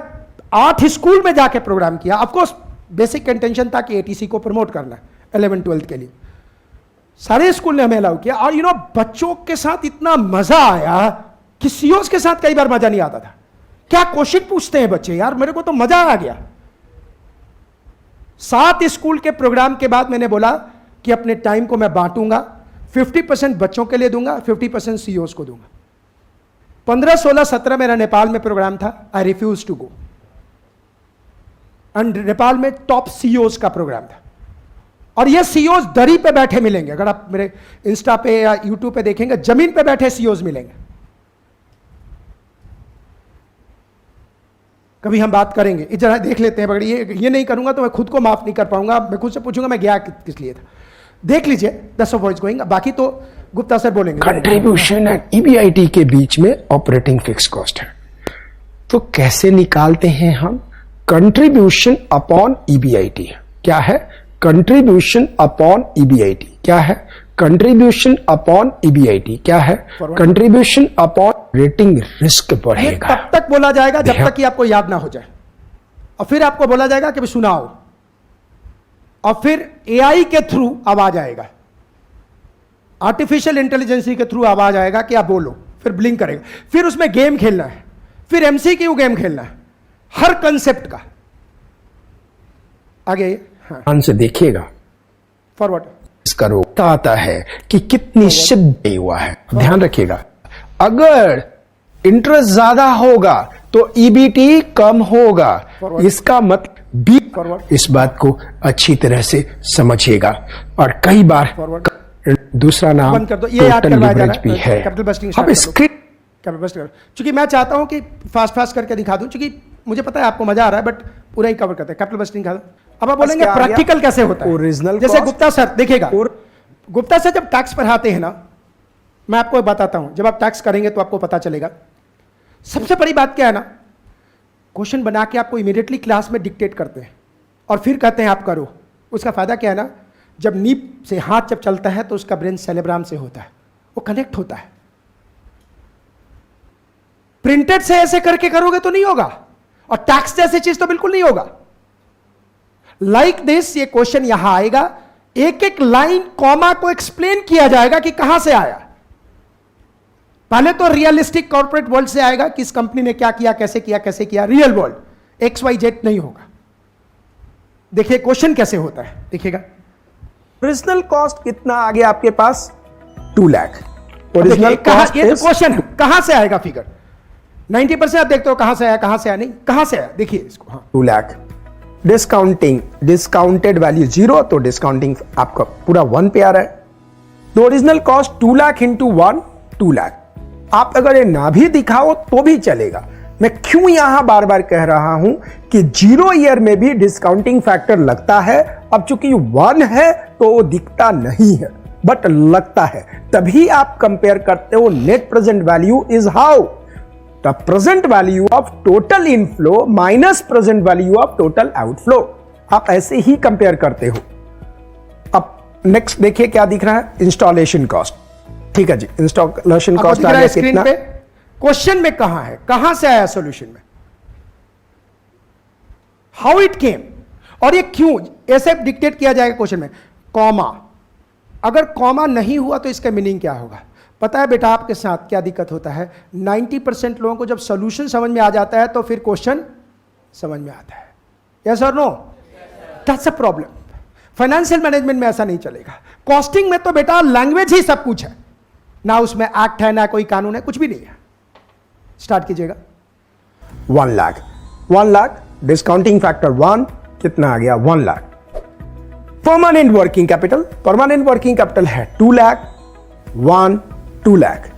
8 स्कूल में जाके प्रोग्राम किया। ऑफकोर्स बेसिक इंटेंशन था कि एटीसी को प्रमोट करना 11-12 के लिए। सारे स्कूल ने हमें अलाउ किया। और यू नो बच्चों के साथ इतना मजा आया कि सीईओज के साथ कई बार मजा नहीं आता था। क्या क्वेश्चन पूछते हैं बच्चे, यार मेरे को तो मजा आ गया। 7 स्कूल के प्रोग्राम के बाद मैंने बोला कि अपने टाइम को मैं बांटूंगा, 50% बच्चों के लिए दूंगा, 50% सीईओज को दूंगा। 15, 16, 17 मेरा नेपाल में प्रोग्राम था। I refuse to go. And Nepal में टॉप सीईओज का प्रोग्राम था। और ये सीईओज दरी पे बैठे मिलेंगे। अगर आप मेरे इंस्टा पे या यूट्यूब पे देखेंगे, जमीन पे बैठे सीईओज मिलेंगे। कभी हम बात करेंगे, इधर देख लेते हैं। मगर ये नहीं करूंगा तो मैं खुद को माफ नहीं कर पाऊंगा। मैं खुद से पूछूंगा मैं गया किस लिए था। देख लीजिए दैट्स व्हाट इज गोइंग। बाकी तो गुप्ता सर बोलेंगे। कंट्रीब्यूशन एंड ईबीआईटी के बीच में ऑपरेटिंग फिक्स कॉस्ट है, तो कैसे निकालते हैं हम? कंट्रीब्यूशन अपॉन ईबीआईटी क्या है? कंट्रीब्यूशन अपॉन ईबीआईटी क्या है? कंट्रीब्यूशन अपॉन ईबीआईटी क्या है? कंट्रीब्यूशन अपॉन रेटिंग रिस्क ये बढ़ेगा। तब तक बोला जाएगा जब तक कि आपको याद ना हो जाए, और फिर आपको बोला जाएगा कि सुनाओ, और फिर एआई के थ्रू आवाज आएगा, आर्टिफिशियल इंटेलिजेंस के थ्रू आवाज आएगा कि आप बोलो, फिर ब्लिंक करेगा, फिर उसमें गेम खेलना है, फिर एमसीक्यू गेम खेलना है, हर कंसेप्ट का। आगे हाँ, ध्यान से देखिएगा, फॉरवर्ड। इसका रोक आता है कि कितनी शिद्दत हुआ है। ध्यान रखिएगा, अगर इंटरेस्ट ज्यादा होगा तो ईबीटी कम होगा। इसका मतलब बी, इस बात को अच्छी तरह से समझिएगा। और कई बार दूसरा नाम बंद कर दो, ये याद टोटल करवाया जा लीवरेज रहा भी है। है। कैपिटल बस्टिंग अब स्क्रिप्ट चूंकि मैं चाहता हूं कि फास्ट करके दिखा दूं, क्योंकि मुझे पता है आपको मजा आ रहा है, बट पूरा ही कवर करते हैं। कैपिटल बस्टिंग दिखा दो। अब आप बोलेंगे प्रैक्टिकल कैसे होता है? ओरिजिनल जैसे गुप्ता सर देखिएगा, गुप्ता सर जब टैक्स पढ़ाते हैं ना, मैं आपको बताता हूं, जब आप टैक्स करेंगे तो आपको पता चलेगा। सबसे बड़ी बात क्या है ना, क्वेश्चन बना के आपको इमीडिएटली क्लास में डिक्टेट करते हैं और फिर कहते हैं आप करो। उसका फायदा क्या है ना, जब नीब से हाथ जब चलता है तो उसका ब्रेन सेरेब्रम से होता है, वो कनेक्ट होता है। प्रिंटेड से ऐसे करके करोगे तो नहीं होगा, और टैक्स जैसी चीज तो बिल्कुल नहीं होगा। लाइक दिस, ये क्वेश्चन यहां आएगा, एक एक लाइन कॉमा को एक्सप्लेन किया जाएगा कि कहां से आया। पहले तो रियलिस्टिक कॉर्पोरेट वर्ल्ड से आएगा कि इस कंपनी ने क्या किया, कैसे किया, कैसे किया। रियल वर्ल्ड, XYZ नहीं होगा। देखिए क्वेश्चन कैसे होता है, देखिएगा। ओरिजिनल कॉस्ट कितना आ गया आपके पास? 2 लाख। ओरिजिनल कॉस्ट, ये तो क्वेश्चन है, कहां से आएगा फिगर? 90% आप देखते हो कहां से आया, कहां से आया, नहीं कहां से आया, देखिए इसको। हाँ, 2 लाख। डिस्काउंटिंग, डिस्काउंटेड वैल्यू 0, तो डिस्काउंटिंग आपका पूरा 1 पे आ रहा है। तो original cost 2 lakh into 1, 2 lakh. आप अगर ये ना भी दिखाओ तो भी चलेगा। मैं क्यों यहां बार बार कह रहा हूं कि 0 ईयर में भी डिस्काउंटिंग फैक्टर लगता है। अब चूंकि 1 है तो वो दिखता नहीं है, बट लगता है। तभी आप कंपेयर करते हो net present value is how the present value of total inflow minus present value of total outflow. आप ऐसे ही कंपेयर करते हो। अब नेक्स्ट देखिए क्या दिख रहा है, इंस्टॉलेशन कॉस्ट। ठीक है जी, इंस्टॉलेशन कॉस्ट आ गया स्क्रीन कितना? पे क्वेश्चन में कहां है, कहां से आया सॉल्यूशन में, हाउ इट केम, और ये क्यों ऐसे डिक्टेट किया जाएगा क्वेश्चन में। कॉमा, अगर कॉमा नहीं हुआ तो इसका मीनिंग क्या होगा? पता है बेटा आपके साथ क्या दिक्कत होता है, 90% लोगों को जब सॉल्यूशन समझ में आ जाता है तो फिर क्वेश्चन समझ में आता है। यस और no? That's a problem. Financial management में ऐसा नहीं चलेगा। कॉस्टिंग में तो बेटा लैंग्वेज ही सब कुछ है, ना उसमें एक्ट है, ना कोई कानून है, कुछ भी नहीं है। स्टार्ट कीजिएगा। 1 लाख। 1 लाख, डिस्काउंटिंग फैक्टर 1, कितना आ गया? 1 lakh. Permanent working capital, permanent working capital है 2 लाख, 1, 2 लाख।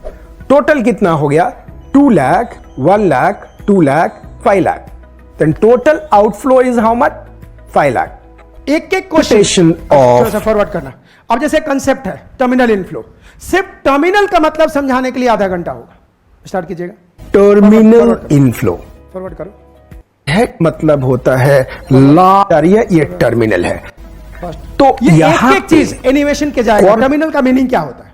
टोटल कितना हो गया? 2 lakh, 1 lakh, 2 lakh, 5 lakh. Then total outflow is how much? 5 lakh. एक एक क्वेश्चन ऑफ फॉरवर्ड करना। अब जैसे कंसेप्ट है टर्मिनल इनफ्लो, सिर्फ टर्मिनल का मतलब समझाने के लिए आधा घंटा होगा। स्टार्ट कीजिएगा। टर्मिनल इनफ्लो, फॉरवर्ड करो। है मतलब होता है ये टर्मिनल है। तो ये यहां एक चीज एनिमेशन के जाएगा, टर्मिनल का मीनिंग क्या होता है,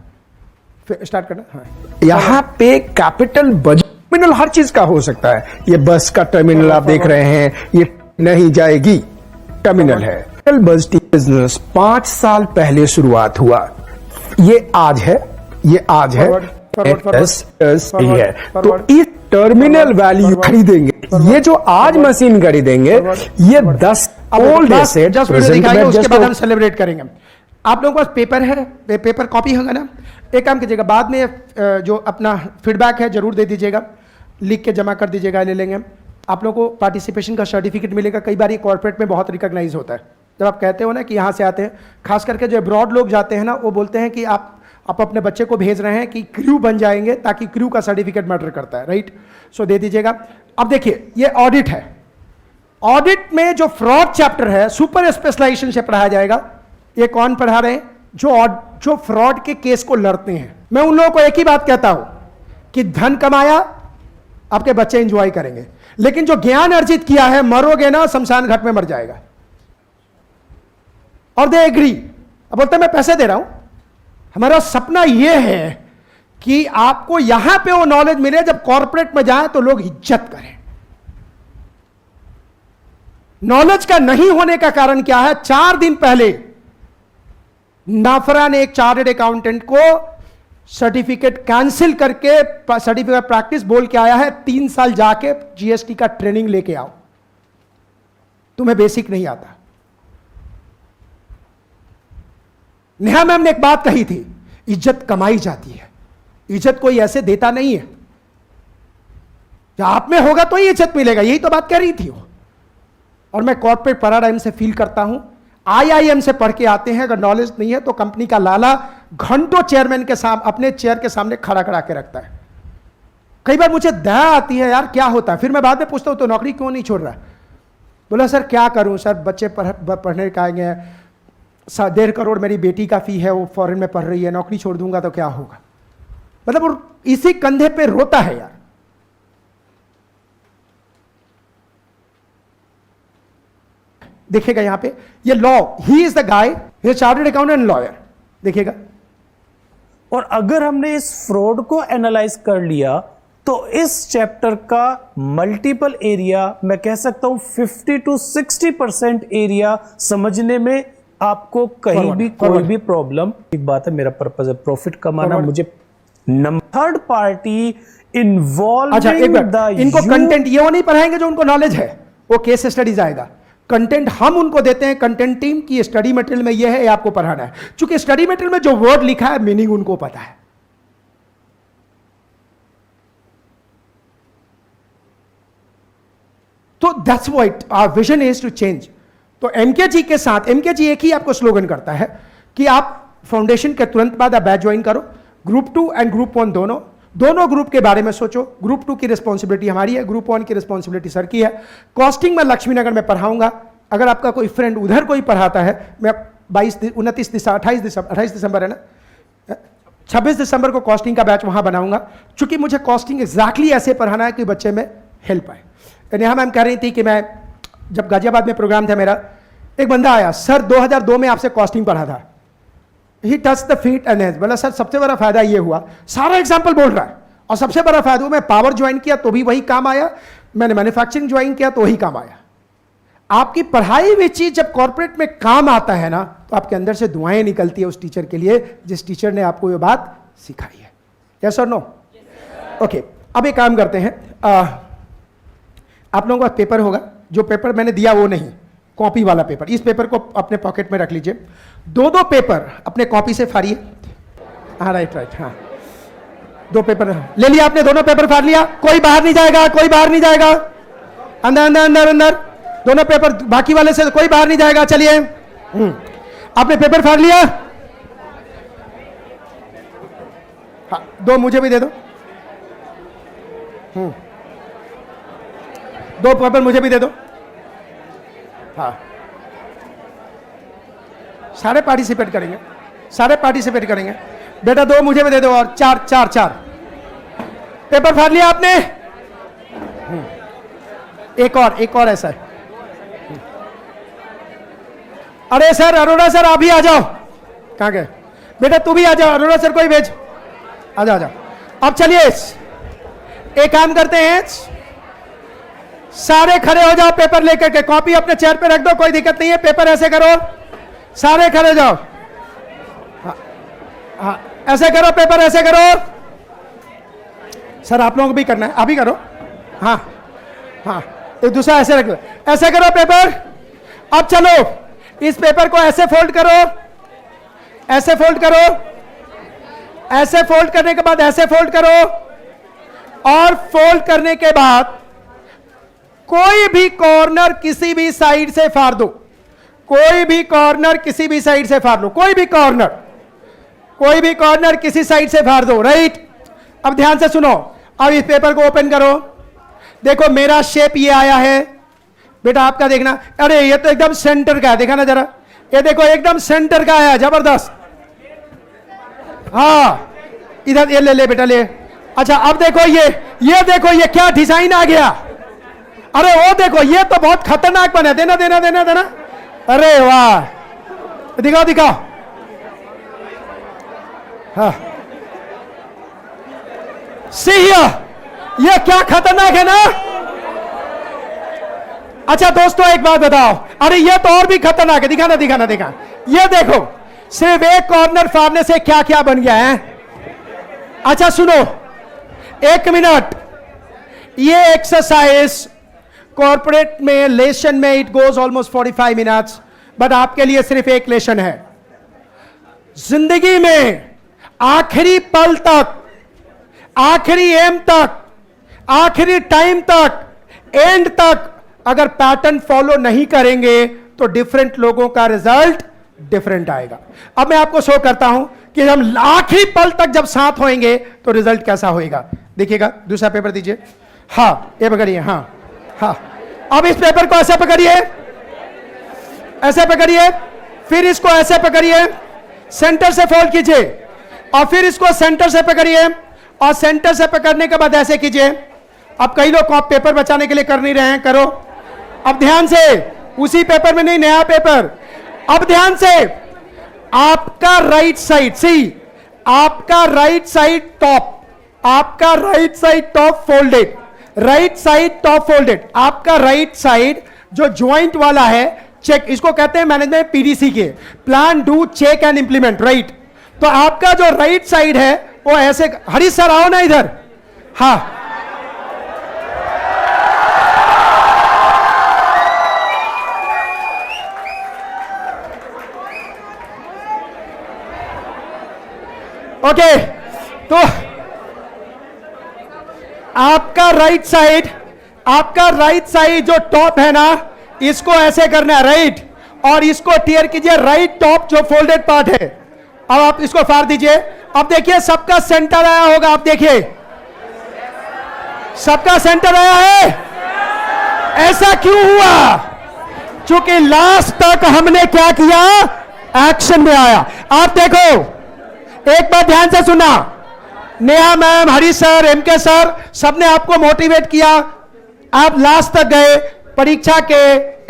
फिर स्टार्ट करना। हाँ, यहां पे कैपिटल बजट टर्मिनल हर चीज का हो सकता है। ये बस का टर्मिनल आप देख रहे हैं, ये नहीं जाएगी, टर्मिनल है। बजटिंग बिजनेस 5 साल पहले शुरुआत हुआ, ये आज है, ये आज है, तो इस टर्मिनल वैल्यू खरीदेंगे। ये जो आज मशीन खरीदेंगे, ये 10 ओल्ड एसेट उसके बाद हम सेलिब्रेट करेंगे। आप लोगों के पास पेपर है, पेपर कॉपी होगा ना? एक काम कीजिएगा, बाद में जो अपना फीडबैक है जरूर दे दीजिएगा, लिख के जमा कर दीजिएगा, ले लेंगे। आप लोगों को पार्टिसिपेशन का सर्टिफिकेट मिलेगा। कई बार ये कॉर्पोरेट में बहुत रिकॉग्नाइज होता है। जब आप कहते हो ना कि यहाँ से आते हैं, खास करके जो अब्रॉड लोग जाते हैं ना, वो बोलते हैं कि आप अपने बच्चे को भेज रहे हैं कि क्रू बन जाएंगे, ताकि क्रू का सर्टिफिकेट मैटर करता है, राइट? सो दे दीजिएगा। अब देखिए ये ऑडिट है, ऑडिट में जो फ्रॉड चैप्टर है सुपर स्पेशलाइजेशन से पढ़ाया जाएगा। ये कौन पढ़ा रहे हैं? जो फ्रॉड के केस को लड़ते हैं। मैं उन लोगों को एक ही बात कहता हूं कि धन कमाया, आपके बच्चे एंजॉय करेंगे, लेकिन जो ज्ञान अर्जित किया है, मरोगे ना शमशान घाट में मर जाएगा। और दे एग्री। अब बोलते हैं मैं पैसे दे रहा हूं। हमारा सपना यह है कि आपको यहां पे वो नॉलेज मिले, जब कॉर्पोरेट में जाए तो लोग इज्जत करें। नॉलेज का नहीं होने का कारण क्या है? 4 दिन पहले नाफरा ने एक चार्टर्ड अकाउंटेंट को सर्टिफिकेट कैंसिल करके सर्टिफिकेट प्रैक्टिस बोल के आया है, 3 साल जाके जीएसटी का ट्रेनिंग लेके आओ, तुम्हें बेसिक नहीं आता। नेहा मैम ने एक बात कही थी, इज्जत कमाई जाती है, इज्जत कोई ऐसे देता नहीं है। जब आप में होगा तो ही इज्जत मिलेगा, यही तो बात कह रही थी वो। और मैं कॉर्पोरेट पैराडाइम से फील करता हूं, आईआईएम से पढ़ के आते हैं, अगर नॉलेज नहीं है तो कंपनी का लाला घंटों चेयरमैन के सामने, अपने चेयर के सामने खड़ा करा के रखता है। कई बार मुझे दया आती है, यार क्या होता है। फिर मैं बाद में पूछता हूं तो नौकरी क्यों नहीं छोड़ रहा? बोला सर क्या करूं सर, बच्चे पढ़ने का आएंगे, 1.5 करोड़ मेरी बेटी का फी है, वो फॉरेन में पढ़ रही है, नौकरी छोड़ दूंगा तो क्या होगा। मतलब वो इसी कंधे पे रोता है यार। देखिएगा यहां पे, ये law, he is the guy, he is chartered accountant and lawyer. देखिएगा और अगर हमने इस फ्रॉड को एनालाइज कर लिया तो इस चैप्टर का मल्टीपल एरिया, मैं कह सकता हूं 50 to 60% एरिया समझने में आपको कहीं भी कोई भी प्रॉब्लम। एक बात है, मेरा पर्पस है प्रॉफिट कमाना, मुझे थर्ड पार्टी इन्वॉल्व। अच्छा एक बार, इनको कंटेंट ये वो नहीं पढ़ाएंगे जो उनको नॉलेज है, वो केस स्टडीज आएगा। कंटेंट हम उनको देते हैं, कंटेंट टीम की स्टडी मटेरियल में ये है, ये आपको पढ़ाना है। क्योंकि स्टडी मटेरियल में जो वर्ड लिखा है मीनिंग उनको पता है। तो that's what our vision is to change. तो एमकेजी के साथ, एमकेजी एक ही आपको स्लोगन करता है कि आप फाउंडेशन के तुरंत बाद आप बैच ज्वाइन करो। ग्रुप 2 एंड ग्रुप 1 दोनों ग्रुप के बारे में सोचो। ग्रुप 2 की रिस्पॉन्सिबिलिटी हमारी है, ग्रुप 1 की रिस्पॉन्सिबिलिटी सर की है। कॉस्टिंग में लक्ष्मी नगर में पढ़ाऊंगा। अगर आपका कोई फ्रेंड उधर कोई पढ़ाता है, मैं 28 दिसंबर है ना, 26 दिसंबर को कॉस्टिंग का बैच वहां बनाऊंगा। चूंकि मुझे कॉस्टिंग एग्जैक्टली ऐसे पढ़ाना है कि बच्चे में हेल्प आए। नेहा मैम कह रही थी कि मैं जब गाजियाबाद में प्रोग्राम था मेरा, एक बंदा आया, सर 2002 में आपसे कॉस्टिंग पढ़ा था। ही टच द फीट एंड बोला सर सबसे बड़ा फायदा ये हुआ, सारा एग्जाम्पल बोल रहा है, और सबसे बड़ा फायदा हुआ मैं पावर ज्वाइन किया तो भी वही काम आया, मैंने मैन्युफैक्चरिंग ज्वाइन किया तो वही काम आया। आपकी पढ़ाई हुई चीज जब कॉर्पोरेट में काम आता है ना, तो आपके अंदर से दुआएं निकलती है उस टीचर के लिए जिस टीचर ने आपको ये बात सिखाई है। यस और नो? ओके, अब एक काम करते हैं, आप लोगों का पेपर होगा, जो पेपर मैंने दिया वो नहीं, कॉपी वाला पेपर। इस पेपर को अपने पॉकेट में रख लीजिए। 2 पेपर अपने कॉपी से फाड़िए। हाँ राइट, हाँ 2 पेपर ले लिया आपने, दोनों पेपर फाड़ लिया, कोई बाहर नहीं जाएगा, कोई बाहर नहीं जाएगा, अंदर अंदर अंदर अंदर, दोनों पेपर बाकी वाले से कोई बाहर नहीं जाएगा। चलिए, आपने पेपर फाड़ लिया, हाँ 2 मुझे भी दे दो, 2 पेपर मुझे भी दे दो। हाँ, सारे पार्टिसिपेट करेंगे, सारे पार्टिसिपेट करेंगे। बेटा 2 मुझे भी दे दो, और 4 पेपर फाड़ लिया आपने। एक और ऐसा है। अरे सर, अरोड़ा सर आप भी आ जाओ। कहाँ गए बेटा? तू भी आ जाओ, अरोड़ा सर को ही भेज, आ जाओ। अब चलिए एक काम करते हैं, सारे खड़े हो जाओ पेपर लेकर के, कॉपी अपने चेयर पे रख दो, कोई दिक्कत नहीं है। पेपर ऐसे करो, सारे खड़े हो जाओ। हाँ ऐसे करो, पेपर ऐसे करो। सर आप लोगों को भी करना है, आप भी करो। हाँ एक दूसरा ऐसे रख दो, ऐसे करो पेपर। अब चलो इस पेपर को ऐसे फोल्ड करो, ऐसे फोल्ड करो, ऐसे फोल्ड करने के बाद ऐसे फोल्ड करो, और फोल्ड करने के बाद कोई भी कॉर्नर किसी भी साइड से फाड़ दो, कोई भी कॉर्नर किसी भी साइड से फाड़ लो, कोई भी कॉर्नर किसी साइड से फाड़ दो। राइट, अब ध्यान से सुनो। अब इस पेपर को ओपन करो, देखो मेरा शेप ये आया है बेटा, आपका देखना। अरे ये तो एकदम सेंटर का है, देखा ना जरा, ये देखो एकदम सेंटर का आया, जबरदस्त। हाँ इधर ये ले बेटा ले। अच्छा अब देखो ये देखो ये क्या डिजाइन आ गया। अरे वो देखो ये तो बहुत खतरनाक बना, देना। अरे वाह, दिखाओ। हाँ सी ये क्या खतरनाक है ना। अच्छा दोस्तों एक बात बताओ, अरे ये तो और भी खतरनाक है, दिखा। ये देखो सिर्फ एक कॉर्नर फाड़ने से क्या क्या बन गया है। अच्छा सुनो 1 मिनट, ये एक्सरसाइज कॉर्पोरेट में लेसन में it goes almost 45 minutes, but आपके लिए सिर्फ एक लेसन है। जिंदगी में आखिरी पल तक, आखिरी एम तक, आखिरी टाइम तक, एंड तक अगर पैटर्न फॉलो नहीं करेंगे तो डिफरेंट लोगों का रिजल्ट डिफरेंट आएगा। अब मैं आपको शो करता हूं कि हम आखिरी पल तक जब साथ होंगे तो रिजल्ट कैसा होएगा। देखिएगा, दूसरा पेपर दीजिए। हाँ ये पकड़िए, हाँ अब इस पेपर को ऐसे पकड़िए, फिर इसको ऐसे पकड़िए, सेंटर से फोल्ड कीजिए, और फिर इसको सेंटर से पकड़िए, और सेंटर से पकड़ने के बाद ऐसे कीजिए। अब कई लोग पेपर बचाने के लिए कर नहीं रहे हैं, करो। अब ध्यान से, उसी पेपर में नहीं, नया पेपर। अब ध्यान से, आपका राइट साइड, सी आपका राइट साइड टॉप, आपका right side top folded, right side top folded, आपका राइट साइड जो ज्वाइंट वाला है, चेक, इसको कहते हैं मैनेजमेंट पीडीसी के, plan do check and implement, right. तो आपका जो राइट साइड है वो ऐसे, हरीश सर आओ ना इधर, हाँ, ओके, तो आपका राइट साइड, आपका राइट साइड जो टॉप है ना, इसको ऐसे करना है, राइट, और इसको टियर कीजिए, राइट टॉप जो फोल्डेड पार्ट है। अब आप इसको फाड़ दीजिए। अब देखिए सबका सेंटर आया होगा, आप देखिए सबका सेंटर आया है। ऐसा क्यों हुआ? क्योंकि लास्ट तक हमने क्या किया, एक्शन में आया। आप देखो, एक बार ध्यान से सुना, Neha ma'am, Harish sir, MK sir, सबने आपको मोटिवेट किया। आप लास्ट तक गए, परीक्षा के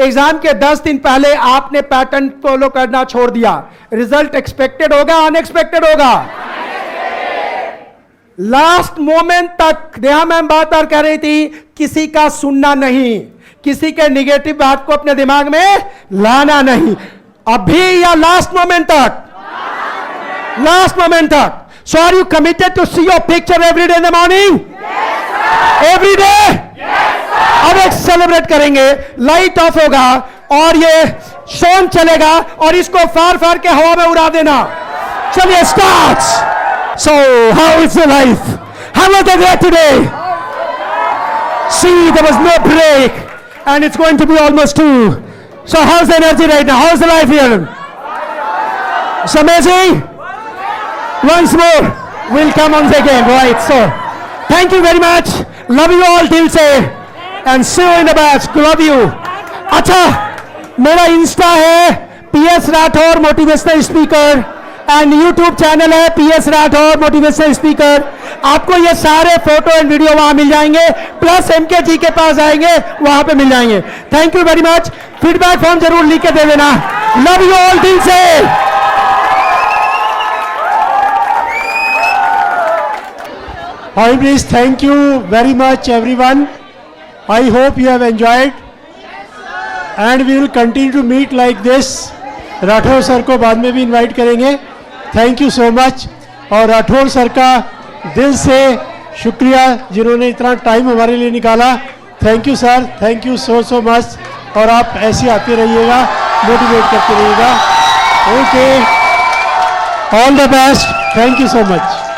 एग्जाम के 10 दिन पहले आपने पैटर्न फॉलो करना छोड़ दिया। रिजल्ट एक्सपेक्टेड होगा, अनएक्सपेक्टेड होगा? लास्ट मोमेंट तक नेहा मैम बात बार कह रही थी, किसी का सुनना नहीं, किसी के निगेटिव बात को अपने दिमाग में लाना नहीं। अभी या लास्ट मोमेंट तक? लास्ट मोमेंट तक। So are you committed to see your picture every day in the morning? Yes, sir. Every day? Yes, sir. अब एक सेलिब्रेट करेंगे, लाइट ऑफ होगा और ये शॉन चलेगा और इसको फार फार के हवा में उड़ा देना। चलिए start. So how is your life? How was the day today? See, there was no break and it's going to be almost 2. So how's the energy right now? How's the life here? It's amazing. Once more, we'll come on again, right? So, thank you very much. Love you all till say, and see you in the batch. Love you. अच्छा, मेरा इंस्टा है PS Rathore motivational speaker and YouTube channel है PS राठौर मोटिवेशनल स्पीकर। आपको ये सारे फोटो एंड वीडियो वहां मिल जाएंगे, प्लस MK जी के पास आएंगे, वहां पे मिल जाएंगे। Thank you very much. Feedback form जरूर लिख के दे देना। लव यू ऑल दिल से। Hi, please, thank you very much, everyone. I hope you have enjoyed. And we will continue to meet like this. Rathore sir को बाद में भी इनवाइट करेंगे। Thank you so much. और राठौर सर का दिल से शुक्रिया जिन्होंने इतना टाइम हमारे लिए निकाला। Thank you sir, thank you so much. और आप ऐसे आते रहिएगा, मोटिवेट करते रहिएगा। Okay, all the best. Thank you so much.